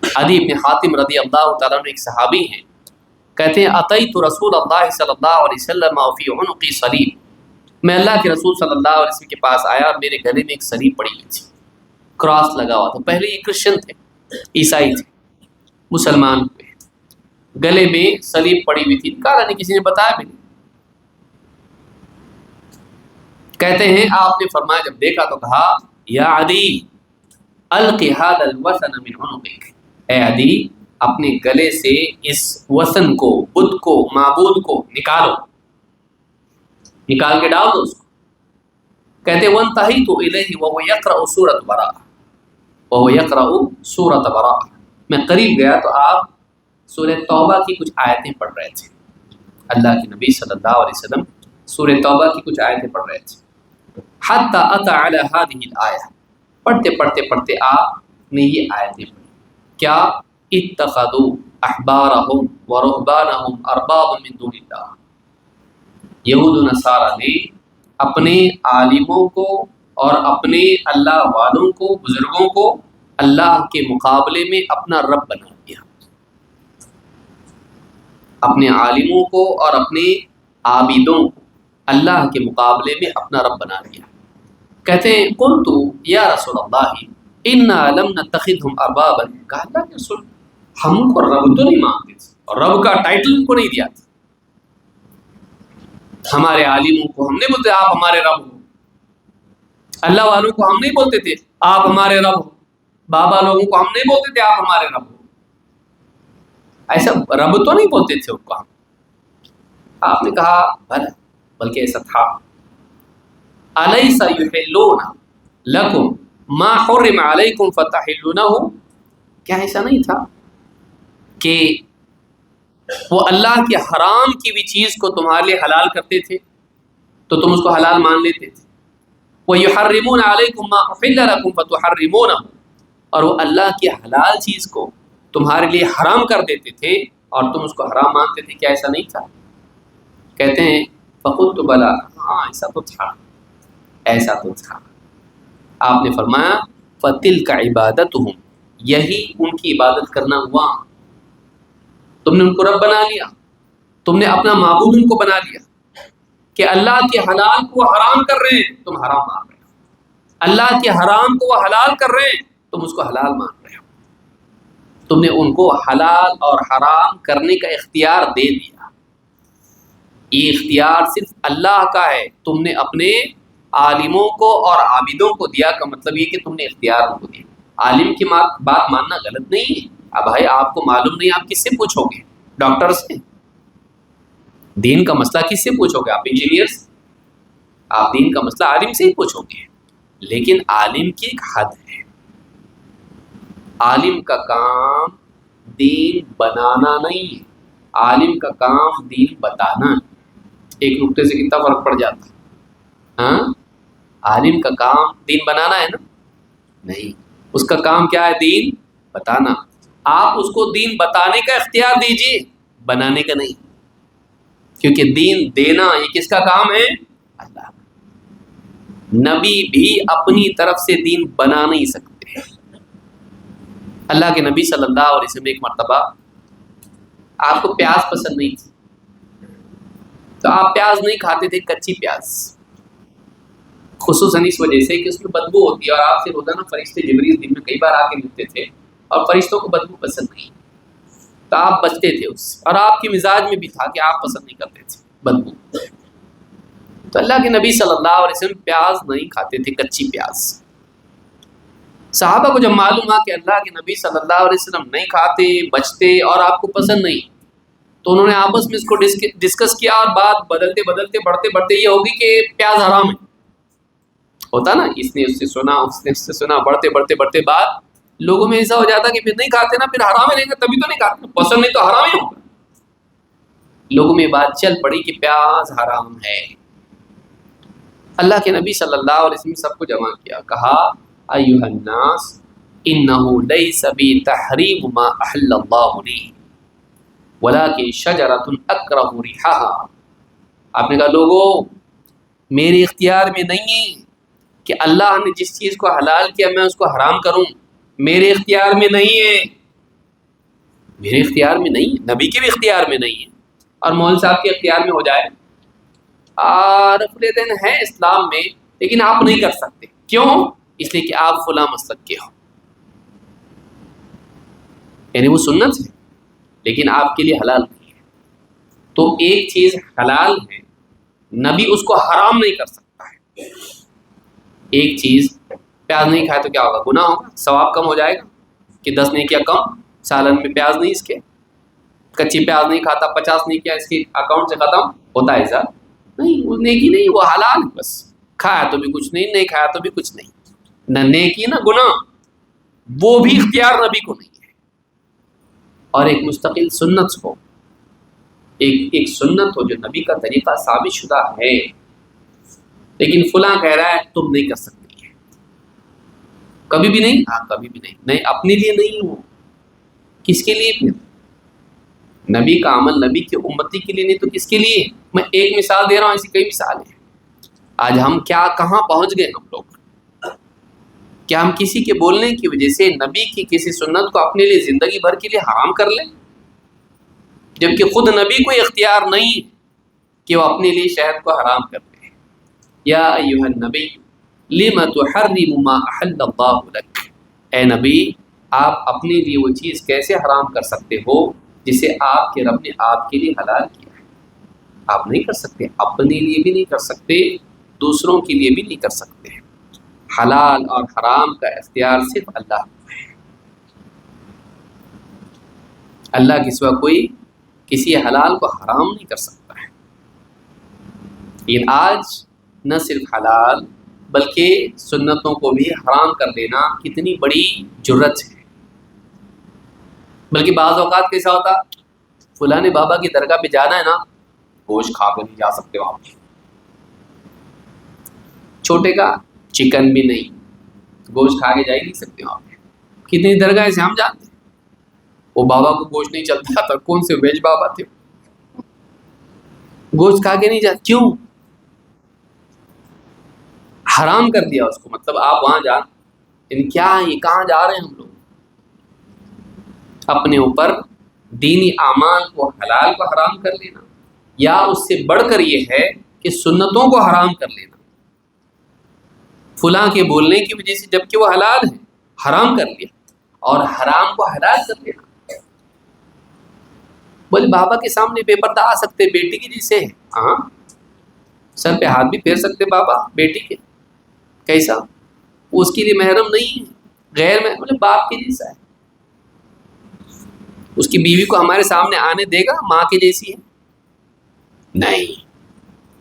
عدی بن حاتم رضی اللہ تعالیٰ عنہ ایک صحابی ہیں، کہتے ہیں اتیت رسول اللہ صلی اللہ علیہ وسلم فی عنقی صلیب، میں اللہ کے رسول صلی اللہ علیہ وسلم کے پاس آیا اور میرے گلے میں ایک صلیب پڑی ہوئی تھی، کراس لگا ہوا تھا۔ پہلے یہ کرسچن تھے، عیسائی تھے، مسلمان ہوئے، گلے میں صلیب پڑی ہوئی تھی، کہا نہیں کسی نے بتایا بھی نہیں۔ کہتے ہیں آپ نے فرمایا جب دیکھا تو کہا یا عدی الق ھذا الوثن من عنقک، اے عدی اپنے گلے سے اس وثن کو، بت کو، معبود کو نکالو، نکال کے ڈال دو اس کو۔ کہتے وانتہیت الیہ وهو یقرأ سورۃ براءۃ، وهو یقرأ سورۃ براءۃ، میں قریب گیا تو آپ سورہ توبہ کی کچھ آیتیں پڑھ رہے تھے۔ اللہ کے نبی صلی اللہ علیہ وسلم سورہ توبہ کی کچھ آیتیں پڑھ رہے تھے۔ حتی اتی علی هذه الآیہ، پڑھتے پڑھتے پڑھتے آپ نے یہ آیتیں پڑھی، کیا اتخذوا احبارهم ورهبانهم اربابا من دون اللہ، یہود و نصارہ نے اپنے عالموں کو اور اپنے اللہ والوں کو، بزرگوں کو اللہ کے مقابلے میں اپنا رب بنا دیا، اپنے عالموں کو اور اپنے عابدوں کو اللہ کے مقابلے میں اپنا رب بنا دیا۔ کہتے ہیں قلت یا رسول اللہ انا لم نتخذهم اربابا، کہا اللہ کے رسول ہم ان کو رب تو نہیں مانتے تھے، اور رب کا ٹائٹل ان کو نہیں دیا تھا۔ ہمارے عالموں کو ہم نہیں بولتے آپ ہمارے رب ہو، اللہ والوں کو ہم نہیں بولتے تھے آپ ہمارے رب ہو، بابا لوگوں کو ہم نہیں بولتے تھے آپ ہمارے رب ہو، ایسا رب تو نہیں بولتے تھے ان کو ہم۔ آپ نے کہا بھلا، بلکہ ایسا تھا، الیس یحلون لکم ما حرم علیکم فتحلونہ، کیا ایسا نہیں تھا کہ وہ اللہ کے حرام کی بھی چیز کو تمہارے لیے حلال کرتے تھے تو تم اس کو حلال مان لیتے تھے؟ وَيُحَرِّمُونَ عَلَيْكُمْ مَا أُحِلَّ لَكُمْ فَتُحَرِّمُونَهُ، اور وہ اللہ کی حلال چیز کو تمہارے لیے حرام کر دیتے تھے اور تم اس کو حرام مانتے تھے، کیا ایسا نہیں تھا؟ کہتے ہیں فَقُلْتُ بَلَا، ہاں ایسا تو تھا، ایسا تو تھا۔ آپ نے فرمایا فَتِلْكَ عِبَادَتُهُمْ، یہی ان کی عبادت کرنا ہوا، تم نے ان کو رب بنا لیا، تم نے اپنا معبود ان کو بنا لیا، کہ اللہ کے حلال کو وہ حرام کر رہے ہیں تم حرام مان رہے ہو، اللہ کے حرام کو وہ حلال کر رہے ہیں تم اس کو حلال مان رہے ہو، تم نے ان کو حلال اور حرام کرنے کا اختیار دے دیا۔ یہ اختیار صرف اللہ کا ہے، تم نے اپنے عالموں کو اور عابدوں کو دیا، کا مطلب یہ کہ تم نے اختیار ان کو دیا۔ عالم کی بات ماننا غلط نہیں ہے، اب بھائی آپ کو معلوم نہیں آپ کس سے پوچھو گے؟ ڈاکٹر سے؟ دین کا مسئلہ کس سے پوچھو گے؟ آپ انجینئر سے؟ آپ دین کا مسئلہ عالم سے ہی پوچھو گے، لیکن عالم کی ایک حد ہے، عالم کا کام دین بنانا نہیں ہے، عالم کا کام دین بتانا ہے۔ ایک نقطے سے کتنا فرق پڑ جاتا ہے؟ ہاں، عالم کا کام دین بنانا ہے نا؟ نہیں، اس کا کام کیا ہے؟ دین بتانا۔ آپ اس کو دین بتانے کا اختیار دیجیے، بنانے کا نہیں، کیونکہ دین دینا یہ کس کا کام ہے؟ اللہ۔ نبی بھی اپنی طرف سے دین بنا نہیں سکتے۔ اللہ کے نبی صلی اللہ علیہ وسلم ایک مرتبہ، آپ کو پیاز پسند نہیں تھی تو آپ پیاز نہیں کھاتے تھے، کچی پیاز، خصوصاً اس وجہ سے کہ اس میں بدبو ہوتی ہے، اور آپ سے روزانہ فرشتے جبریل دن میں کئی بار آ کے ملتے تھے اور فرشتوں کو بدبو پسند نہیں، تو آپ بچتے تھے اس سے، اور آپ کے مزاج میں بھی تھا کہ آپ پسند نہیں کرتے تھے بدبو۔ تو اللہ کے نبی صلی اللہ علیہ وسلم پیاز نہیں کھاتے تھے، کچی پیاز۔ صحابہ کو جب معلوم ہوا کہ اللہ کے نبی صلی اللہ علیہ وسلم نہیں کھاتے، بچتے اور آپ کو پسند نہیں، تو انہوں نے آپس میں اس کو ڈسکس کیا، اور بات بدلتے بدلتے بڑھتے بڑھتے یہ ہوگی کہ پیاز حرام ہے۔ ہوتا نا، اس نے اس سے سنا، اس نے اس سے سنا، بڑھتے بڑھتے بڑھتے بات لوگوں میں ایسا ہو جاتا کہ پھر نہیں کھاتے نا، پھر حرام ہے، نہیں کھاتے تبھی تو نہیں کھاتے، پسند نہیں تو حرام ہی ہوگا۔ لوگوں میں بات چل پڑی کہ پیاز حرام ہے۔ اللہ کے نبی صلی اللہ علیہ وسلم سب کو جمع کیا، کہا ایھا الناس انہ لیس بی تحریم ما احل اللہ لی ولکن شجرۃ اکرہ ریحھا۔ آپ نے کہا لوگوں، میرے اختیار میں نہیں ہے کہ اللہ نے جس چیز کو حلال کیا میں اس کو حرام کروں، میرے اختیار میں نہیں ہے، میرے اختیار میں نہیں ہے، نبی کے بھی اختیار میں نہیں ہے، اور مولوی صاحب کے اختیار میں ہو جائے، رفع دین ہے اسلام میں، لیکن آپ نہیں کر سکتے۔ کیوں؟ اس لیے کہ آپ فلاں مسلک کے ہو، یعنی وہ سنت ہے لیکن آپ کے لیے حلال نہیں ہے۔ تو ایک چیز حلال ہے، نبی اس کو حرام نہیں کر سکتا ہے۔ ایک چیز پیاز نہیں کھائے تو کیا ہوگا؟ گناہ ہوگا، ثواب کم ہو جائے گا کہ 10 نیکیاں کم، سالن میں پیاز نہیں، اس کے کچی پیاز نہیں کھاتا 50 نیکیاں اس کے اکاؤنٹ سے ختم ہوتا ہے ایسا نہیں، وہ نیکی نہیں، وہ حلال ہے، بس کھایا تو بھی کچھ نہیں، نہیں کھایا تو بھی کچھ نہیں، نہ نیکی نہ گناہ، وہ بھی اختیار نبی کو نہیں ہے۔ اور ایک مستقل سنت ہو، ایک سنت ہو جو نبی کا طریقہ ثابت شدہ ہے، لیکن فلاں کہہ رہا ہے تم نہیں کر سکتے، کبھی بھی نہیں، ہاں کبھی بھی نہیں، نہیں اپنے لیے نہیں ہو، کس کے لیے پھر؟ نبی کا عمل نبی کی امتی کے لیے نہیں تو کس کے لیے؟ میں ایک مثال دے رہا ہوں، ایسی کئی مثالیں ہیں۔ آج ہم کہاں پہنچ گئے ہم لوگ؟ کیا ہم کسی کے بولنے کی وجہ سے نبی کی کسی سنت کو اپنے لیے زندگی بھر کے لیے حرام کر لیں، جبکہ خود نبی کو اختیار نہیں کہ وہ اپنے لیے شہد کو حرام کر دے؟ یا ایھا النبی لم تحرم ما احل اللہ لک، اے نبی آپ اپنے لیے وہ چیز کیسے حرام کر سکتے ہو جسے آپ کے رب نے آپ کے لیے حلال کیا ہے؟ آپ نہیں کر سکتے، اپنے لیے بھی نہیں کر سکتے، دوسروں کے لیے بھی نہیں کر سکتے۔ حلال اور حرام کا اختیار صرف اللہ کو ہے، اللہ کے سوا کوئی کسی حلال کو حرام نہیں کر سکتا ہے۔ لیکن آج نہ صرف حلال بلکہ سنتوں کو بھی حرام کر دینا کتنی بڑی جرت ہے۔ بلکہ بعض اوقات کیسا ہوتا، فلاں بابا کی درگاہ پہ جانا ہے نا، گوشت کھا کے نہیں جا سکتے وہاں پہ، چھوٹے کا چکن بھی نہیں، گوشت کھا کے جا ہی نہیں سکتے وہاں پہ۔ کتنی درگاہ سے ہم جانتے ہیں، وہ بابا کو گوشت نہیں چلتا تھا، کون سے ویج بابا تھے، گوشت کھا کے نہیں جاتے، کیوں؟ حرام کر دیا اس کو، مطلب آپ وہاں جا، یعنی کیا ہے یہ، کہاں جا رہے ہیں ہم لوگ؟ اپنے اوپر دینی اعمال کو حلال کو حرام کر لینا، یا اس سے بڑھ کر یہ ہے کہ سنتوں کو حرام کر لینا، فلاں کے بولنے کی وجہ سے جبکہ وہ حلال ہے حرام کر لیا، اور حرام کو حلال کر لینا۔ بولے بابا کے سامنے بے پردہ آ سکتے، بیٹی کی جیسے، ہاں سر پہ ہاتھ بھی پھیر سکتے بابا بیٹی کے، کیسا؟ وہ اس کے لیے محرم نہیں ہے، غیر محرم، بولے باپ کے جیسا ہے، اس کی بیوی کو ہمارے سامنے آنے دے گا؟ ماں کے جیسی ہے؟ نہیں،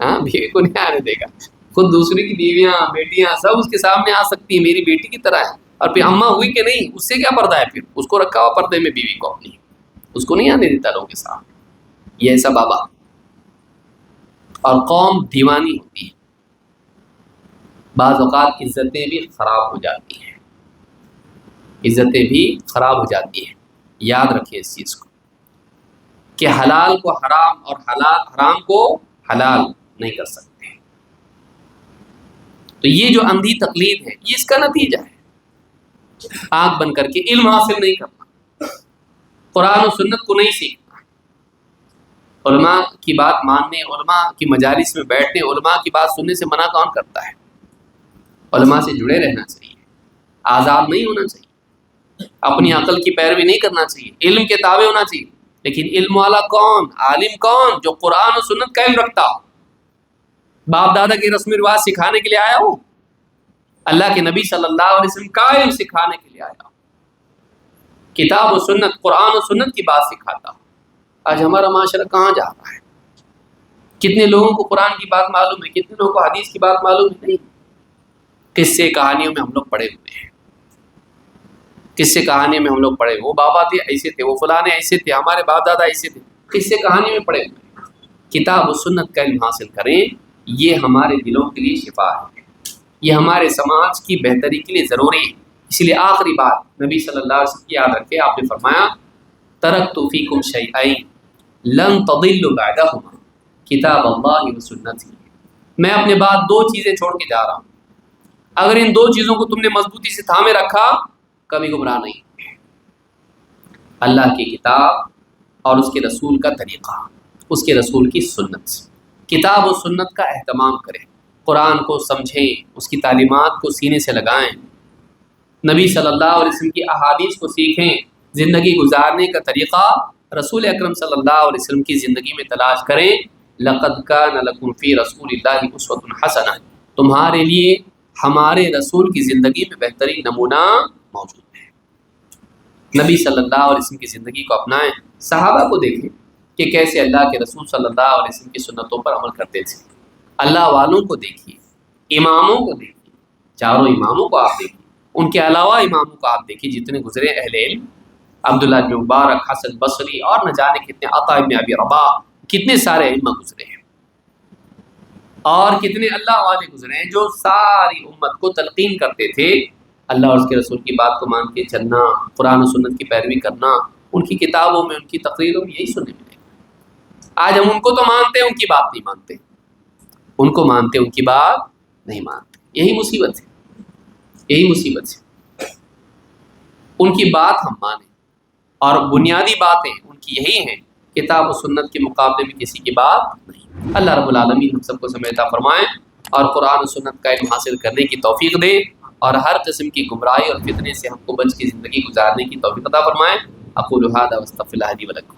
ہاں بیوی کو نہیں آنے دے گا، خود دوسری کی بیویاں بیٹیاں سب اس کے سامنے آ سکتی ہیں، میری بیٹی کی طرح ہے، اور پھر اماں ہوئی کہ نہیں، اس سے کیا پردہ ہے؟ پھر اس کو رکھا ہوا پردے میں بیوی کو اپنی، اس کو نہیں آنے دیتا لوگوں کے سامنے، یہ ایسا بابا۔ اور قوم دیوانی ہوتی ہے، بعض اوقات عزتیں بھی خراب ہو جاتی ہیں، عزتیں بھی خراب ہو جاتی ہیں، یاد رکھیں اس چیز کو کہ حلال کو حرام اور حرام کو حلال نہیں کر سکتے۔ تو یہ جو اندھی تقلید ہے یہ اس کا نتیجہ ہے، آنکھ بند کر کے علم حاصل نہیں کرنا، قرآن و سنت کو نہیں سیکھنا، علماء کی بات ماننے، علماء کی مجالس میں بیٹھنے، علماء کی بات سننے سے منع کون کرتا ہے؟ علماء سے جڑے رہنا چاہیے، آزاد نہیں ہونا چاہیے، اپنی عقل کی پیروی نہیں کرنا چاہیے، علم کے تابع ہونا چاہیے، لیکن علم والا کون، عالم کون؟ جو قرآن و سنت کا علم رکھتا ہو، باپ دادا کی رسم و رواج سکھانے کے لیے آیا ہوں؟ اللہ کے نبی صلی اللہ علیہ وسلم کا علم سکھانے کے لیے آیا ہوں، کتاب و سنت، قرآن و سنت کی بات سکھاتا ہوں۔ آج ہمارا معاشرہ کہاں جا رہا ہے؟ کتنے لوگوں کو قرآن کی بات معلوم ہے، کتنے لوگوں کو حدیث کی بات معلوم ہے؟ نہیں۔ قصے کہانیوں میں ہم لوگ پڑے ہوئے ہیں، قصے کہانی میں ہم لوگ پڑے، وہ بابا تھے ایسے تھے، وہ فلانے ایسے تھے، ہمارے باپ دادا ایسے تھے، قصے کہانی میں پڑے ہوئے ہیں۔ کتاب و سنت کا علم حاصل کریں، یہ ہمارے دلوں کے لیے شفا ہے، یہ ہمارے سماج کی بہتری کے لیے ضروری ہے۔ اس لیے آخری بات نبی صلی اللہ علیہ وسلم کی یاد رکھے، آپ نے فرمایا ترکت فیکم شیئین لن تضلوا بعدہما کتاب اللہ و سنتی، میں اپنے بعد دو چیزیں چھوڑ کے جا رہا ہوں، اگر ان دو چیزوں کو تم نے مضبوطی سے تھامے رکھا کبھی گمراہ نہیں۔ اللہ کی کتاب اور اس کے رسول کا طریقہ، اس کے رسول کی سنت، کتاب و سنت کا اہتمام کریں، قرآن کو سمجھیں، اس کی تعلیمات کو سینے سے لگائیں، نبی صلی اللہ علیہ وسلم کی احادیث کو سیکھیں، زندگی گزارنے کا طریقہ رسول اکرم صلی اللہ علیہ وسلم کی زندگی میں تلاش کریں۔ لقد کان لکم فی رسول اللہ اسوۃ حسنہ، تمہارے لیے ہمارے رسول کی زندگی میں بہترین نمونہ موجود ہے۔ نبی صلی اللہ علیہ وسلم کی زندگی کو اپنائیں، صحابہ کو دیکھیں کہ کیسے اللہ کے رسول صلی اللہ علیہ وسلم کی سنتوں پر عمل کرتے تھے۔ اللہ والوں کو دیکھیے، اماموں کو دیکھیے، چاروں اماموں کو آپ دیکھیے، ان کے علاوہ اماموں کو آپ دیکھیے جتنے گزرے اہل علم، عبداللہ بن مبارک، حسن بصری اور نہ جانے کتنے، عطا بن ابی رباح، کتنے سارے ائمہ گزرے ہیں، اور کتنے اللہ والے گزرے ہیں جو ساری امت کو تلقین کرتے تھے اللہ اور اس کے رسول کی بات کو مان کے چلنا، قرآن و سنت کی پیروی کرنا۔ ان کی کتابوں میں، ان کی تقریروں میں یہی سننے ملے گا۔ آج ہم ان کو تو مانتے ہیں، ان کی بات نہیں مانتے، ان کو مانتے ان کی بات نہیں مانتے، یہی مصیبت ہے، یہی مصیبت ہے۔ ان کی بات ہم مانیں، اور بنیادی باتیں ان کی یہی ہیں، کتاب و سنت کے مقابلے میں کسی کی بات نہیں۔ اللہ رب العالمین ہم سب کو سمیتا فرمائیں اور قرآن و سنت کا علم حاصل کرنے کی توفیق دے، اور ہر قسم کی گمراہی اور فتنے سے ہم کو بچ کی زندگی گزارنے کی توفیق عطا فرمائیں۔ اقول ھذا واستغفر اللہ لي ولکم۔